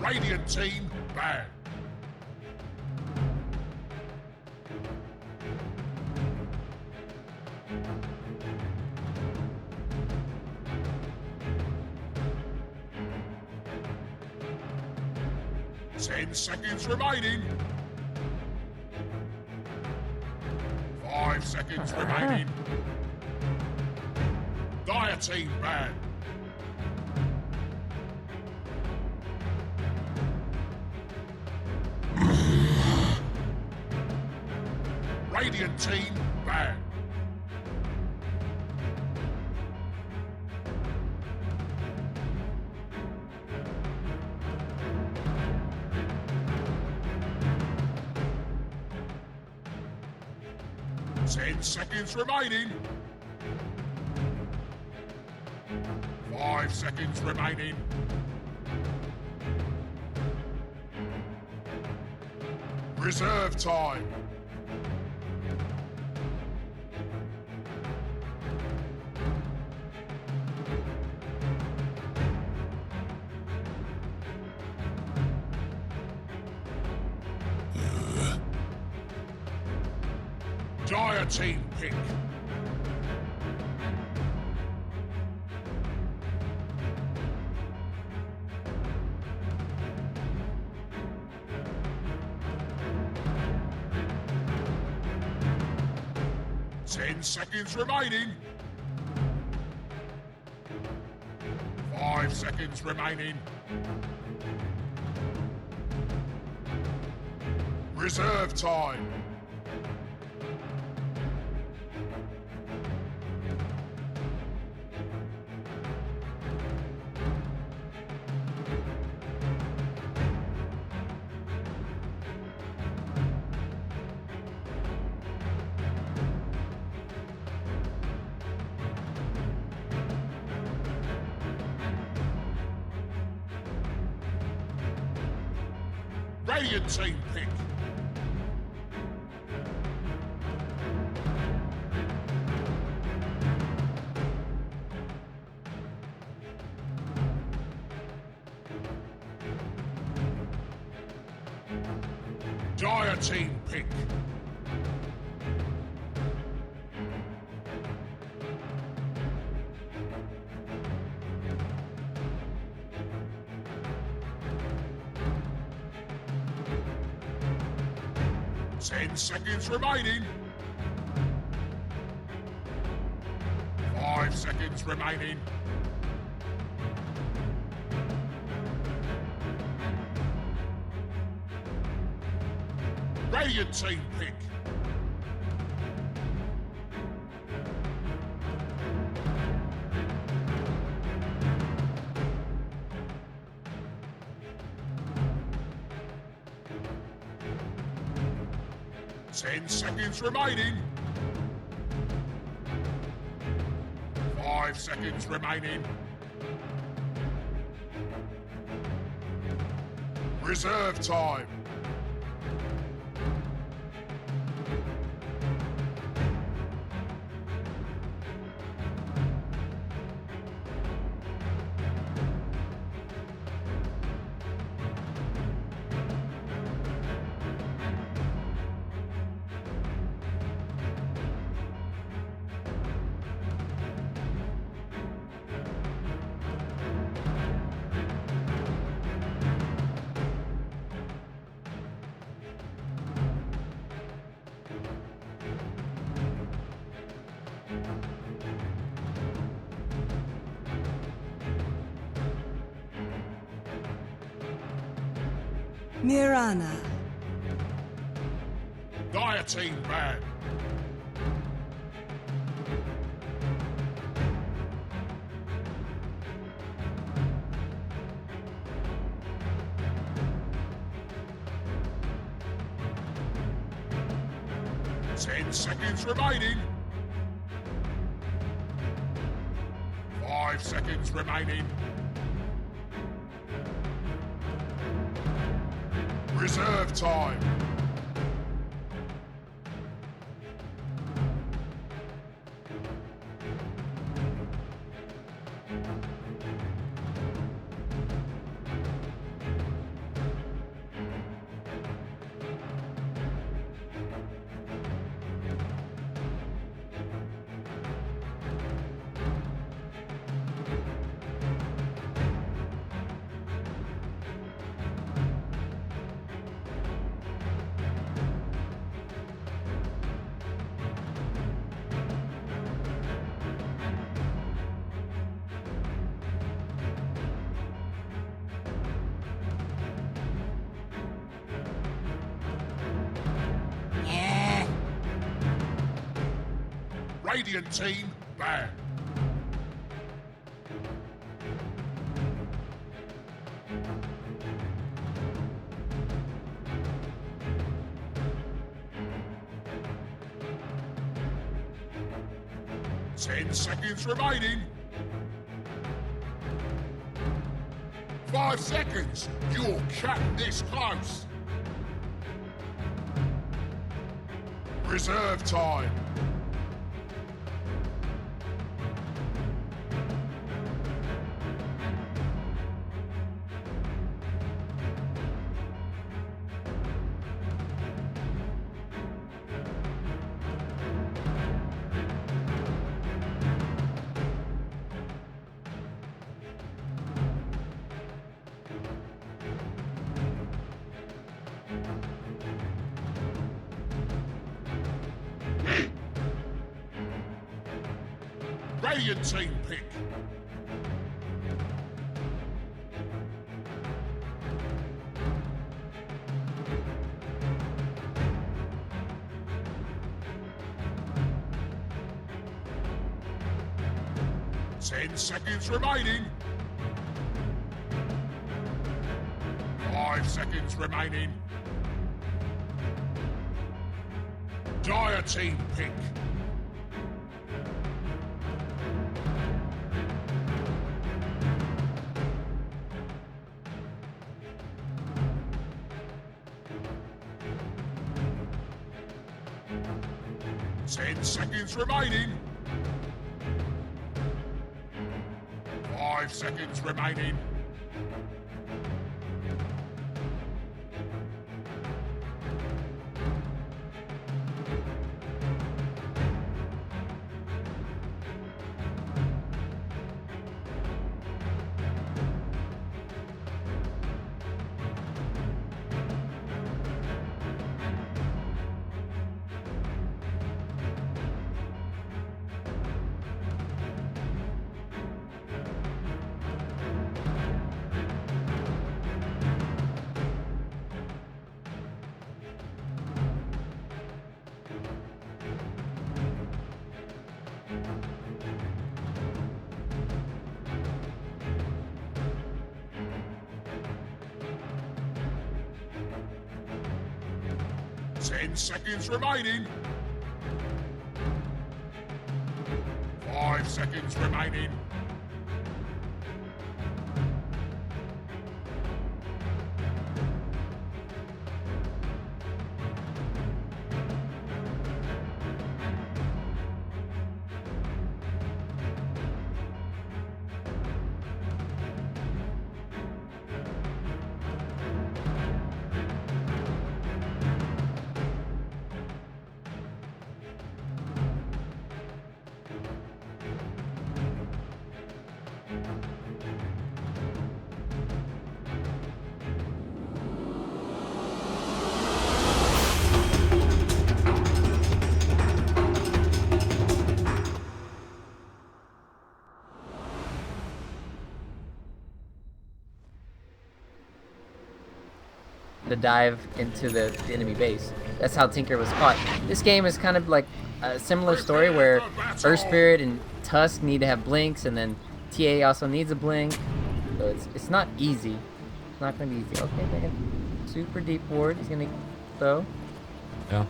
Radiant team ban. Ten seconds remaining. 5 seconds remaining. Dire team ban. Radiant team ban. Ten seconds remaining. 5 seconds remaining. Reserve time. Dire team pick. Ten seconds remaining. 5 seconds remaining. Reserve time. Radiant team pick. Dire team pick. Ten seconds remaining. 5 seconds remaining. Radiant team pick. Ten seconds remaining. 5 seconds remaining. Reserve time. Mirana. Dire team ban. Ten seconds remaining. 5 seconds remaining. Reserve time. Radiant team ban. Ten seconds remaining. 5 seconds. You're cutting this close. Reserve time. Radiant team pick. Ten seconds remaining. 5 seconds remaining. Dire team pick. Ten seconds remaining. 5 seconds remaining. Ten seconds remaining. 5 seconds remaining. to dive into the enemy base. That's how Tinker was caught. This game is kind of like a similar story where Earth Spirit and Tusk need to have blinks, and then TA also needs a blink. So it's not easy. It's not going to be easy. Okay, they got super deep ward. He's going to throw. Yeah.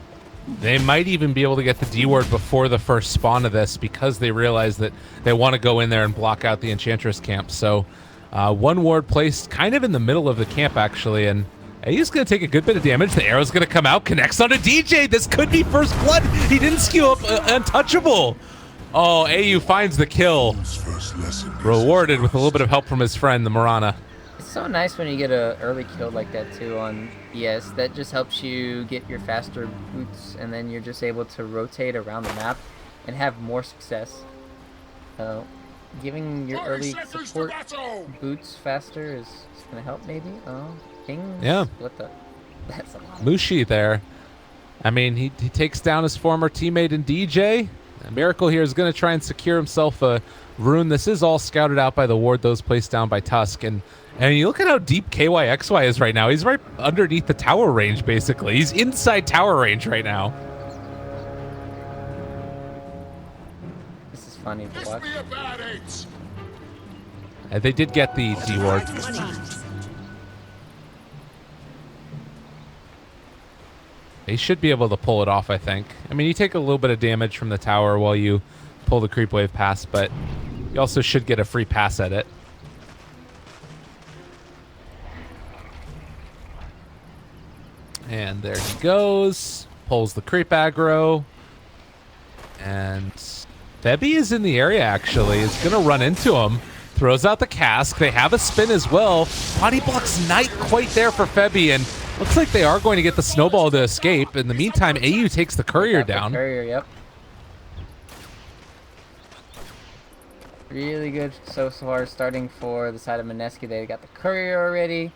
They might even be able to get the D ward before the first spawn of this because they realize that they want to go in there and block out the Enchantress camp. So one ward placed kind of in the middle of the camp, actually, and he's going to take a good bit of damage. The arrow's going to come out, connects onto DJ. This could be first blood. He didn't skew up untouchable. Oh, AU finds the kill. Rewarded with a little bit of help from his friend, the Mirana. It's so nice when you get an early kill like that too on ES. That just helps you get your faster boots, and then you're just able to rotate around the map and have more success. So giving your early support boots faster is going to help maybe. Oh, Kings? Yeah. What the? That's a lot. Mushi there. I mean, he takes down his former teammate in DJ. Miracle here is going to try and secure himself a rune. This is all scouted out by the ward, those placed down by Tusk. And you look at how deep KYXY is right now. He's right underneath the tower range, basically. He's inside tower range right now. This is funny to watch. They did get the D ward. They should be able to pull it off, I think. I mean, you take a little bit of damage from the tower while you pull the creep wave pass, but you also should get a free pass at it. And there he goes. Pulls the creep aggro. And Febby is in the area, actually. Is going to run into him. Throws out the cask. They have a spin as well. Body block's not quite there for Febby, and looks like they are going to get the snowball to escape. In the meantime, AU takes the courier down. Courier, yep. Really good so far, starting for the side of Mineski. They got the courier already,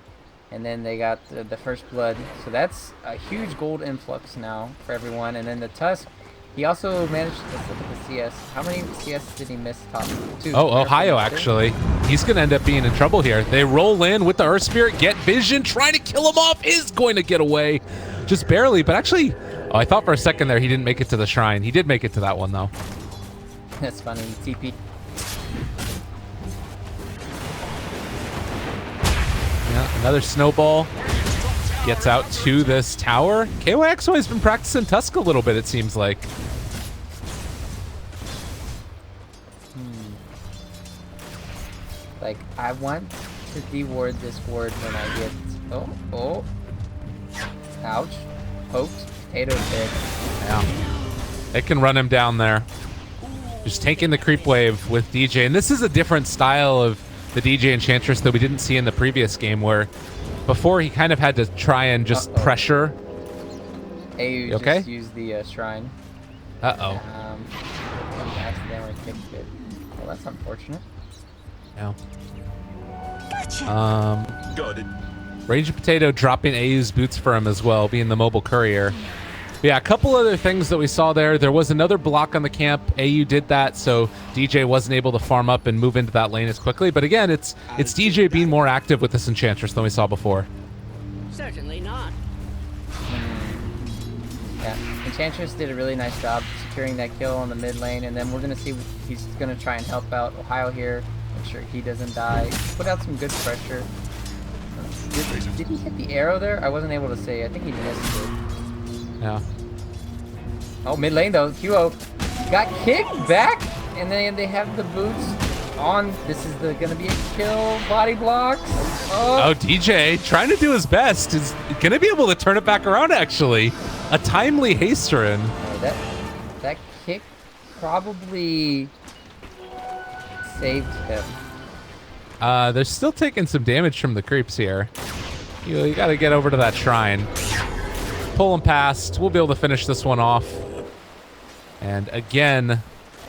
and then they got the first blood. So that's a huge gold influx now for everyone. And then the Tusk, he also managed to look at the CS. How many CS did he miss top? 2. Oh, Ohio, actually. He's going to end up being in trouble here. They roll in with the Earth Spirit, get vision, trying to kill him off, is going to get away. Just barely, but actually, I thought for a second there he didn't make it to the shrine. He did make it to that one, though. That's funny. TP. Yeah, another snowball. Gets out to this tower. KYXY has been practicing Tusk a little bit, it seems like. Like, I want to de-ward this ward when I get... Oh. Ouch. Poked. Potato dead. Yeah. It can run him down there. Just taking the creep wave with DJ. And this is a different style of the DJ Enchantress that we didn't see in the previous game, where before he kind of had to try and just pressure. AU okay? just used the shrine. Uh-oh. Accidentally kicked it. Well, that's unfortunate. Yeah. Gotcha. Got it. Ranger Potato dropping AU's boots for him as well, being the mobile courier. But yeah, a couple other things that we saw there. There was another block on the camp. AU did that, so DJ wasn't able to farm up and move into that lane as quickly. But again, it's DJ being more active with this Enchantress than we saw before. Certainly not. Yeah, Enchantress did a really nice job securing that kill on the mid lane, and then we're going to see he's going to try and help out Ohio here, make sure he doesn't die, put out some good pressure. Did he hit the arrow there? I wasn't able to see. I think he missed it. Yeah. Oh, mid lane though. QO got kicked back, and then they have the boots on. This is gonna be a kill. Body blocks. Oh, DJ trying to do his best. Is gonna be able to turn it back around. Actually, a timely haste run. Oh, that kick probably saved him. They're still taking some damage from the creeps here. You got to get over to that shrine. Pull him past. We'll be able to finish this one off. And again,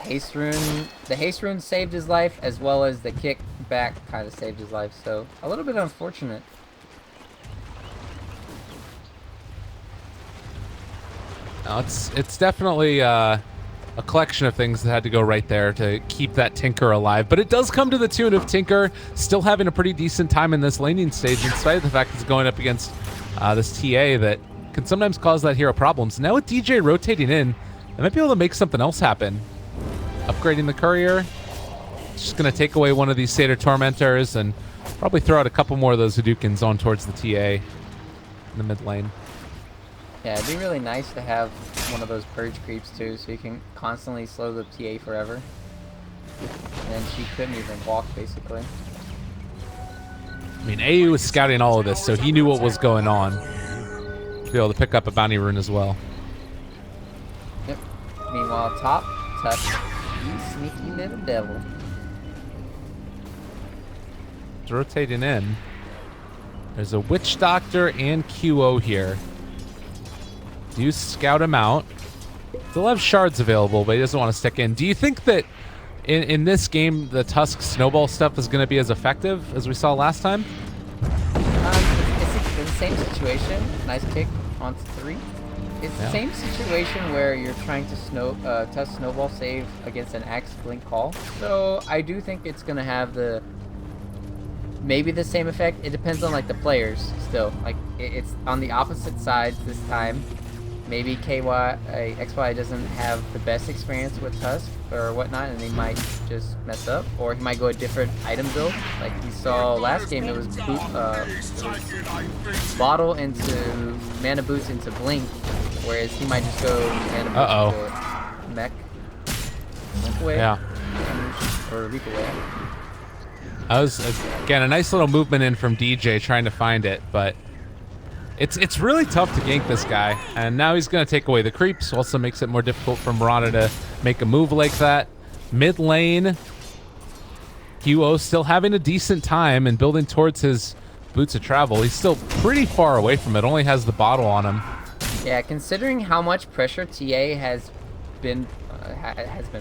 The haste rune saved his life, as well as the kick back kind of saved his life. So a little bit unfortunate. no, it's definitely a collection of things that had to go right there to keep that Tinker alive. But it does come to the tune of Tinker still having a pretty decent time in this laning stage, in spite of the fact it's going up against this TA that can sometimes cause that hero problems. Now with DJ rotating in, they might be able to make something else happen. Upgrading the courier. Just going to take away one of these Satyr Tormentors and probably throw out a couple more of those Hadoukens on towards the TA in the mid lane. Yeah, it'd be really nice to have one of those purge creeps too, so you can constantly slow the TA forever. And then she couldn't even walk, basically. I mean, AU was scouting all of this, so he knew what was going on. To be able to pick up a bounty rune as well. Yep. Meanwhile, top, Tusk, you sneaky little devil. It's rotating in. There's a Witch Doctor and QO here. Do scout him out. Still have shards available, but he doesn't want to stick in. Do you think that in this game, the Tusk snowball stuff is going to be as effective as we saw last time? It's the same situation. Nice kick onto 3. It's the same situation where you're trying to Tusk snowball save against an Axe Blink call. So I do think it's going to have maybe the same effect. It depends on like the players still. Like it's on the opposite sides this time. Maybe XY doesn't have the best experience with Tusk or whatnot, and they might just mess up, or he might go a different item build. Like we saw last game, it was bottle into mana boots into blink, whereas he might just go mana boots into mech, blink away, or reap away. That was again a nice little movement in from DJ trying to find it, but. It's really tough to gank this guy, and now he's going to take away the creeps. Also makes it more difficult for Mirana to make a move like that. Mid lane, QO still having a decent time and building towards his boots of travel. He's still pretty far away from it, only has the bottle on him. Yeah, considering how much pressure TA has been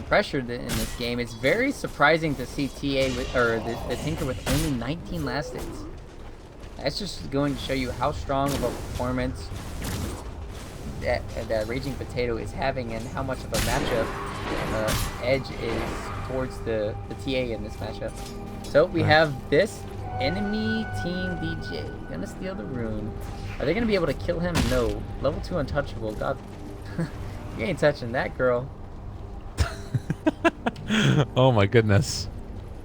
pressured in this game, it's very surprising to see TA the Tinker with only 19 last hits. That's just going to show you how strong of a performance that Raging Potato is having, and how much of a matchup edge is towards the TA in this matchup. So we have this enemy team DJ gonna steal the rune. Are they gonna be able to kill him? No. Level 2 untouchable. God, you ain't touching that girl. Oh my goodness.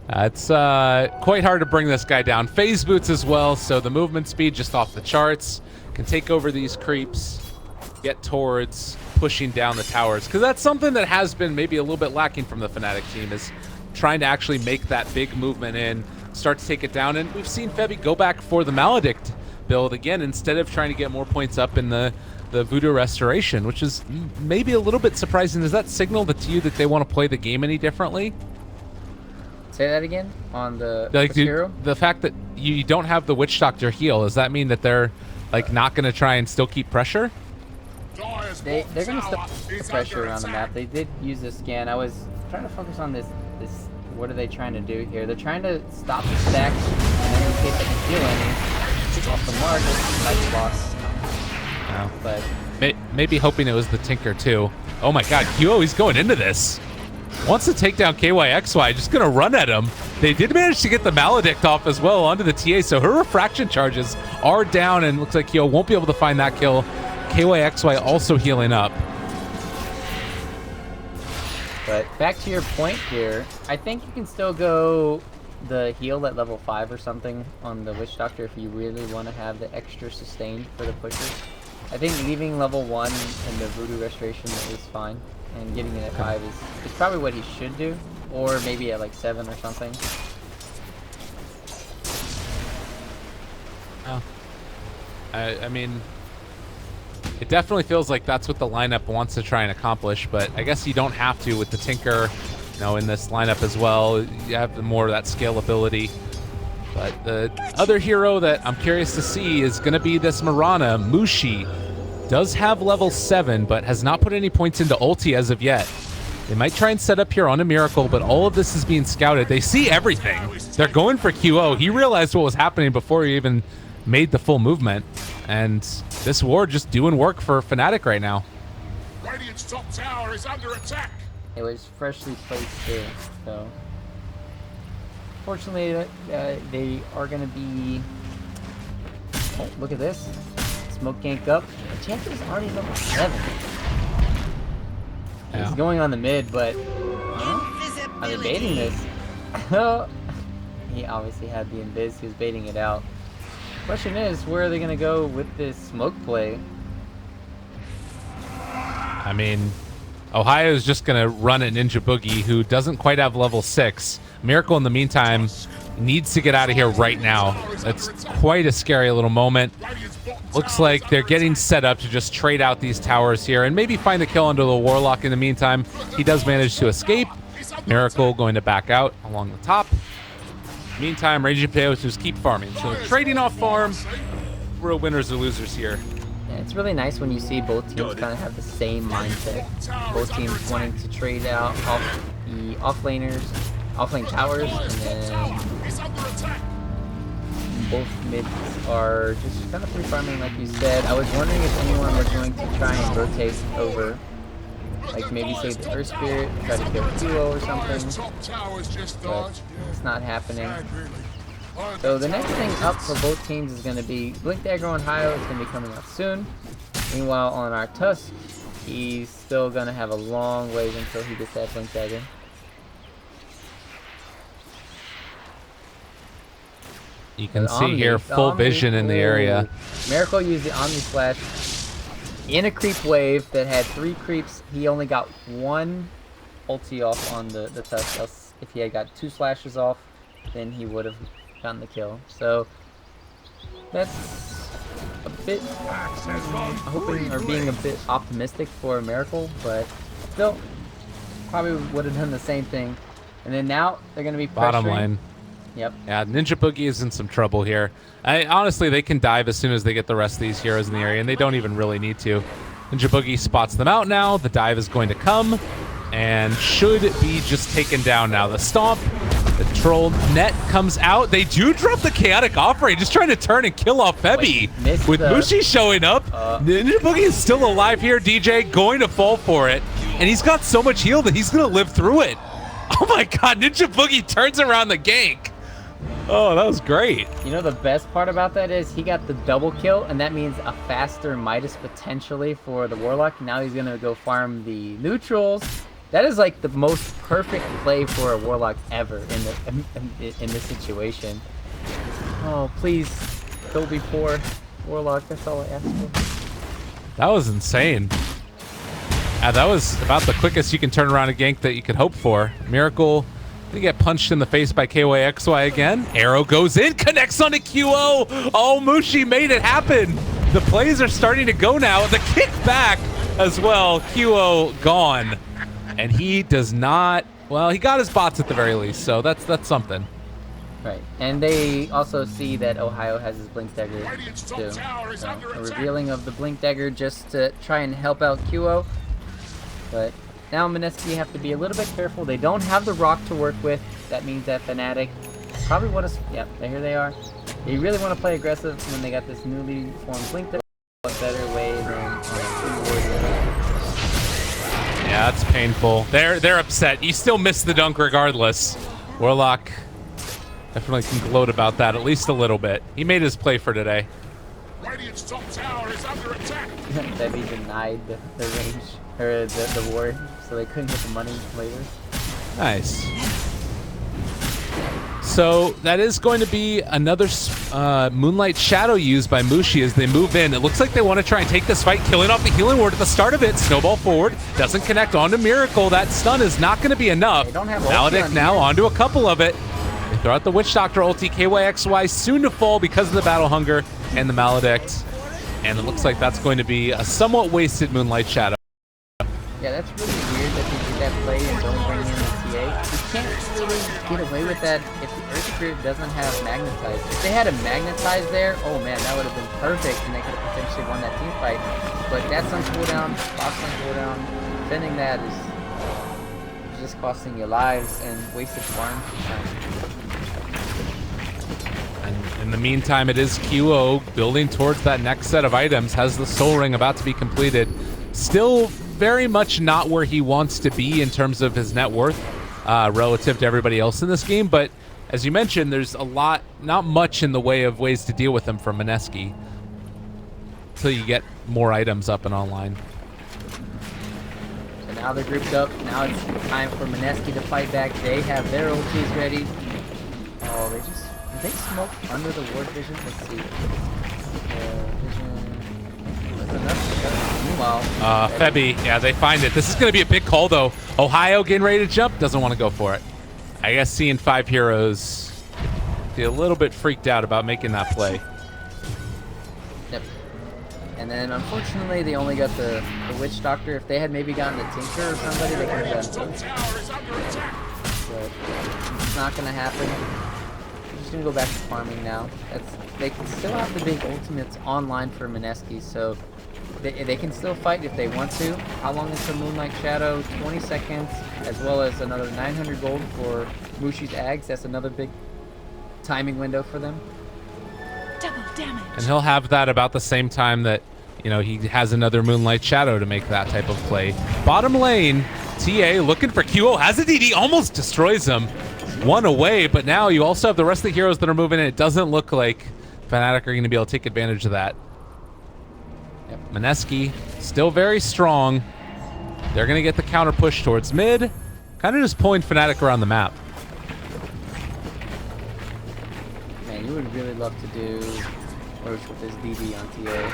It's quite hard to bring this guy down. Phase boots as well, so the movement speed just off the charts. Can take over these creeps, get towards pushing down the towers. Because that's something that has been maybe a little bit lacking from the Fnatic team, is trying to actually make that big movement in, start to take it down. And we've seen Febby go back for the Maledict build again, instead of trying to get more points up in the Voodoo Restoration, which is maybe a little bit surprising. Does that signal to you that they want to play the game any differently? Say that again on the hero? The fact that you don't have the Witch Doctor heal, does that mean that they're like not going to try and still keep pressure? They're going to still keep pressure around the map. They did use the scan. I was trying to focus on this. What are they trying to do here? They're trying to stop the stacks, and then in case they can heal any, off the mark, nice block. But maybe hoping it was the Tinker too. Oh my God, QO, he's going into this. Wants to take down KYXY, just gonna run at him. They did manage to get the Maledict off as well onto the TA, so her refraction charges are down, and looks like Kyo won't be able to find that kill. KYXY also healing up. But back to your point here, I think you can still go the heal at level 5 or something on the Witch Doctor if you really want to have the extra sustain for the pushers. I think leaving level 1 in the Voodoo Restoration is fine. And getting it at 5 is probably what he should do, or maybe at like 7 or something. Oh. I mean, it definitely feels like that's what the lineup wants to try and accomplish, but I guess you don't have to with the Tinker, in this lineup as well. You have more of that scalability. But the other hero that I'm curious to see is going to be this Mirana. Mushi does have level 7, but has not put any points into ulti as of yet. They might try and set up here on a Miracle, but all of this is being scouted. They see everything. They're going for QO. He realized what was happening before he even made the full movement. And this ward just doing work for Fnatic right now. Radiant's top tower is under attack. It was freshly placed there, so... Fortunately, they are going to be... Oh, look at this. smoke gank up. The chances aren't even level 7. Yeah. He's going on the mid, but are they baiting this? He obviously had the invis. He was baiting it out. Question is, where are they gonna go with this smoke play? I mean, Ohio is just going to run at Ninja Boogie, who doesn't quite have level 6. Miracle, in the meantime, needs to get out of here right now. It's quite a scary little moment. Looks like they're getting set up to just trade out these towers here and maybe find a kill under the Warlock in the meantime. He does manage to escape. Miracle going to back out along the top. Meantime, Raging Potatoes just keep farming. So trading off farm, real winners or losers here. Yeah, it's really nice when you see both teams kind of have the same mindset. Both teams wanting to trade out off the offlane towers, and then both mids are just kind of free farming, like you said. I was wondering if anyone was going to try and rotate over, like maybe save the Earth Spirit, try to kill Duo or something, but it's not happening. So the next thing up for both teams is going to be Blink Dagger on Hio. It's going to be coming out soon. Meanwhile, on our Tusk, he's still going to have a long wait until he gets that Blink Dagger. You can see here full vision in the area. Miracle used the Omni Slash in a creep wave that had 3 creeps. He only got 1 ulti off on the Tusk. Else, if he had got 2 slashes off, then he would have gotten the kill. So that's a bit hoping or being a bit optimistic for a Miracle, but still probably would have done the same thing. And then now they're going to be pressuring. Bottom line. Yep. Yeah, Ninja Boogie is in some trouble here. Honestly, they can dive as soon as they get the rest of these heroes in the area, and they don't even really need to. Ninja Boogie spots them out now. The dive is going to come and should be just taken down now. The stomp, the troll net comes out. They do drop the chaotic offering, just trying to turn and kill off Febby. With Mushi showing up, Ninja Boogie is still alive here. DJ going to fall for it, and he's got so much heal that he's going to live through it. Oh my god, Ninja Boogie turns around the gank. Oh, that was great. You know, the best part about that is he got the double kill, and that means a faster Midas potentially for the Warlock. Now he's going to go farm the neutrals. That is like the most perfect play for a Warlock ever in this situation. Oh, please, don't be poor, Warlock. That's all I ask for. That was insane. That was about the quickest you can turn around a gank that you could hope for. Miracle gonna get punched in the face by KYXY again. Arrow goes in, connects on a QO. Oh, Mushi made it happen. The plays are starting to go now. The kick back as well. QO gone. And he does not, well, he got his bots at the very least, so that's something. Right, and they also see that Ohio has his Blink Dagger too. So a revealing of the Blink Dagger just to try and help out QO. But now Mineski have to be a little bit careful. They don't have the rock to work with. That means that Fnatic probably want to, yep, here they are. They really want to play aggressive when they got this newly formed Blink Dagger. A better way than yeah, that's painful. They're upset. You still miss the dunk regardless. Warlock definitely can gloat about that at least a little bit. He made his play for today. Radiant's top tower is under attack. Debbie denied the range, or the ward, so they couldn't get the money later. Nice. So that is going to be another Moonlight Shadow used by Mushi as they move in. It looks like they want to try and take this fight, killing off the healing ward at the start of it. Snowball forward, doesn't connect onto Miracle. That stun is not going to be enough. Maledict now onto a couple of it. They throw out the Witch Doctor ulti. KYXY soon to fall because of the Battle Hunger and the Maledict. And it looks like that's going to be a somewhat wasted Moonlight Shadow. Yeah, that's really weird that they did that play and don't bring in the TA. You can't really get away with that if the Earth Spirit doesn't have Magnetize. If they had a Magnetize there, oh man, that would have been perfect and they could have potentially won that team fight. But that's on cooldown, box on cooldown. Defending that is just costing you lives and wasted farm time. And in the meantime, it is QO building towards that next set of items. Has the Soul Ring about to be completed. Still very much not where he wants to be in terms of his net worth relative to everybody else in this game. But as you mentioned, there's not much in the way of ways to deal with him from Mineski. until you get more items up and online. So now they're grouped up. Now it's time for Mineski to fight back. They have their ultis ready. Oh, did they smoke under the ward vision? Let's see. Meanwhile, Febby, yeah, they find it. This is going to be a big call, though. Ohio getting ready to jump, doesn't want to go for it. I guess seeing 5 heroes, be a little bit freaked out about making that play. Yep. And then, unfortunately, they only got the Witch Doctor. If they had maybe gotten the Tinker or somebody, they could have done it. But it's not going to happen. We're just going to go back to farming now. They can still have the big ultimates online for Mineski, so they can still fight if they want to. How long is the Moonlight Shadow? 20 seconds, as well as another 900 gold for Mushi's Ags. That's another big timing window for them. Double damage. And he'll have that about the same time that, you know, he has another Moonlight Shadow to make that type of play. Bottom lane, TA looking for QO. Has a DD, almost destroys him. One away, but now you also have the rest of the heroes that are moving in. It doesn't look like Fnatic are going to be able to take advantage of that. Yep. Mineski still very strong. They're going to get the counter push towards mid. Kind of just pulling Fnatic around the map. Man, you would really love to do Roche with his DD on TA.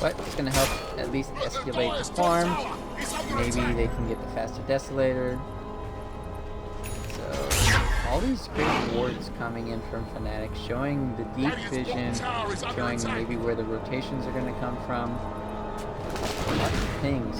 But it's going to help at least escalate the farm. Maybe they can get the faster Desolator. So, all these great wards coming in from Fnatic, showing the deep vision, showing maybe where the rotations are going to come from. Pings.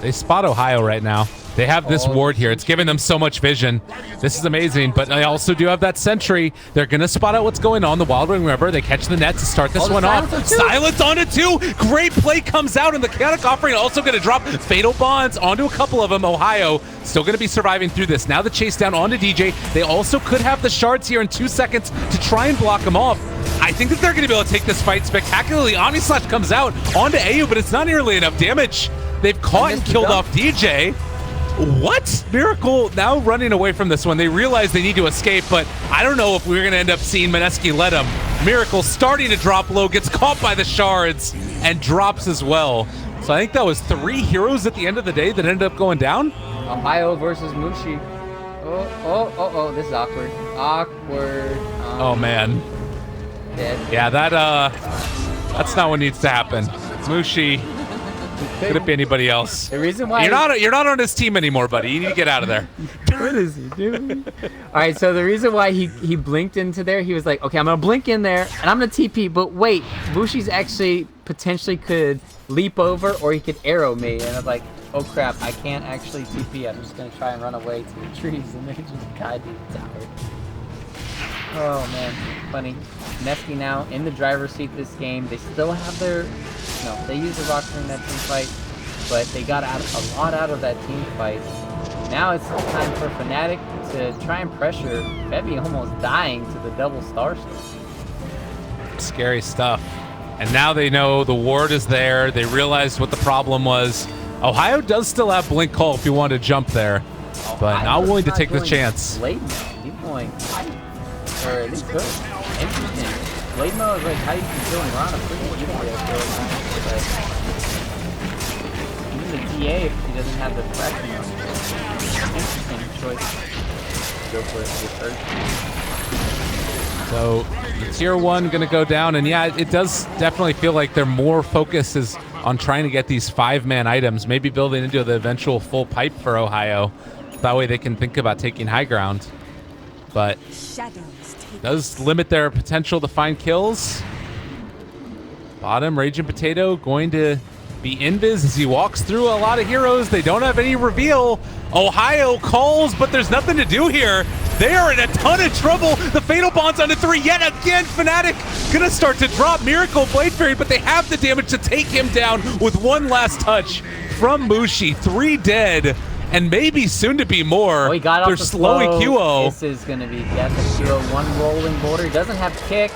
They spot Ohio right now. They have this ward here. It's giving them so much vision. This is amazing, but they also do have that sentry. They're going to spot out what's going on. The Wild Wing River. They catch the net to start this one off. Silence on it too. Great play comes out, and the chaotic offering also going to drop Fatal Bonds onto a couple of them. Ohio still going to be surviving through this. Now the chase down onto DJ. They also could have the shards here in 2 seconds to try and block them off. I think that they're going to be able to take this fight spectacularly. Omni Slash comes out onto AU, but it's not nearly enough damage. They've caught and killed off DJ. What? Miracle now running away from this one. They realize they need to escape, but I don't know if we're going to end up seeing Mineski let him. Miracle starting to drop low, gets caught by the shards, and drops as well. So I think that was 3 heroes at the end of the day that ended up going down. Ohio versus Mushi. Oh, this is awkward. Awkward. Oh, man. Dead. Yeah, that's not what needs to happen. Mushi. Could it be anybody else? The reason why you're not on his team anymore, buddy. You need to get out of there. What is he doing? All right, so the reason why he blinked into there, he was like, okay, I'm gonna blink in there and I'm gonna TP, but wait, Bushi's actually potentially could leap over or he could arrow me, and I'm like, oh crap, I can't actually TP. I'm just gonna try and run away to the trees, and they just guide me to the tower. Oh man, funny. Mineski now in the driver's seat this game. They still have their, they use the rock in that team fight, but they got a lot out of that team fight. Now it's time for Fnatic to try and pressure Febby, almost dying to the double star still. Scary stuff. And now they know the ward is there. They realized what the problem was. Ohio does still have blink call if you want to jump there, but not willing to take the chance. Blade mode, he's going or at least good. Interesting. Blade mode is like how you can kill Mirana pretty easily but even the TA if he doesn't have the fraction mode. Interesting choice. Go for it with Earth. So tier 1 gonna go down, and yeah, it does definitely feel like their more focus is on trying to get these 5-man items, maybe building into the eventual full pipe for Ohio. That way they can think about taking high ground. But does limit their potential to find kills. Bottom, Raging Potato going to be invis as he walks through a lot of heroes. They don't have any reveal. Ohio calls, but there's nothing to do here. They are in a ton of trouble. The Fatal Bond's onto 3 yet again. Fnatic gonna start to drop Miracle Blade Fairy, but they have the damage to take him down with one last touch from Mushi. 3 dead, and maybe soon to be more. Oh, he got off They're the slowing slow. QO. This is gonna be death of QO. One rolling border. He doesn't have kick.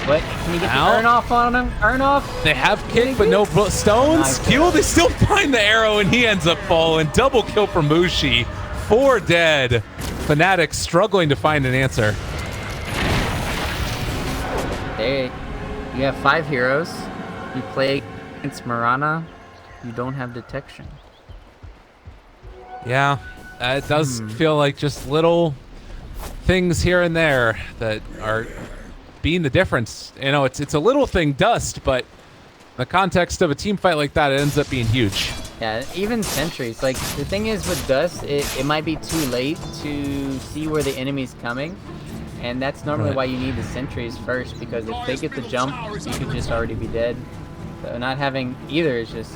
But can you get the earn off on him? Earn off? They have kick, but no stones. Q, they still find the arrow, and he ends up falling. Double kill for Mushi. 4 dead. Fnatic struggling to find an answer. You have 5 heroes. You play against Mirana. You don't have detection. Yeah, it does feel like just little things here and there that are being the difference. You know, it's a little thing, dust, but in the context of a team fight like that, it ends up being huge. Yeah, even sentries. Like, the thing is with dust, it might be too late to see where the enemy's coming. And that's normally why you need the sentries first, because if they get the jump, you could just already be dead. So not having either is just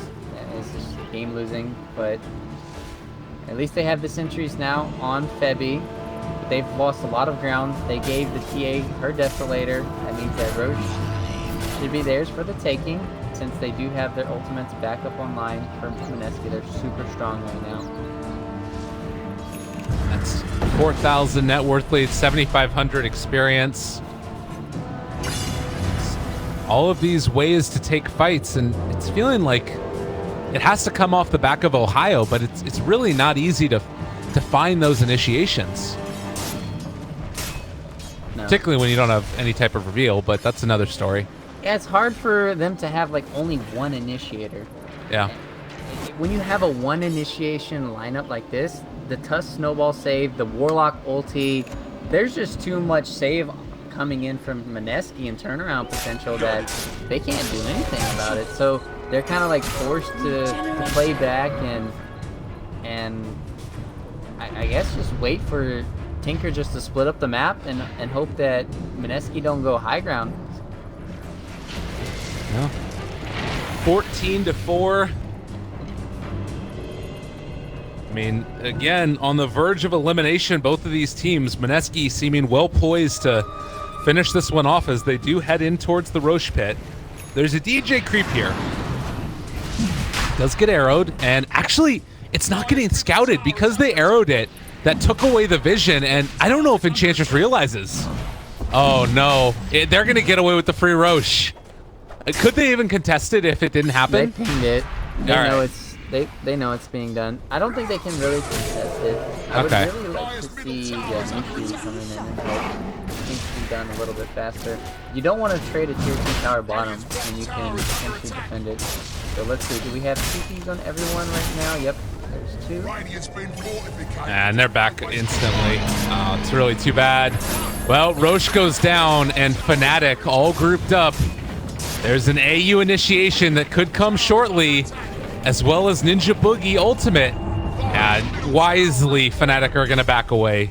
game losing, but at least they have the sentries now on Febby. They've lost a lot of ground. They gave the TA her Desolator. That means that Roche should be theirs for the taking, since they do have their ultimates back up online for Mineski. They're super strong right now. That's 4,000 net worth lead, 7,500 experience. All of these ways to take fights, and it's feeling like it has to come off the back of Ohio, but it's really not easy to find those initiations. No. Particularly when you don't have any type of reveal, but that's another story. Yeah, it's hard for them to have like only one initiator. Yeah. When you have a one initiation lineup like this, the Tusk Snowball save, the Warlock ulti, there's just too much save coming in from Mineski and turnaround potential that they can't do anything about it. So they're kind of like forced to play back and I guess just wait for Tinker just to split up the map and hope that Mineski don't go high ground. Yeah. 14-4. I mean, again, on the verge of elimination, both of these teams. Mineski seeming well poised to finish this one off as they do head in towards the Roche pit. There's a DJ creep here. Does get arrowed, and actually, it's not getting scouted because they arrowed it. That took away the vision, and I don't know if Enchantress realizes. Oh no, they're gonna get away with the free Roche. Could they even contest it if it didn't happen? They pinged it. They All know right. it's they know it's being done. I don't think they can really contest it. I Okay. would really like to see Mineski coming in and help things be done a little bit faster. You don't want to trade a tier 2 tower bottom when you can potentially defend it. So let's see. Do we have TPs on everyone right now? Yep. There's 2. Radiant's been fortified. And they're back instantly. It's really too bad. Well, Roche goes down, and Fnatic all grouped up. There's an AU initiation that could come shortly, as well as Ninja Boogie ultimate. And wisely, Fnatic are going to back away.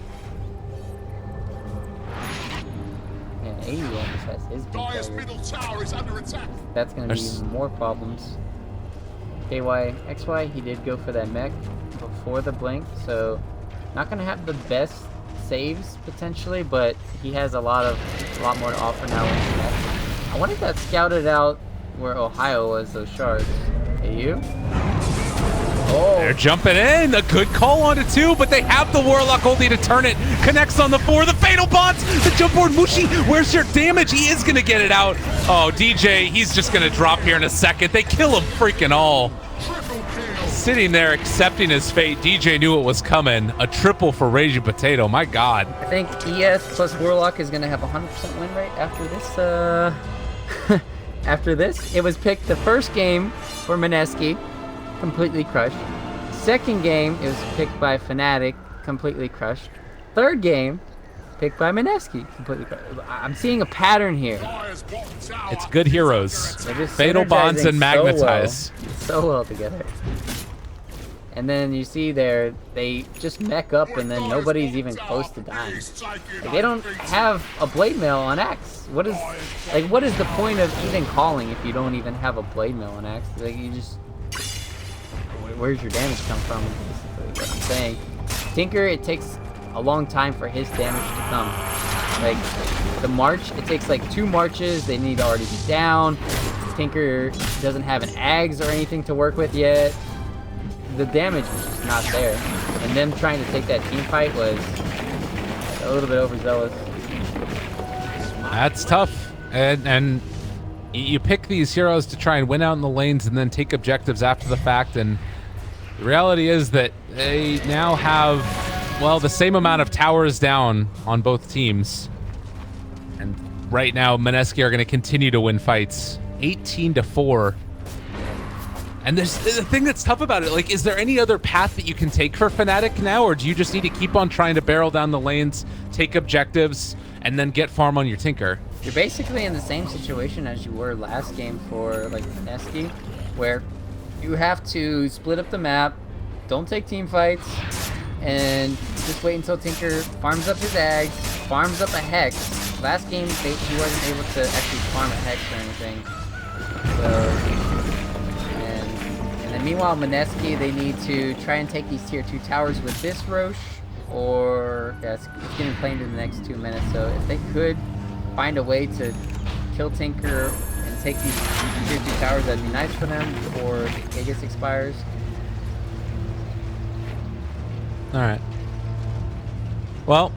And AU almost has his big Dire's covered. middle tower is under attack. That's going to be There's- even more problems. KY, XY, he did go for that mech before the blink, so not going to have the best saves potentially, but he has a lot more to offer now with the mech. I wonder if that scouted out where Ohio was, those shards. AU? They're Oh, jumping in. A good call on it too, but they have the Warlock ulti to turn it. Connects on the 4. The Fatal Bonds. The jump board. Mushi, where's your damage? He is going to get it out. Oh, DJ, he's just going to drop here in a second. They kill him freaking all. Sitting there accepting his fate. DJ knew it was coming. A triple for Raging Potato. My God. I think ES plus Warlock is going to have a 100% win rate after this. After this, it was picked the first game for Mineski, completely crushed. Second game, it was picked by Fnatic, completely crushed. Third game, picked by Mineski, completely crushed. I'm seeing a pattern here. Dire's bottom tower. It's good heroes. They're just Fatal Bonds and synergizing Magnetize. so well together. And then you see there, they just mech up and then nobody's even close to dying. Like, they don't have a blade mail on Axe. What is the point of even calling if you don't even have a blade mail on Axe? Like, you just, where's your damage come from? Basically, what I'm saying. Tinker, it takes a long time for his damage to come. Like the march, it takes like 2 marches. They need to already be down. Tinker doesn't have an Ags or anything to work with yet. The damage was just not there, and them trying to take that team fight was a little bit overzealous. That's tough. And you pick these heroes to try and win out in the lanes and then take objectives after the fact. And the reality is that they now have, well, the same amount of towers down on both teams. And right now, Mineski are going to continue to win fights. 18-4. And there's the thing that's tough about it. Like, is there any other path that you can take for Fnatic now, or do you just need to keep on trying to barrel down the lanes, take objectives, and then get farm on your Tinker? You're basically in the same situation as you were last game for like Mineski, where you have to split up the map, don't take team fights, and just wait until Tinker farms up his Ags, farms up a Hex. Last game, he wasn't able to actually farm a Hex or anything. So, and then meanwhile, Mineski, they need to try and take these tier 2 towers with this Roche, or yeah, it's getting claimed in the next 2 minutes. So if they could find a way to kill Tinker and take these tier 2 towers, that'd be nice for them before Aegis expires. All right. Well,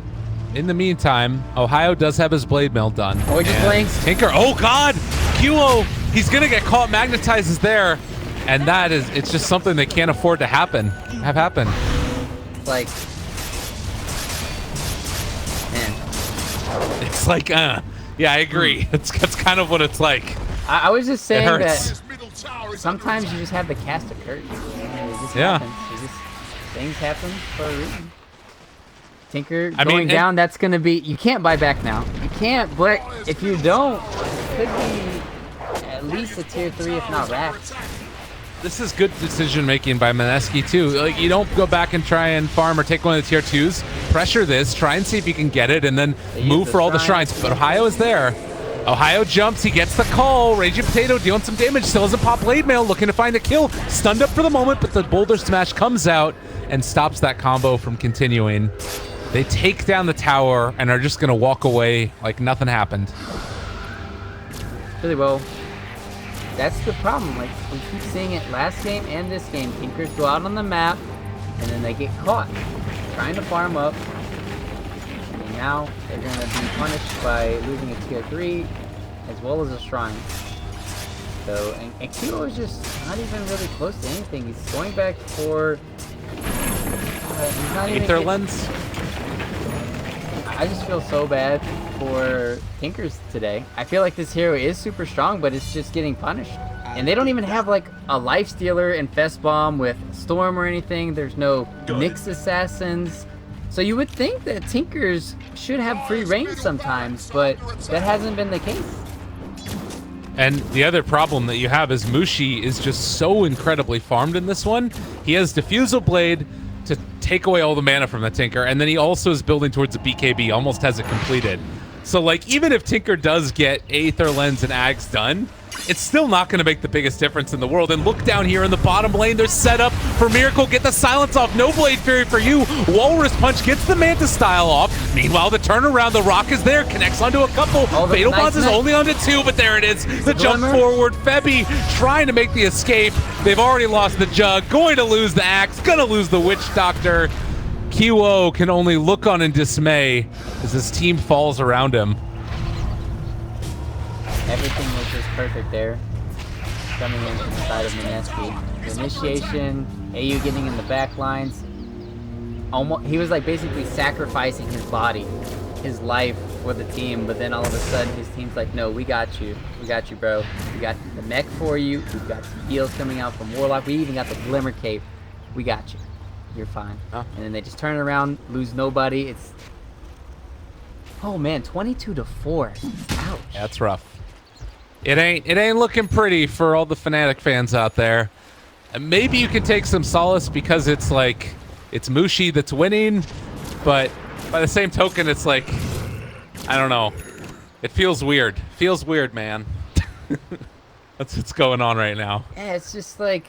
in the meantime, Ohio does have his Blade Mill done. Oh, he just blinks. Tinker, oh God! QO, he's gonna get caught, magnetizes there. And that is, it's just something they can't afford to have happen. Like, man. It's like, yeah, I agree. That's kind of what it's like. I was just saying that This middle tower is sometimes you just have to cast a curtain. It just Yeah. happens. Things happen for a reason. Tinker I going mean, down, that's going to be... You can't buy back now. You can't, but if you don't, it could be at least a tier 3, if not racked. This is good decision making by Mineski too. Like, you don't go back and try and farm or take one of the tier 2s. Pressure this, try and see if you can get it, and then move for all the shrines. But Ohio is there. Ohio jumps, he gets the call. Raging Potato dealing some damage, still has a pop blade mail, looking to find a kill. Stunned up for the moment, but the boulder smash comes out and stops that combo from continuing. They take down the tower and are just gonna walk away like nothing happened. Really well. That's the problem. Like, we keep seeing it last game and this game. Tinkers go out on the map, and then they get caught trying to farm up. And now they're going to be punished by losing a tier 3, as well as a shrine. So, and Kilo is just not even really close to anything. He's going back for... he's not even Aether Lens? I just feel so bad for Tinkers today. I feel like this hero is super strong, but it's just getting punished. And they don't even have like a Lifestealer and Fest Bomb with Storm or anything. There's no Nyx Assassins. So you would think that Tinkers should have free reign sometimes, but that hasn't been the case. And the other problem that you have is Mushi is just so incredibly farmed in this one. He has Diffusal Blade to take away all the mana from the Tinker, and then he also is building towards a BKB, almost has it completed. So like, even if Tinker does get Aether Lens and Ags done, it's still not going to make the biggest difference in the world. And look down here in the bottom lane, they're set up for Miracle. Get the silence off. No Blade Fury for you. Walrus Punch gets the Manta style off. Meanwhile, the turnaround, the Rock is there. Connects onto a couple. Fatal Bonds is only onto 2, but there it is. The jump forward. Febby trying to make the escape. They've already lost the Jug. Going to lose the Axe. Going to lose the Witch Doctor. QO can only look on in dismay as his team falls around him. Everything was just perfect there. Coming in from the side of Mineski. The initiation, AU getting in the back lines. Almost, he was like basically sacrificing his body, his life for the team, but then all of a sudden his team's like, no, we got you. We got you, bro. We got the mech for you. We've got some heals coming out from Warlock. We even got the Glimmer Cape. We got you. You're fine. And then they just turn around, lose nobody. It's... Oh man, 22-4. Ouch. Yeah, that's rough. It ain't looking pretty for all the Fnatic fans out there. And maybe you can take some solace because it's like, it's Mushi that's winning, but by the same token, it's like, I don't know. It feels weird. Feels weird, man. That's what's going on right now. Yeah, it's just like,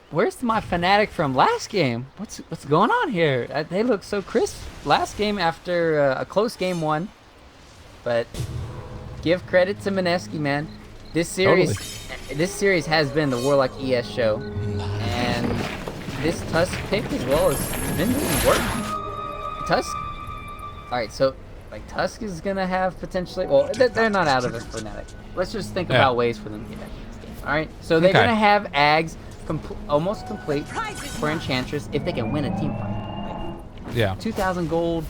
where's my Fnatic from last game? What's going on here? They look so crisp last game after a close game 1. But give credit to Mineski, man. This series has been the Warlock ES show, and this Tusk pick as well has been doing work. Tusk. All right, so like Tusk is gonna have potentially. Well, they're not out of it for Fnatic. Let's just think about ways for them to get back in this game. All right, so they're gonna have Ags almost complete for Enchantress if they can win a team fight. Yeah. 2,000 gold.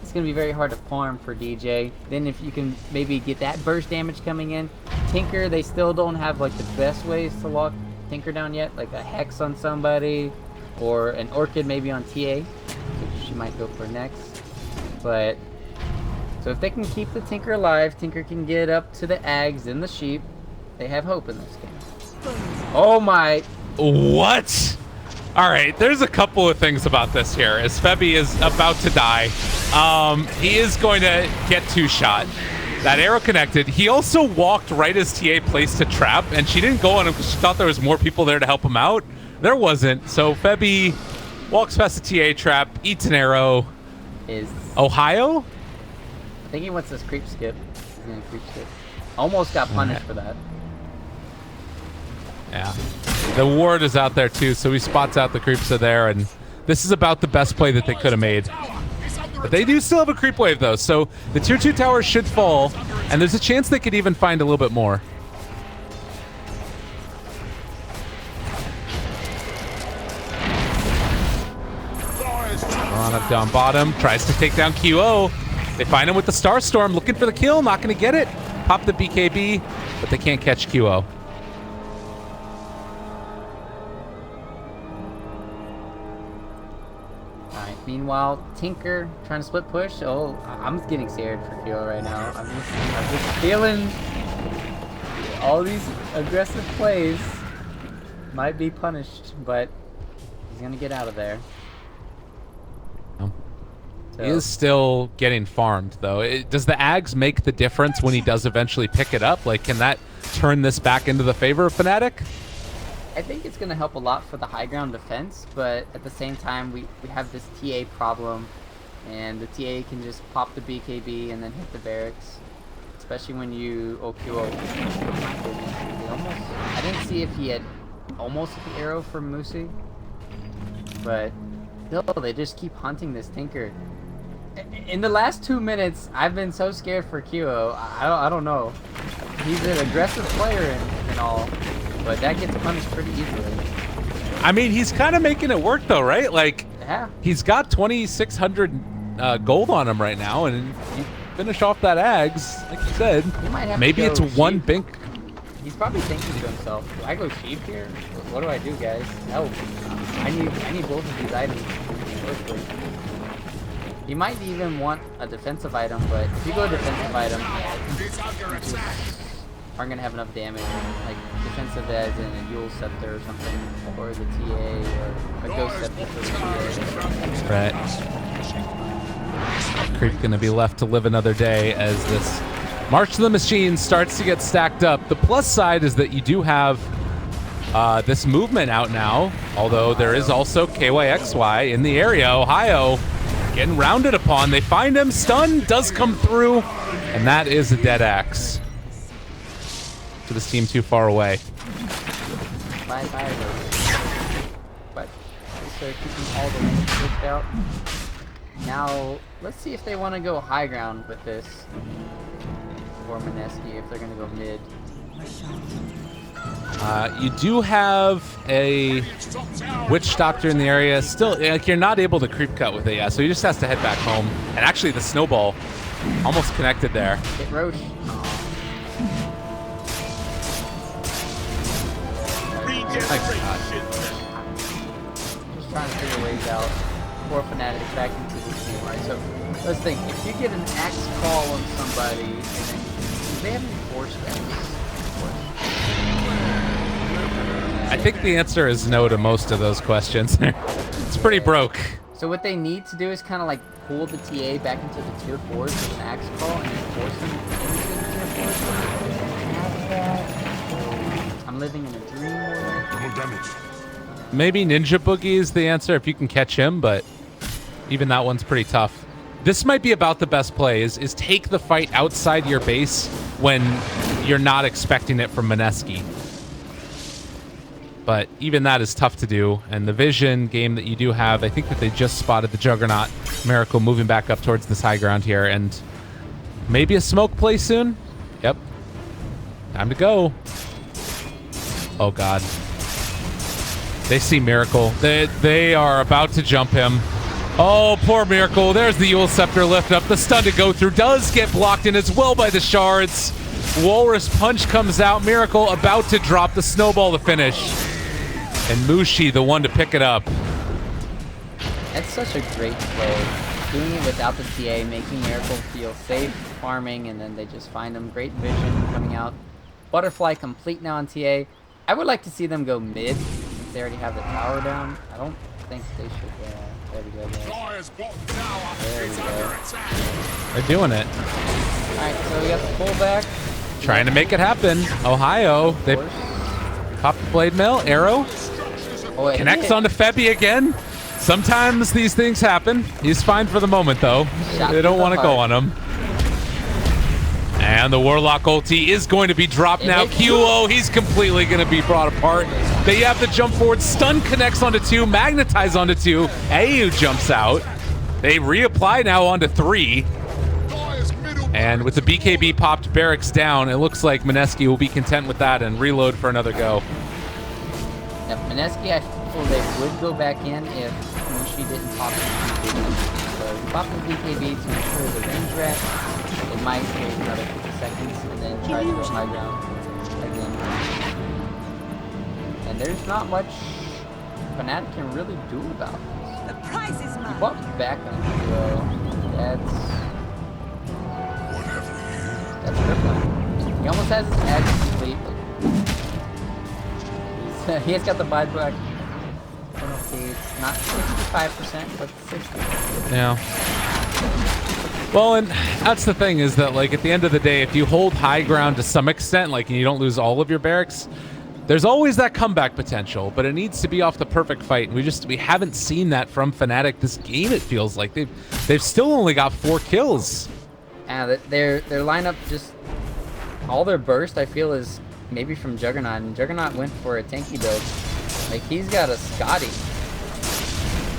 It's going to be very hard to farm for DJ. Then if you can maybe get that burst damage coming in. Tinker, they still don't have like the best ways to lock Tinker down yet, like a Hex on somebody or an Orchid maybe on TA, which she might go for next. But so if they can keep the Tinker alive, Tinker can get up to the Ags and the Sheep. They have hope in this game. Oh my! What? All right, there's a couple of things about this here. As Febby is about to die, he is going to get 2-shot. That arrow connected. He also walked right as TA placed a trap, and she didn't go on him because she thought there was more people there to help him out. There wasn't. So Febby walks past the TA trap, eats an arrow. Is Ohio? I think he wants this creep skip. He's gonna creep skip. Almost got punished for that. Yeah. The ward is out there too, so he spots out the creeps are there, and this is about the best play that they could have made. But they do still have a creep wave though, so the tier 2 towers should fall, and there's a chance they could even find a little bit more. Up down bottom, tries to take down QO. They find him with the Star Storm, looking for the kill, not going to get it. Pop the BKB, but they can't catch QO. Alright, meanwhile, Tinker trying to split push. Oh, I'm getting scared for QO right now. I'm just feeling all these aggressive plays might be punished, but he's going to get out of there. He is still getting farmed, though. Does the Ags make the difference when he does eventually pick it up? Like, can that turn this back into the favor of Fnatic? I think it's going to help a lot for the high ground defense, but at the same time, we have this TA problem, and the TA can just pop the BKB and then hit the barracks, especially when you OQO. I didn't see if he had almost hit the arrow from Musi, but still, they just keep hunting this Tinker. In the last 2 minutes, I've been so scared for QO. I don't know. He's an aggressive player and all, but that gets punished pretty easily. I mean, he's kind of making it work, though, right? Like, yeah. He's got 2,600 gold on him right now, and you finish off that Ags, like you said. He might have maybe to it's go one sheep. bink. He's probably thinking to himself, do I go sheep here? What do I do, guys? Help. I need both of these items quickly. He might even want a defensive item, but if you go defensive item, you just aren't going to have enough damage. Like defensive as in a Yule Scepter or something, or the TA, or a Ghost Scepter for the TA. Right. Creep going to be left to live another day as this March to the Machine starts to get stacked up. The plus side is that you do have this movement out now, although there is also KYXY in the area. Ohio getting rounded upon. They find him. Stun does come through, and that is a dead axe. To this team too far away. Bye-bye, but they're keeping all the lanes pushed out. Now, let's see if they want to go high ground with this. Or Mineski, if they're going to go mid. You do have a Witch Doctor in the area. Still, like, you're not able to creep cut with it yet, so he just has to head back home. And actually, the snowball almost connected there. Hit Roche. Just trying to figure ways out. Or Fnatic back into this game, right? So let's think. If you get an axe call on somebody, and then do they have any force spells? I think the answer is no to most of those questions. It's pretty broke. So what they need to do is kind of like pull the TA back into the tier 4s with an axe call and then force them into the tier 4s. I'm living in a dream world. Double damage. Maybe Ninja Boogie is the answer if you can catch him, but even that one's pretty tough. This might be about the best play, is take the fight outside your base when you're not expecting it from Mineski. But even that is tough to do, and the vision game that you do have, I think that they just spotted the Juggernaut Miracle moving back up towards this high ground here, and maybe a smoke play soon? Yep. Time to go. Oh, God. They see Miracle. They are about to jump him. Oh, poor Miracle. There's the Yule Scepter lift up. The stun to go through does get blocked in as well by the shards. Walrus Punch comes out. Miracle about to drop the snowball to finish. And Mushi, the one to pick it up. That's such a great play. Doing it without the TA, making Miracle feel safe, farming, and then they just find him. Great vision coming out. Butterfly complete now on TA. I would like to see them go mid, since they already have the tower down. I don't think they should, there we go, guys. Dyer's bottom tower There we is go. under attack. They're doing it. Alright, so we got the pullback. Trying to make it happen. Ohio, they Of course. pop the blade mill. Arrow Oh, it connects hit. onto Febby again. Sometimes these things happen. He's fine for the moment, though. Shot They to don't the want to go heart. on him. And the Warlock ulti is going to be dropped It now. hit. QO, he's completely going to be brought apart. They have the jump forward. Stun connects onto 2. Magnetize onto 2. AU jumps out. They reapply now onto 3. Dyer's middle And with the BKB popped barracks down, it looks like Mineski will be content with that and reload for another go. Yep, Mineski, I feel they would go back in if Mushi didn't pop the BKB. So he popped the BKB to ensure the range rat. It might wait another 50 seconds and then try to go high ground again. And there's not much Fnatic can really do about this. The prize is He mine. bought back on Hero. That's crippling. He almost has his edge complete. He has got the buyback penalty. It's not 65%, but 60%. Yeah. Well, and that's the thing is that, like, at the end of the day, if you hold high ground to some extent, like, and you don't lose all of your barracks, there's always that comeback potential, but it needs to be off the perfect fight. And we haven't seen that from Fnatic this game. It feels like they've still only got 4 kills. Yeah, their lineup just all their burst I feel is maybe from Juggernaut, and Juggernaut went for a tanky build. Like he's got a Scotty.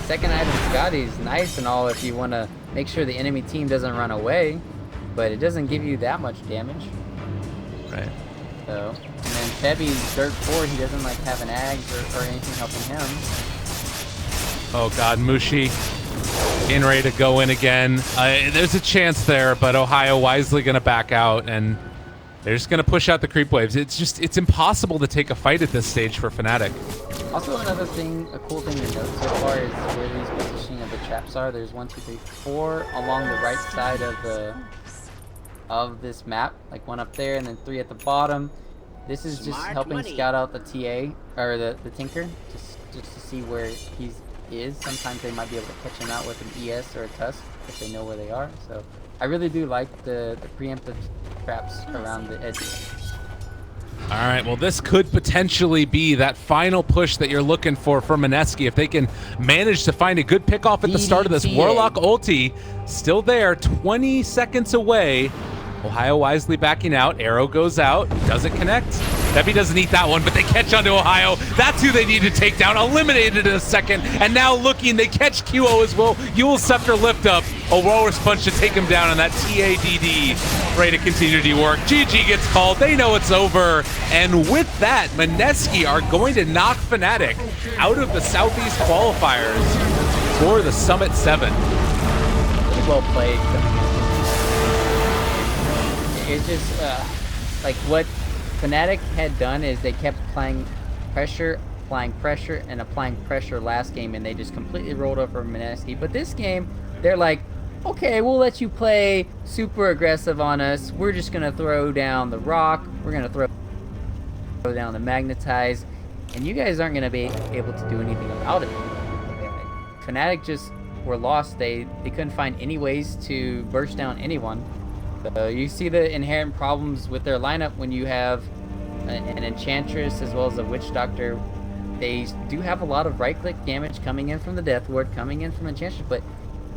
Second item Scotty's nice and all if you want to make sure the enemy team doesn't run away, but it doesn't give you that much damage. Right. So, and then Febby's dirt 4, he doesn't like have an Ags or anything helping him. Oh God, Mushi getting ready to go in again. There's a chance there, but Ohio wisely going to back out, and they're just going to push out the creep waves. It's impossible to take a fight at this stage for Fnatic. Also, another thing, a cool thing to note so far is where these positioning of the traps are. There's 1, 2, 3, 4 along the right side of this map, like 1 up there and then 3 at the bottom. This is just Smart helping money. scout out the TA or the Tinker, just to see where he is. Sometimes they might be able to catch him out with an ES or a Tusk if they know where they are. So I really do like the preemptive traps around the edges. All right, well, this could potentially be that final push that you're looking for Mineski. If they can manage to find a good pickoff at the start of this DDTA. Warlock ulti, still there, 20 seconds away. Ohio wisely backing out. Arrow goes out. Doesn't connect. Debbie doesn't eat that one, but they catch onto Ohio. That's who they need to take down. Eliminated in a second. And now looking, they catch QO as well. Yule Scepter lift up. A Walrus Punch to take him down on that TADD. Ready to continue to work. GG gets called. They know it's over. And with that, Mineski are going to knock Fnatic out of the Southeast qualifiers for the Summit 7. Really well played. It's just like what Fnatic had done is they kept applying pressure, and applying pressure last game, and they just completely rolled over Mineski. But this game, they're like, okay, we'll let you play super aggressive on us. We're just gonna throw down the rock. We're gonna throw down the magnetize, and you guys aren't gonna be able to do anything about it. Fnatic just were lost. They couldn't find any ways to burst down anyone. So you see the inherent problems with their lineup when you have an Enchantress as well as a Witch Doctor. They do have a lot of right-click damage coming in from the Death Ward, coming in from Enchantress, but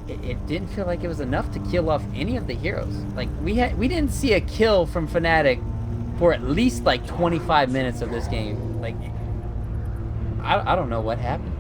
it didn't feel like it was enough to kill off any of the heroes. Like we didn't see a kill from Fnatic for at least like 25 minutes of this game. Like I don't know what happened.